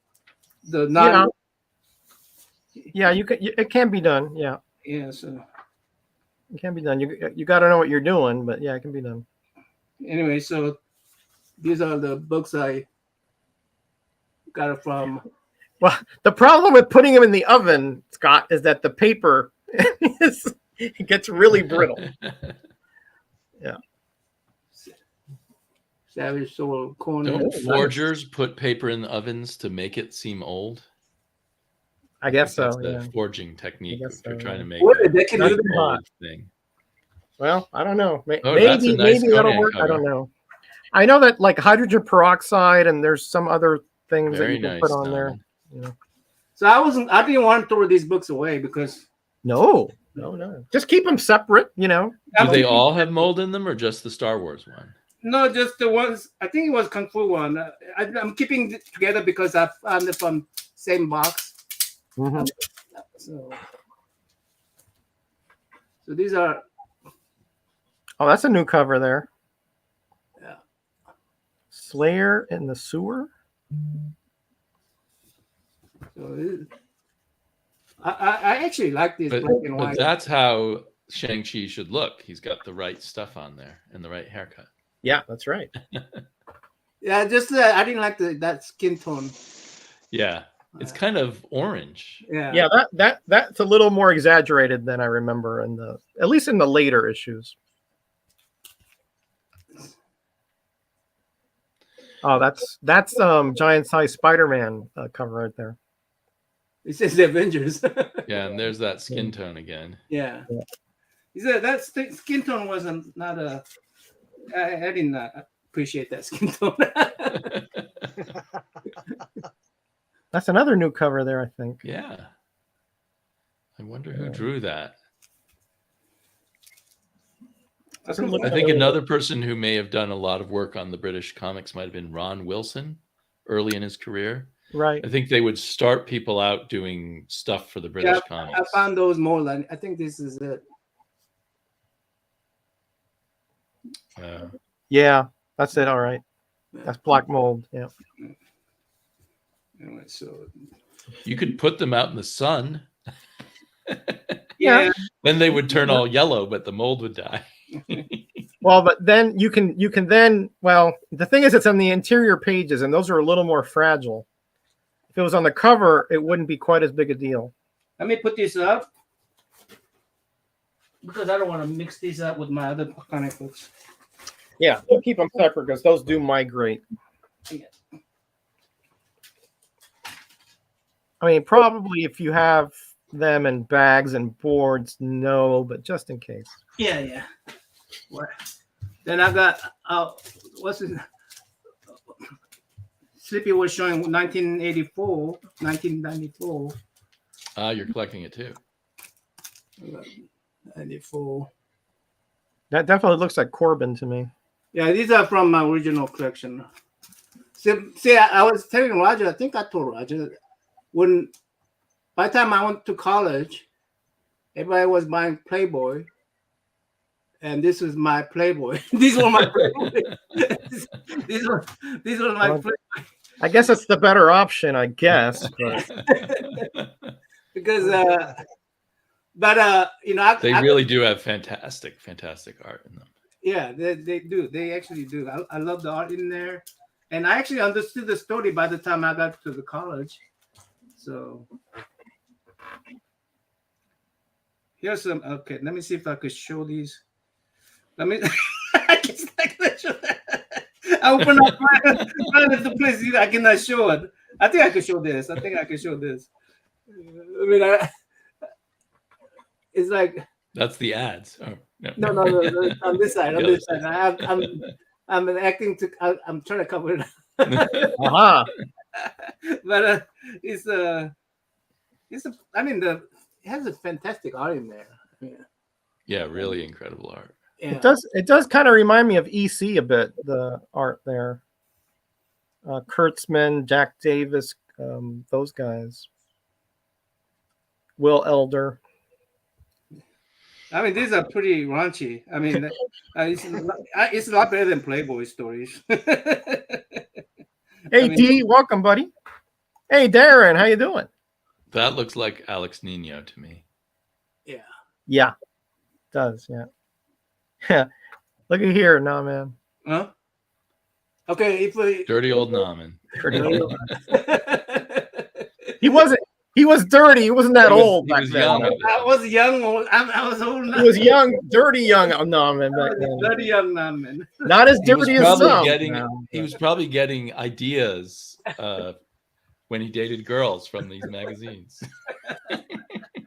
Yeah, you can. It can be done. Yeah, So it can be done. You got to know what you're doing, but yeah, it can be done. anyway, so these are the books I got it from. Well, the problem with putting them in the oven, Scott, is that the paper it gets really brittle. Savage Soul Corner. Don't forgers put paper in the ovens to make it seem old? I guess so. That's Yeah. the forging technique I guess if they're so, trying yeah. to make What, a they can do big that? old thing. Well, I don't know. Oh, that's a nice maybe that'll Conan work. I cover. don't know. I know that like hydrogen peroxide and there's some other things Very that you can nice. put on there. Don. You know. So I didn't want to throw these books away because No. Just keep them separate. You know. Do they all have mold in them or just the Star Wars one? no, just the ones. I think it was Kung Fu one. I'm keeping it together because I found it from same box. Mhm. So these are Oh, that's a new cover there. Yeah. Slayer in the sewer. So I actually like this black and But white. that's how Shang-Chi should look. He's got the right stuff on there and the right haircut. Yeah, that's right. Yeah, just I didn't like that skin tone. Yeah, it's kind of orange. Yeah. Yeah, that's a little more exaggerated than I remember at least in the later issues. Oh, that's giant size Spider-Man cover right there. It says the Avengers. Yeah, and there's that skin tone again. Yeah. He said that skin tone wasn't not a. I didn't appreciate that skin tone. That's another new cover there, I think. Yeah. I wonder who drew that. Doesn't look I think another person who may have done a lot of work on the British comics might have been Ron Wilson early in his career. right. I think they would start people out doing stuff for the British comics. I found those more than I think this is it. Yeah, that's it. All right. That's Black Mold. Yeah. Anyway, so You could put them out in the sun. yeah, Then they would turn all yellow, but the mold would die. Well, but then you can then, well, the thing is it's on the interior pages and those are a little more fragile. If it was on the cover, it wouldn't be quite as big a deal. let me put this up because I don't want to mix these up with my other comic books. Yeah, we'll keep them separate because those do migrate. I mean, probably if you have them in bags and boards, no, but just in case. Yeah. What? Then I got what's his? Slippy was showing 1994. You're collecting it too. 94. That definitely looks like Corbin to me. Yeah, these are from my original collection. See, I was telling Roger, I think I told Roger, by the time I went to college, everybody was buying Playboy, and this was my Playboy. These were my Playboy. these were my Playboy. I guess it's the better option, I guess. But Because they really do have fantastic art in them. Yeah, they do. They actually do. I love the art in there, and I actually understood the story by the time I got to the college. So here's some. Okay, let me see if I could show these. Let me. I guess I can show that. I open up the place. I cannot show it. I think I could show this. I mean, it's like. That's the ads. Oh, no. On this side. I'm acting to. I'm trying to cover it. uh-huh. But it has a fantastic art in there. Yeah, really incredible art. Yeah. It does kind of remind me of EC a bit, the art there. Kurtzman, Jack Davis, those guys. Will Elder. I mean, these are pretty raunchy. I mean, it's a lot better than Playboy stories. Hey, D, welcome, buddy. Hey, Darren, how you doing? That looks like Alex Nino to me. Yeah, it does, yeah. Yeah, look at here, nah, man. Huh? Okay, if Dirty old Naman. He was dirty. He wasn't that old back then. Young. I was young. I was old. He was young, dirty young Naman back then. Dirty young man. Not as dirty as some. He was probably getting ideas when he dated girls from these magazines.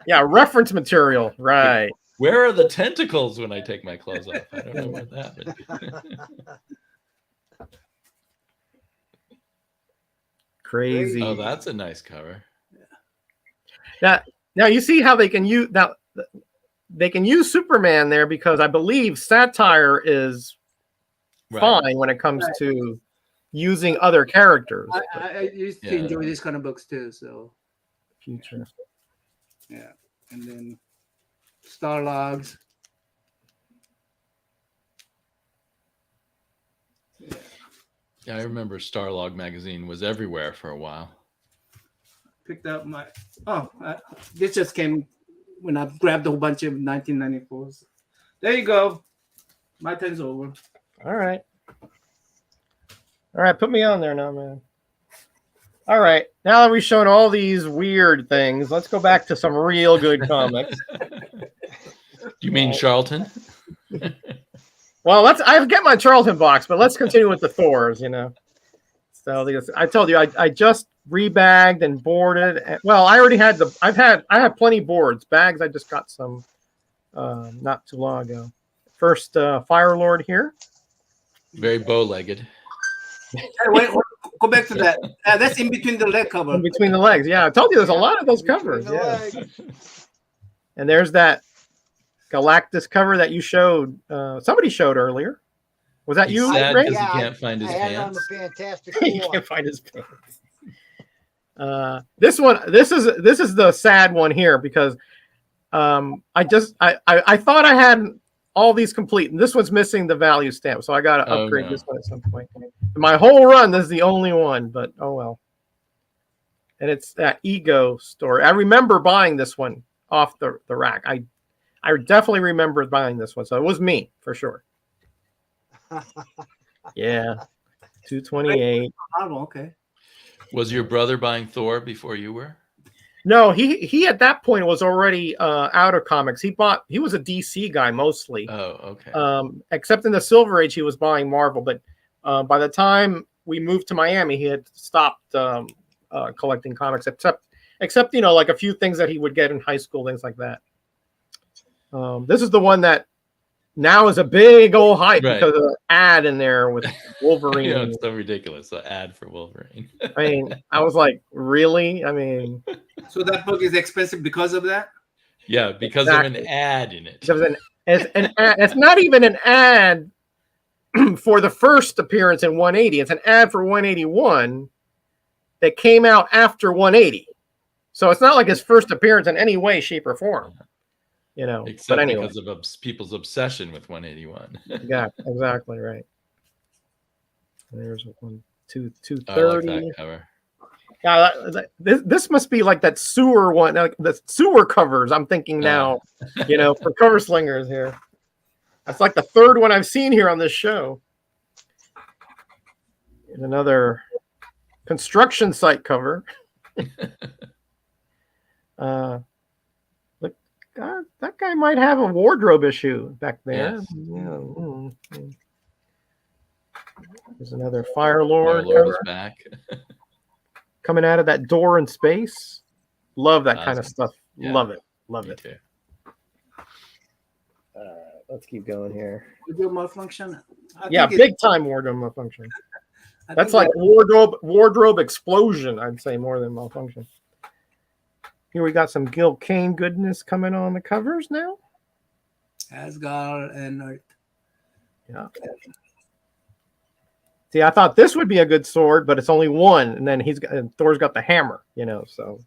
Yeah, reference material, right. Where are the tentacles when I take my clothes off? I don't know what that happened. Crazy. Oh, that's a nice cover. Now you see how they can use Superman there because I believe satire is fine when it comes to using other characters. I used to enjoy these kind of books too. So future. Yeah, and then Star Logs. Yeah, I remember Starlog magazine was everywhere for a while. Picked up my. This just came when I grabbed a whole bunch of 1994s. There you go. My turn's over. All right. All right, put me on there now, man. All right, now that we've shown all these weird things, let's go back to some real good comics. You mean Charlton? Well, I get my Charlton box, but let's continue with the Thors, you know. So I told you I just rebagged and boarded. Well, I already had I have plenty boards. Bags, I just got some not too long ago. First Fire Lord here. Very bow-legged. Hey, wait, go back to that. That's in between the leg cover. In between the legs. Yeah, I told you there's a lot of those covers. Yeah. And there's that Galactus cover that you showed. Somebody showed earlier. Was that you? Sad Ray? because he can't find his I had it on pants. the Fantastic He Four. can't find his pants. This is the sad one here because I thought I had all these complete, and this one's missing the value stamp, so I got to upgrade this one at some point. My whole run, this is the only one, but oh well. And it's that Ego story. I remember buying this one off the rack. I definitely remember buying this one, so it was me for sure. Yeah, 228. Oh, okay. Was your brother buying Thor before you were? No, he at that point was already out of comics. He was a DC guy mostly. Oh, okay. Except in the Silver Age, he was buying Marvel. But by the time we moved to Miami, he had stopped collecting comics, except like a few things that he would get in high school, things like that. This is the one that now is a big old hype because of the ad in there with Wolverine. It's so ridiculous. The ad for Wolverine. I mean, I was like, really? I mean, so that book is expensive because of that? Yeah, because of an ad in it. It's not even an ad for the first appearance in 180. It's an ad for 181 that came out after 180. So it's not like his first appearance in any way, shape, or form. Except but anyway. Because of people's obsession with 181. Yeah, exactly right. There's 230. I like that cover. Yeah, this must be like that sewer one, like the sewer covers. I'm thinking now, for cover slingers here. That's like the third one I've seen here on this show. Here's another construction site cover. Look, that guy might have a wardrobe issue back there. Yes. Yeah. There's another Fire Lord Lord is back. coming out of that door in space. Love that kind of stuff. Yeah. Love it. Love Me it. too. Let's keep going here. Wardrobe malfunction. Yeah, big time wardrobe malfunction. That's like that, wardrobe explosion, I'd say, more than malfunction. Here we got some Gil Kane goodness coming on the covers now. Asgard and Earth. Yeah. See, I thought this would be a good sword, but it's only one, and then Thor's got the hammer, so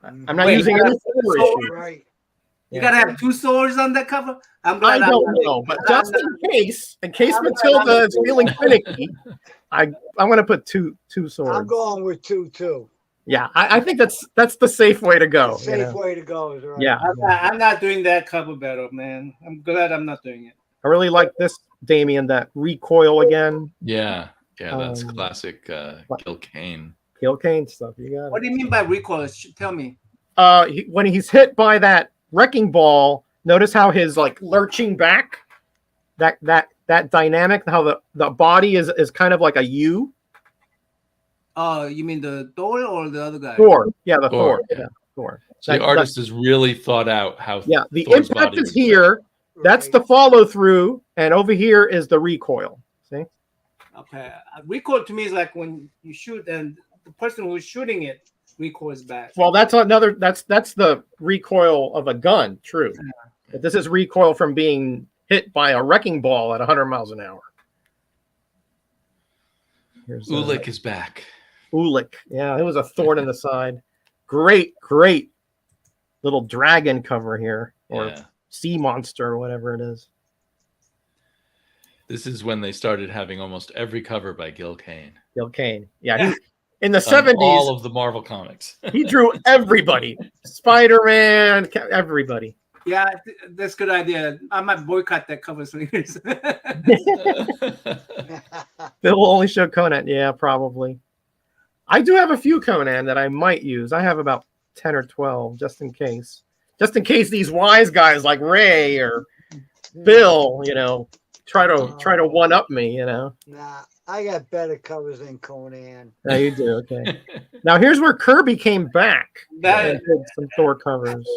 I'm not using any sword issue. Right. You gotta have two swords on that cover. I'm glad I don't know, but just in case Matilda is feeling finicky, I'm gonna put two swords. I'm going with two too. Yeah, I think that's the safe way to go. Safe way to go is right. Yeah, I'm not doing that cover better, man. I'm glad I'm not doing it. I really like this, Damien, that recoil again. Yeah, that's classic Gil Kane. Gil Kane stuff. You got it. What do you mean by recoil? Tell me. When he's hit by that wrecking ball, notice how his like lurching back, that dynamic, how the body is kind of like a U. Oh, you mean the Thor or the other guy? Thor. Yeah, the Thor. Yeah. Yeah, Thor. So the artist has really thought out how. Yeah, the Thor's impact body is would here. That's the follow through, and over here is the recoil. See? Okay. Recoil to me is like when you shoot and the person who's shooting it recoils back. Well, that's the recoil of a gun. True. But this is recoil from being hit by a wrecking ball at 100 miles an hour. Here's Ulik is back. Ulik. Yeah, it was a thorn in the side. Great little dragon cover here, or sea monster, or whatever it is. This is when they started having almost every cover by Gil Kane. Gil Kane. Yeah, in the On 70s, all of the Marvel comics. he drew everybody. Spider-Man, everybody. Yeah, that's a good idea. I might boycott that cover swingers. They'll only show Conan. Yeah, probably. I do have a few Conan that I might use. I have about 10 or 12 just in case. Just in case these wise guys like Ray or Bill, try to one up me, Nah, I got better covers than Conan. Now you do, okay. Now here's where Kirby came back That- and did some Thor covers.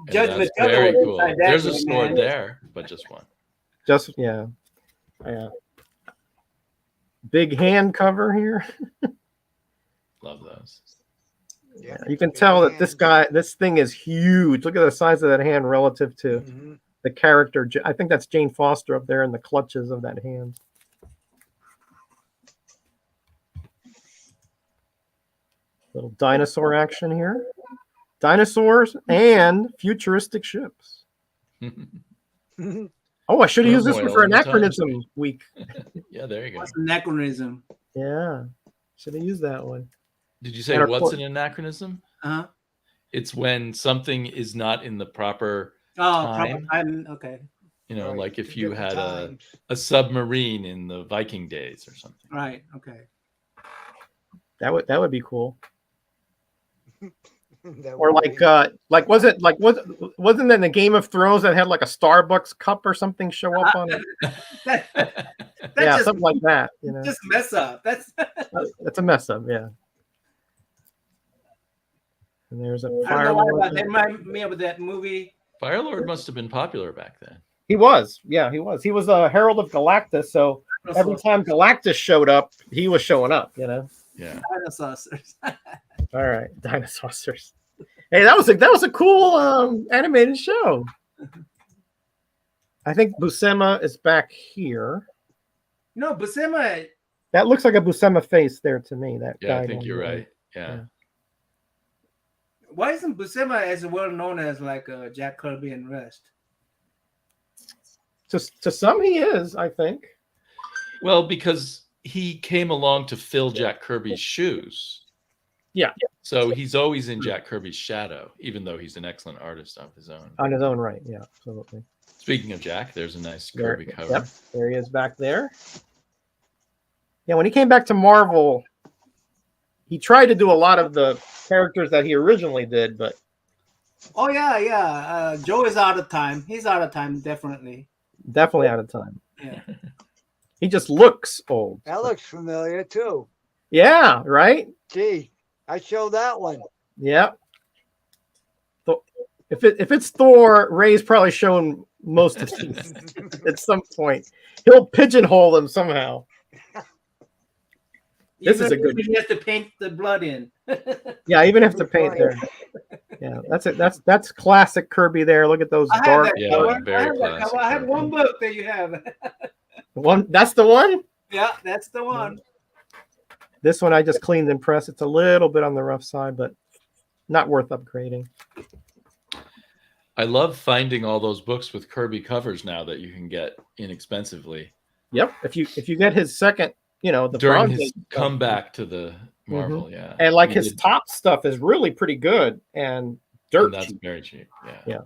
Judge That's Metarog very was cool. inside that There's a one, sword man. there, but just one. Just yeah. Big hand cover here. Love those. Yeah, You can tell that this thing is huge. Look at the size of that hand relative to Mhm. the character. I think that's Jane Foster up there in the clutches of that hand. Little dinosaur action here. Dinosaurs and futuristic ships. Oh, I should have used this one Turmoil for in the anachronism week. Yeah, there you go. What's anachronism? Yeah, should have used that one. Did you say And of what's course- an anachronism? Uh-huh. It's when something is not in the proper Oh, time. okay. Right, like if you different had times. a submarine in the Viking days or something. Right, okay. That would be cool. That Or would be- wasn't there in the Game of Thrones that had like a Starbucks cup or something show up on it? That Yeah, just, something like that. just mess up. That's That's a mess up, yeah. And there's a I don't fire know why, lord. but that reminded me of that movie. Firelord must have been popular back then. He was, yeah, he was. He was a Herald of Galactus, so every time Galactus showed up, he was showing up. Yeah. Dinosaurs. All right, dinosaurs. Hey, that was a cool animated show. I think Buscema is back here. No, Buscema. That looks like a Buscema face there to me. That Yeah, guy I think down you're there. right. Yeah. Why isn't Buscema as well known as like Jack Kirby and rest? To some, he is. I think. Well, because he came along to fill Jack Kirby's shoes. Yeah. So he's always in Jack Kirby's shadow, even though he's an excellent artist of his own. On his own right. Yeah, absolutely. Speaking of Jack, there's a nice There- Kirby cover. Yep, there he is back there. Yeah, when he came back to Marvel, he tried to do a lot of the characters that he originally did, but Oh yeah. Joe is out of time. He's out of time, definitely. definitely out of time. Yeah. He just looks old. That looks familiar too. Yeah, right? Gee, I showed that one. Yeah. So if it's Thor, Ray's probably shown most of these at some point. He'll pigeonhole them somehow. This is a good- He has to paint the blood in. Yeah, even if the paint there. Yeah, that's it. That's classic Kirby there. Look at those I have dark. that Yeah, cover. very I have that classic cover. I have Kirby. one book that you have. One. That's the one. Yeah, that's the one. This one I just cleaned and pressed. It's a little bit on the rough side, but not worth upgrading. I love finding all those books with Kirby covers now that you can get inexpensively Yep. If you get his second, the during Bronze his Age stuff. comeback to the Marvel. Yeah. And like He his did- top stuff is really pretty good and dirt and that's cheap. very cheap. Yeah. Yeah.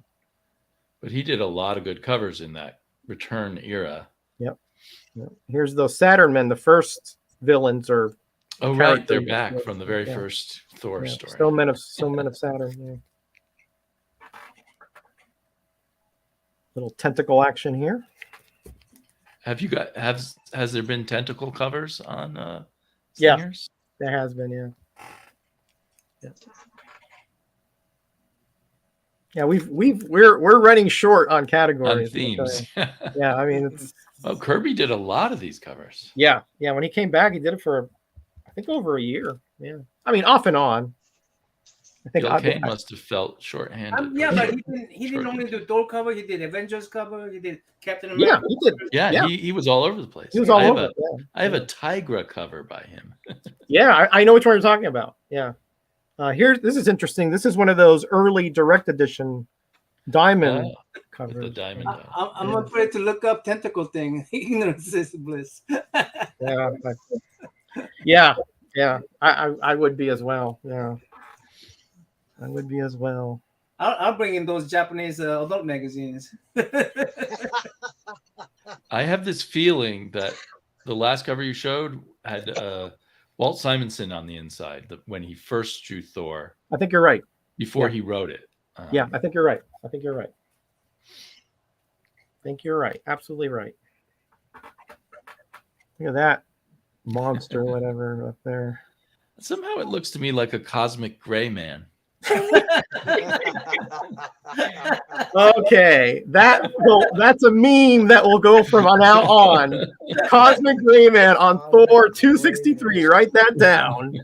But he did a lot of good covers in that return era. Yep. Here's those Saturn men. The first villains are Oh, right. They're characters. back from the very Yeah. first Thor yeah, story. still men of Saturn. Yeah. Little tentacle action here. Have you got has there been tentacle covers on Yeah. Slingers? There has been, yeah. Yeah, we're running short on On categories. themes. Yeah, I mean it's Oh, Kirby did a lot of these covers. yeah. When he came back, he did it for I think over a year. Yeah, I mean off and on. I think Bill Kane must have felt shorthanded. Yeah, for but sure. he didn't only do Thor cover. He did Avengers cover. He did Captain yeah, America. he did. Yeah, Yeah. He was all over the place. He was all I have over. a- it, yeah. I have a Tigra cover by him. Yeah, I know which one you're talking about. Yeah. This is interesting. This is one of those early direct edition diamond cover. With the diamond. I'm afraid to look up tentacle thing. Ignorance is bliss. Yeah. I would be as well. Yeah, I would be as well. I'll bring in those Japanese adult magazines. I have this feeling that the last cover you showed had Walt Simonson on the inside when he first drew Thor. I think you're right. Before he wrote it. Yeah, I think you're right. I think you're right. Absolutely right. Look at that monster, whatever up there. Somehow it looks to me like a cosmic gray man. Okay, that's a meme that will go from now on. Cosmic Gray Man on Thor 263. Write that down.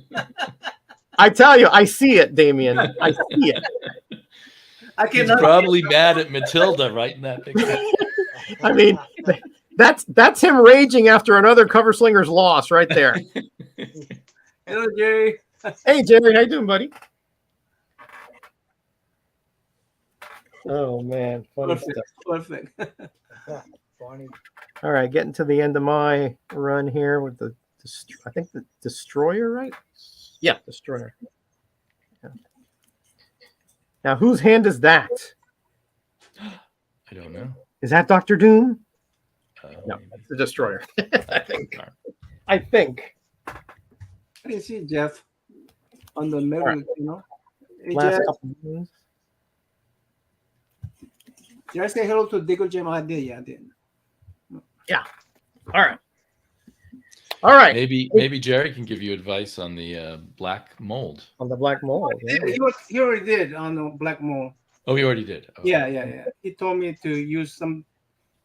I tell you, I see it, Damien. I see it. He's probably mad at Matilda writing that picture. I mean, that's him raging after another cover slinger's loss right there. Hello, Jerry. Hey, Jerry, how you doing, buddy? Oh man, funny stuff. Perfect. Funny. All right, getting to the end of my run here with the, I think the Destroyer, right? Yeah, Destroyer. Yeah. Now, whose hand is that? I don't know. Is that Dr. Doom? No, Maybe. it's the Destroyer. I think. I can see Jeff on the middle, Right. Hey, Last Jeff, couple of moves. did I say hello to Diggle Jim? I did. Yeah, I did. All right. All right. Maybe Jerry can give you advice on the black mold. On the black mold. Yeah. He already did on the Black Mole. Oh, he already did. Oh. Yeah. He told me to use some.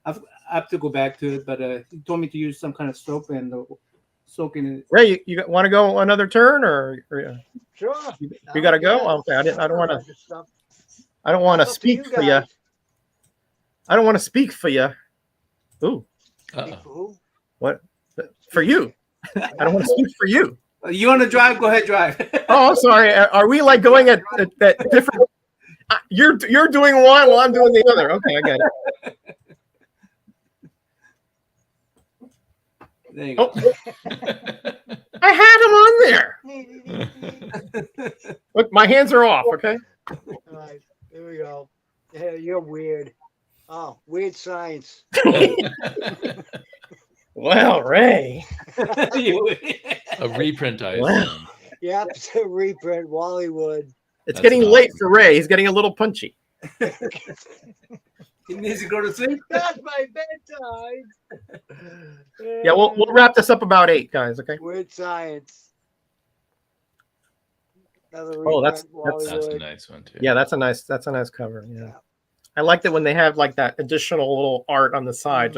I have to go back to it, but he told me to use some kind of soap and soak in it. Ray, you want to go another turn, or Sure. you got to go? Okay, I don't want to. I don't want to speak for you. I don't want to speak for you. Ooh, Uh-oh. what? For you? I don't want to speak for you. You want to drive? Go ahead, drive. Oh, I'm sorry. Are we like going at different? You're doing one while I'm doing the other. Okay, I got it. There you go. Oh, I had him on there. Look, my hands are off. Okay. All right, here we go. Yeah, you're weird. Oh, weird science. Well, Ray. A reprint, I assume. Yep, it's a reprint. Wallywood. It's That's getting awesome. late for Ray. He's getting a little punchy. He needs to go to sleep. That's my bedtime. Yeah, we'll wrap this up about 8, guys. Okay. Weird science. Another Oh, that's- reprint, That's a Wallywood. nice one too. Yeah, that's a nice cover. Yeah. I like that when they have like that additional little art on the side.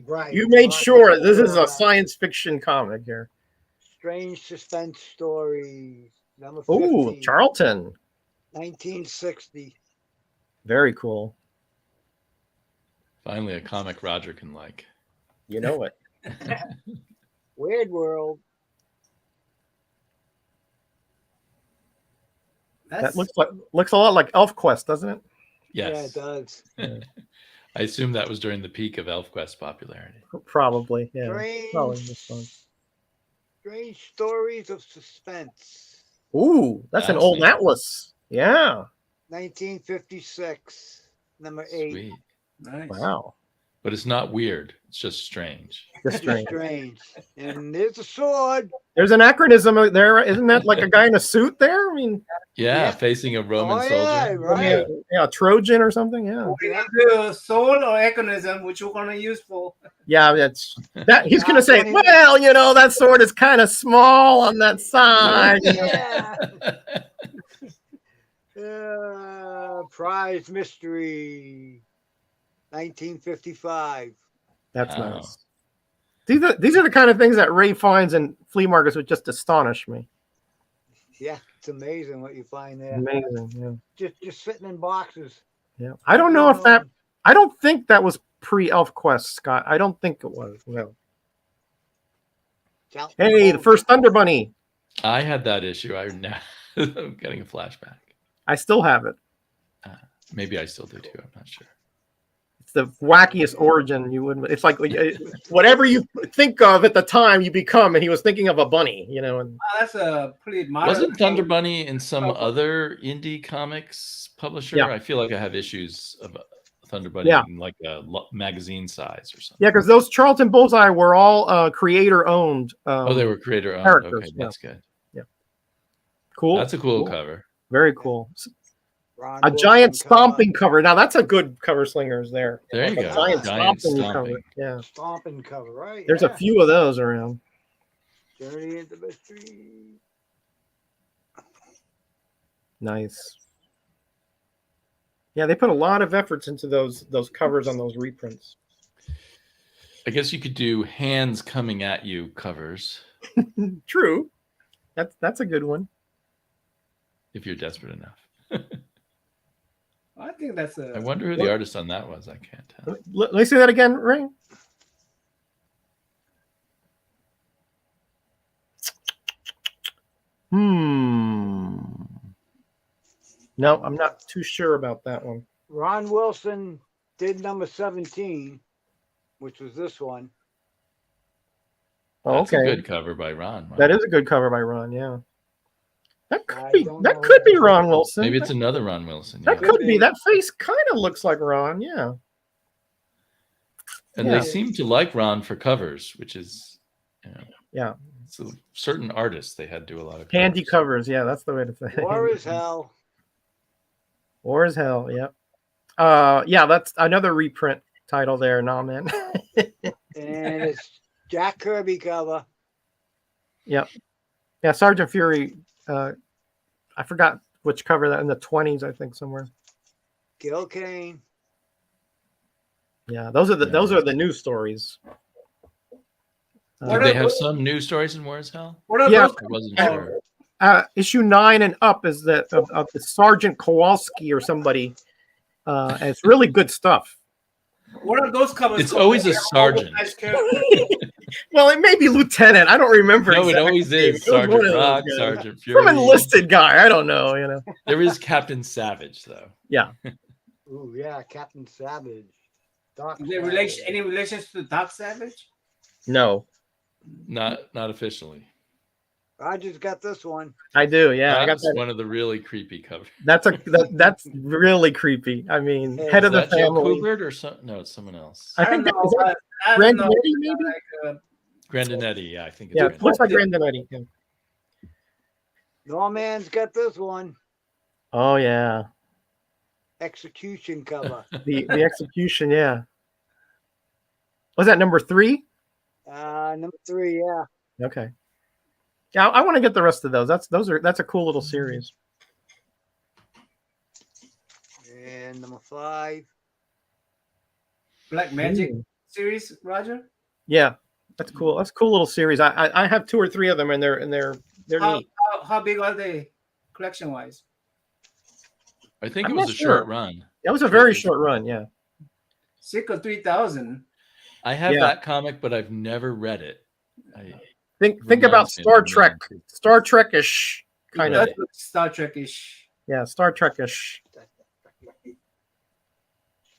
Right. You made sure this is a science fiction comic here. Strange suspense stories. Number 50. Ooh, Charlton. 1960. Very cool. Finally, a comic Roger can like. You know it. Weird World. That looks a lot like ElfQuest, doesn't it? Yeah, Yes. it does. I assume that was during the peak of ElfQuest popularity. Probably. Yeah. Strange, Probably this one. strange stories of suspense. Ooh, that's an That's old neat. Atlas. Yeah. 1956. Number 8. Sweet. Nice. Wow. But it's not weird. It's just strange. Just strange. Strange. And there's a sword. There's an anachronism there. Isn't that like a guy in a suit there? I mean, Yeah, Yeah. facing a Roman Oh, soldier. yeah, right. yeah, Trojan or something. Yeah. We need the soul or econism, which we're gonna use for. Yeah, that's that. He's gonna say, well, that sword is kind of small on that side. Yeah. Prize Mystery. 1955. That's Wow. nice. These are the kind of things that Ray finds in flea markets would just astonish me. Yeah, it's amazing what you find there. Amazing. Yeah. Just sitting in boxes. Yeah. I don't know if that. I don't think that was pre-ElfQuest, Scott. I don't think it was. No. Hey, the first Thunder Bunny. I had that issue. I'm getting a flashback. I still have it. Maybe I still do too. I'm not sure. the wackiest origin you would. It's like whatever you think of at the time, you become. And he was thinking of a bunny, you know. And That's a pretty modern. Wasn't Thunder Bunny in some other indie comics publisher? Yeah. I feel like I have issues about Thunder Bunny in like a magazine size or something. Yeah, because those Charlton Bullseye were all creator owned. Oh, they were creator owned. characters, Okay, that's good. Yeah, cool. That's a cool cover. Very cool. Ron A Wilson giant cover. stomping cover. Now that's a good cover slingers there. There you go. Giant Giant stomping cover. stomping. Yeah. Stomping cover, right? There's a few of those around. Journey into mystery. Nice. Yeah, they put a lot of efforts into those covers on those reprints. I guess you could do hands coming at you covers True. That's a good one. if you're desperate enough. I think that's I a. wonder who the artist on that was. I can't tell. Let me see that again, Ray. No, I'm not too sure about that one. Ron Wilson did number 17, which was this one. Oh, That's okay. a good cover by Ron. Wow. That is a good cover by Ron, yeah. That I could don't be know could be who- Ron Wilson. Maybe it's another Ron Wilson. That Yeah. could be. That face kind of looks like Ron, yeah. And Yeah. they seem to like Ron for covers, which is, you know, Yeah. so certain artists they had to do a lot of Handy covers, yeah, that's the way to say it. War is hell. War is hell, yep. Yeah, that's another reprint title there, nah man. And it's Jack Kirby cover. Yep. Yeah, Sergeant Fury, I forgot which cover that in the 20s, I think somewhere. Gil Kane. Yeah, those are the news stories. Did they have some news stories in War is Hell? What are Yeah. those? I wasn't Yeah. sure. Issue 9 and up is that of the Sergeant Kowalski or somebody. And it's really good stuff. What are those covers? It's called? always a They're all sergeant. nice characters. Well, it may be Lieutenant. I don't remember. No, it exactly. always It is was one of Sergeant those Rock, guys. Sergeant Fury. From enlisted guy. I don't know, you know. There is Captain Savage, though. Yeah. Ooh, yeah, Captain Savage. Doc Is there Savage. any relations to Doc Savage? No. Not officially. I just got this one. I do, yeah. I got That's that. one of the really creepy covers. That's really creepy. I mean, Hey, head Is of the that Joe family. Kubert or something? No, it's someone else. I think don't that is know. that I don't know. Grandinetti, maybe? Like, Grandinetti, yeah, I think it's Yeah, Grandinetti. looks like Grandinetti. Yeah. Norman's got this one. Oh yeah, Execution cover. the execution. Yeah. Was that number 3? Number 3, yeah. Okay. Yeah, I want to get the rest of those. That's a cool little series. And number 5. Black Magic Ooh. series, Roger. Yeah, that's cool. That's a cool little series. I have 2 or 3 of them, and they're How, neat. how big are they, collection wise? I think I'm it was not a sure. short run. That was a very short run. Yeah. 6 or 3,000. I have Yeah. that comic, but I've never read it. Think Reminds about me of Star the Trek, man. Star Trek-ish kind of. That looks Star Trek-ish. Yeah, Star Trek-ish.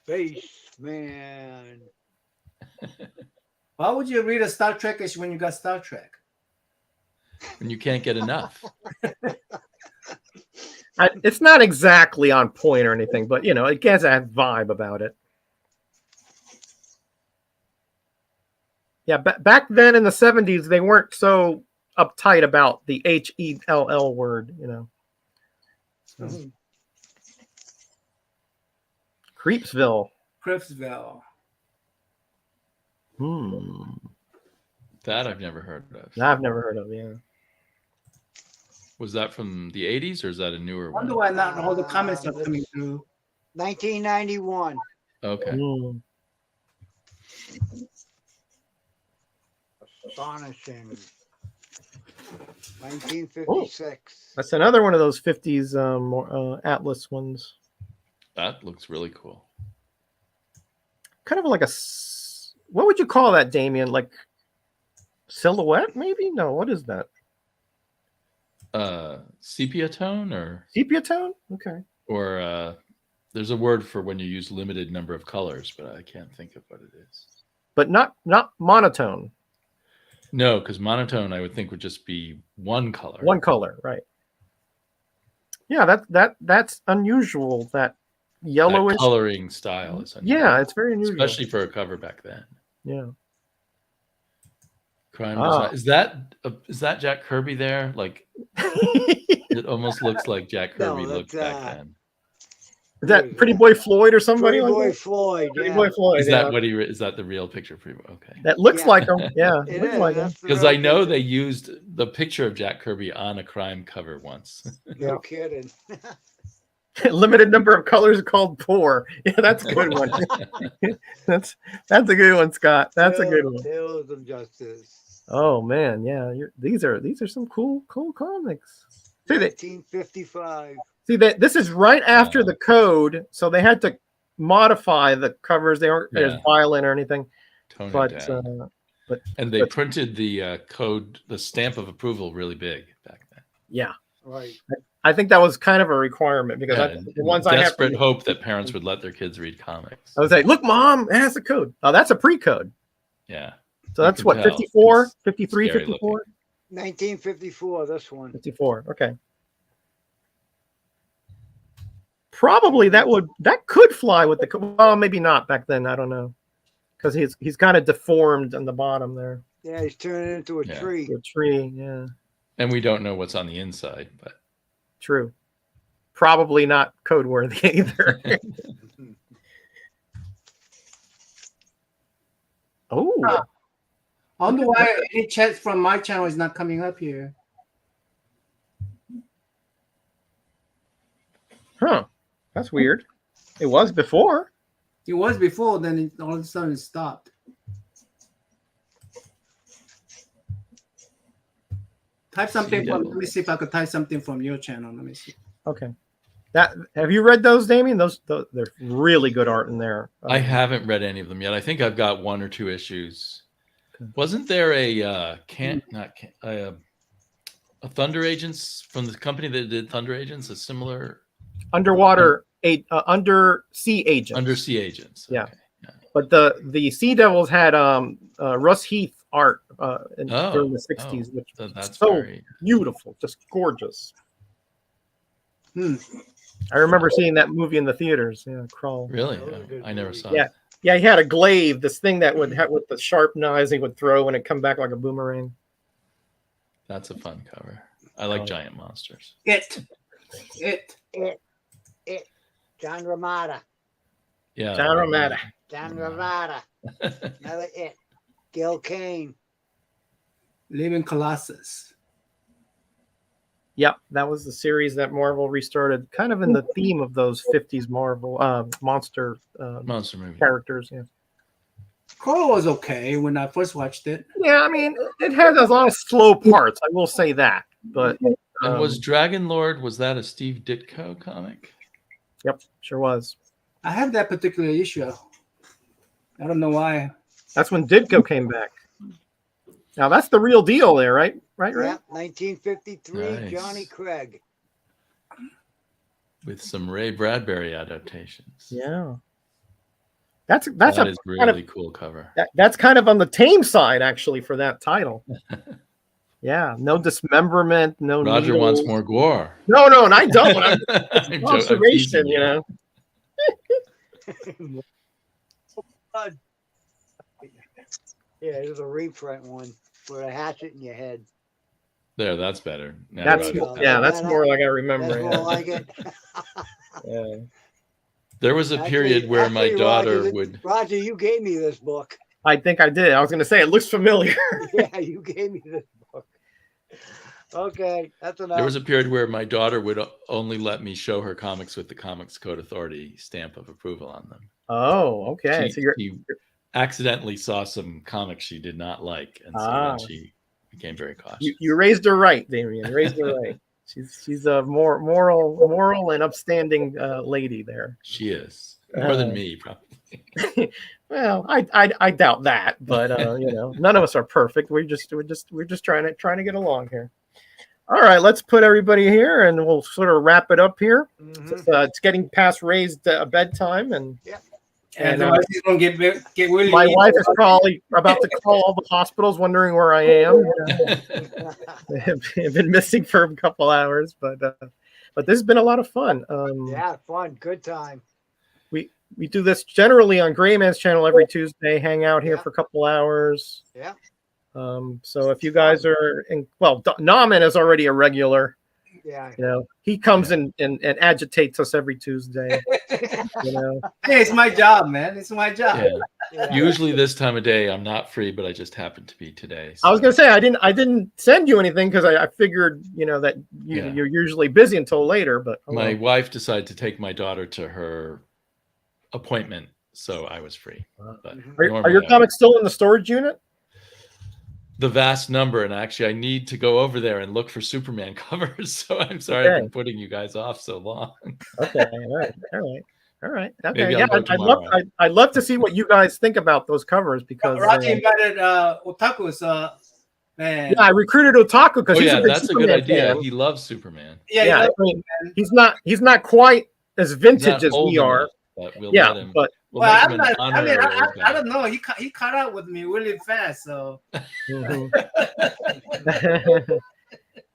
Spaceman. Why would you read a Star Trek-ish when you got Star Trek? And you can't get enough. It's not exactly on point or anything, but you know, it has a vibe about it. Yeah, back then in the 70s, they weren't so uptight about the HELL word, you know. So. Creepsville. Cripsville. That I've never heard of. I've never heard of, yeah. Was that from the 80s or is that a newer I wonder one? why not all the comments are coming through. 1991. Okay. Astonishing. 1956. That's another one of those 50s Atlas ones. That looks really cool. Kind of like what would you call that, Damien? Like silhouette, maybe? No, what is that? Sepia tone or Sepia tone? Okay. There's a word for when you use limited number of colors, but I can't think of what it is. But not monotone. No, because monotone I would think would just be one color. One color, right? Yeah, that's unusual. That yellowish That coloring style is unusual. Yeah, it's very unusual, especially for a cover back then. Yeah. Crime design. Is that Jack Kirby there? Like it almost looks like Jack Kirby looked back then. Is that Pretty Boy Floyd or somebody? Pretty like Boy that? Floyd. Pretty Yeah. Boy Floyd. Is that what is that the real picture of Pretty Boy? Okay. That looks like him. Yeah. It looks is. like him. That's the Because real I know picture. they used the picture of Jack Kirby on a crime cover once. No kidding. Limited number of colors called poor. Yeah, that's a good one. that's a good one, Scott. That's a good one. Tales of Justice. Oh man, yeah. These are some cool comics. See, 1955. that this is right after the code, so they had to modify the covers. They aren't as violent or anything. Tone it But down. And they printed the code, the stamp of approval, really big back then. yeah, Right. I think that was kind of a requirement because the ones I have. Desperate hope that parents would let their kids read comics. I was like, look, Mom, it has a code. Oh, that's a pre-code. Yeah. So that's can what, tell. 54, It's 53, scary 54? looking. 1954, this one. 54. Okay. Probably that could fly with the well, maybe not back then. I don't know. Because he's kind of deformed on the bottom there. Yeah, he's turning into a tree. A tree, yeah. And we don't know what's on the inside, but True. Probably not code worthy either. Oh. I wonder why any chat from my channel is not coming up here. Huh. That's weird. It was before. It was before, then it, all of a sudden it stopped. Type something from, let me see if I could type something from your channel. Let me see. Okay. Have you read those, Damien? Those they're really good art in there. I haven't read any of them yet. I think I've got one or two issues. Wasn't there a Thunder Agents from the company that did Thunder Agents? A similar undersea agents. Undersea Agents. Yeah. Okay. But the Sea Devils had Russ Heath art during the 60s, which that's so very beautiful, just gorgeous. Hmm. I remember seeing that movie in the theaters. Yeah, Crawl. really. That was a good I never movie. saw. Yeah. it. Yeah, he had a glaive, this thing that would have with the sharp knives he would throw and it come back like a boomerang. That's a fun cover. I like giant monsters. It. John Ramada. Yeah. John Romita. John Ramada. Another It. Gil Kane. Living Colossus. Yep, that was the series that Marvel restarted, kind of in the theme of those 50s Marvel monster Monster movie. characters. Yeah. Crawl was okay when I first watched it. Yeah, I mean, it has a lot of slow parts. I will say that. But And was Dragon Lord, was that a Steve Ditko comic? Yep, sure was. I have that particular issue. I don't know why. That's when Ditko came back. Now that's the real deal there, right? Right. Yeah, 1953, Nice. Johnny Craig. With some Ray Bradbury adaptations. Yeah. That's That a is kind really of, cool cover. that's kind of on the tame side actually for that title. Yeah, no dismemberment, no Roger needles. wants more gore. No, and I don't. I'm It's observation, you know. Yeah, there's a reprint one with a hatchet in your head. There, that's better. Now That's Roger- that's more like I remember. That's it. more like it. Yeah. There was a period where my Actually, daughter Roger, would. Roger, you gave me this book. I think I did. I was going to say it looks familiar. Yeah, you gave me this book. Okay, that's enough. There was a period where my daughter would only let me show her comics with the Comics Code Authority stamp of approval on them. Oh, okay. She, So you're she accidentally saw some comics she did not like, and so then she became very cautious. you raised her right, Damien. Raised her right. She's a more moral and upstanding lady there. She is more than me, probably. Well, I doubt that, but you know, none of us are perfect. We're just trying to get along here. All right, let's put everybody here, and we'll sort of wrap it up here. It's getting past Ray's bedtime, and Otherwise he's gonna get really. my wife is probably about to call all the hospitals, wondering where I am. I've been missing for a couple hours, but this has been a lot of fun. Yeah, fun, good time. We do this generally on Gray Man's channel every Tuesday. Hang out here for a couple hours. Yeah. So if you guys are Nauman is already a regular. Yeah. You know, he comes and agitates us every Tuesday. You know. Hey, it's my job, man. It's my job. Yeah. Usually this time of day I'm not free, but I just happened to be today. So. I was gonna say I didn't send you anything because I figured that you're usually busy until later. But my wife decided to take my daughter to her appointment, so I was free. But are your comics still in the storage unit? The vast number, and actually I need to go over there and look for Superman covers, so I'm sorry I've been putting you guys off so long. Okay, all right. Okay, yeah, I'd love to see what you guys think about those covers because Raji invited Otaku, so man. Yeah, I recruited Otaku because that's a good idea. He loves Superman. Yeah, I mean, he's not quite as vintage as we are. But we'll I don't know. He caught up with me really fast, so.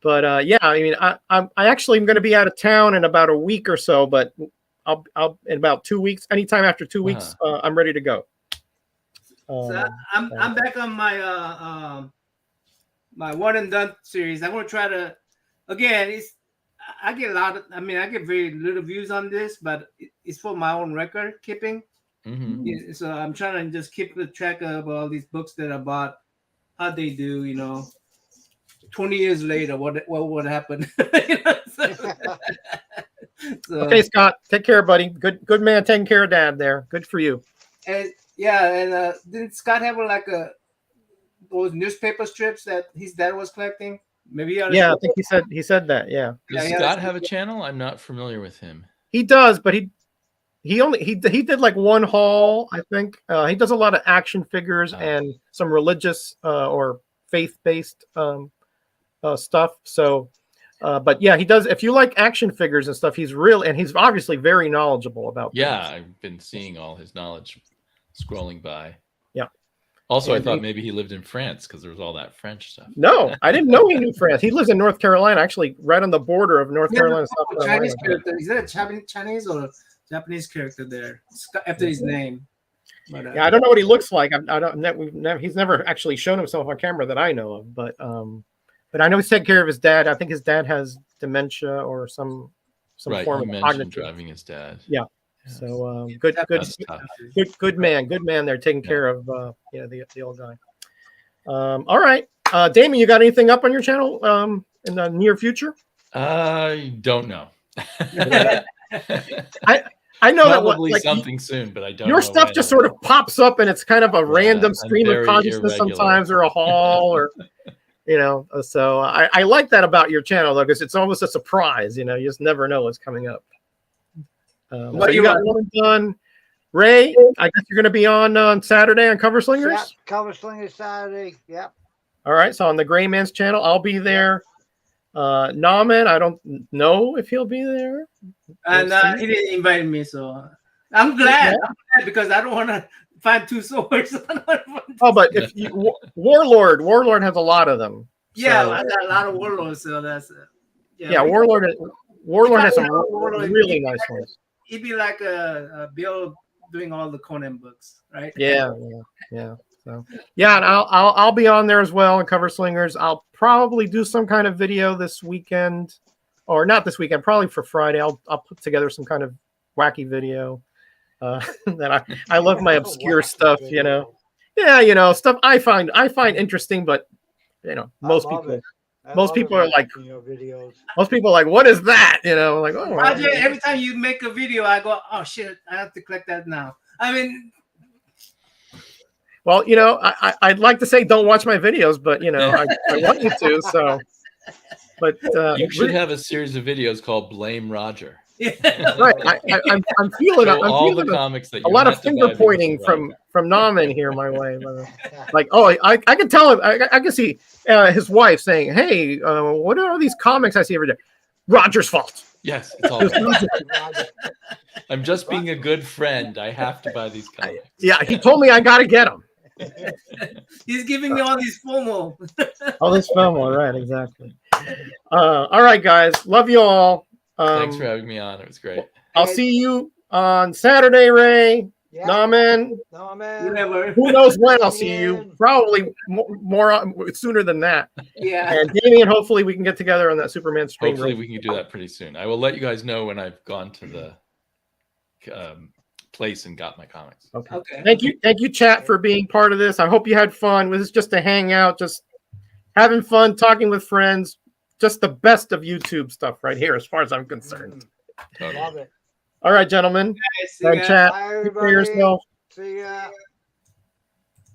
But yeah, I mean, I actually am going to be out of town in about a week or so, but I'll in about 2 weeks. Anytime after 2 weeks, I'm ready to go. So I'm back on my my one and done series. I'm gonna try to again. I get very little views on this, but it's for my own record keeping. Mm-hmm. So I'm trying to just keep the track of all these books that I bought, how they do, 20 years later, what would happen. Okay, Scott, take care, buddy. Good man taking care of Dad there. Good for you. And didn't Scott have those newspaper strips that his dad was collecting? Maybe I think he said that. Yeah. Does Scott have a channel? I'm not familiar with him. He does, but he did like one haul, I think. He does a lot of action figures and some religious or faith-based stuff. So, but yeah, he does. If you like action figures and stuff, he's obviously very knowledgeable about. Yeah, things. I've been seeing all his knowledge scrolling by. Yeah. Also, I thought maybe he lived in France because there was all that French stuff. No, I didn't know he knew France. He lives in North Carolina, actually, right on the border of North Carolina. South Carolina. Chinese character. Is that a Chinese or Japanese character there after his name? But, yeah, I don't know what he looks like. He's never actually shown himself on camera that I know of. But I know he's taking care of his dad. I think his dad has dementia or some form of cognitive. Driving his dad. Yeah. So good man there taking care of the old guy. All right, Damon, you got anything up on your channel in the near future? I don't know. I know probably that something soon, but I don't. Your know stuff just sort of pops up, and it's kind of a random stream of consciousness irregular. sometimes, or a haul, or So I like that about your channel though, because it's almost a surprise. You just never know what's coming up. So you got one done. Ray, I guess you're going to be on Saturday on Cover Slingers? Yeah, Cover Slingers Saturday. Yep. All right. So on the Gray Man's channel, I'll be there. Nauman, I don't know if he'll be there. And he didn't invite me, so I'm glad. Yeah. I'm glad because I don't want to find two swords. But if Warlord has a lot of them. Yeah, so. I got a lot of Warlords, so that's Warlord has some really nice ones. He'd be like a Bill doing all the Conan books, right? Yeah. So and I'll be on there as well in Cover Slingers. I'll probably do some kind of video this weekend, or not this weekend, probably for Friday. I'll put together some kind of wacky video. That I love my obscure stuff, Yeah, stuff I find interesting, but most people are like, most people are like, what is that? Like, oh. Roger, every time you make a video, I go, oh shit, I have to collect that now. I mean, well, I'd like to say don't watch my videos, but I want you to. So, but you should have a series of videos called Blame Roger. Right. I'm feeling. So I'm all feeling the comics that a you lot of had to buy finger because you pointing like. from Naman here my way. Like, oh, I can tell him. I can see his wife saying, "Hey, what are all these comics I see every day?" Roger's fault. Yes, it's all right. I'm just being a good friend. I have to buy these comics. Yeah, he told me I got to get them. He's giving me all these FOMO. All this film, all right, exactly. All right, guys, love you all. Thanks for having me on. It was great. I'll see you on Saturday, Ray. Yeah. Naman. No, man. Whatever. Who knows when I'll see you? Probably more sooner than that. Yeah. And Damien, hopefully we can get together on that Superman stream. Hopefully we can do that pretty soon. I will let you guys know when I've gone to the place and got my comics. Okay. Thank you, chat, for being part of this. I hope you had fun. This is just a hangout, just having fun, talking with friends. Just the best of YouTube stuff right here, as far as I'm concerned. Totally. Love it. All right, gentlemen. Guys, see you guys. Chat. Bye, Take care of everybody. yourself. See ya.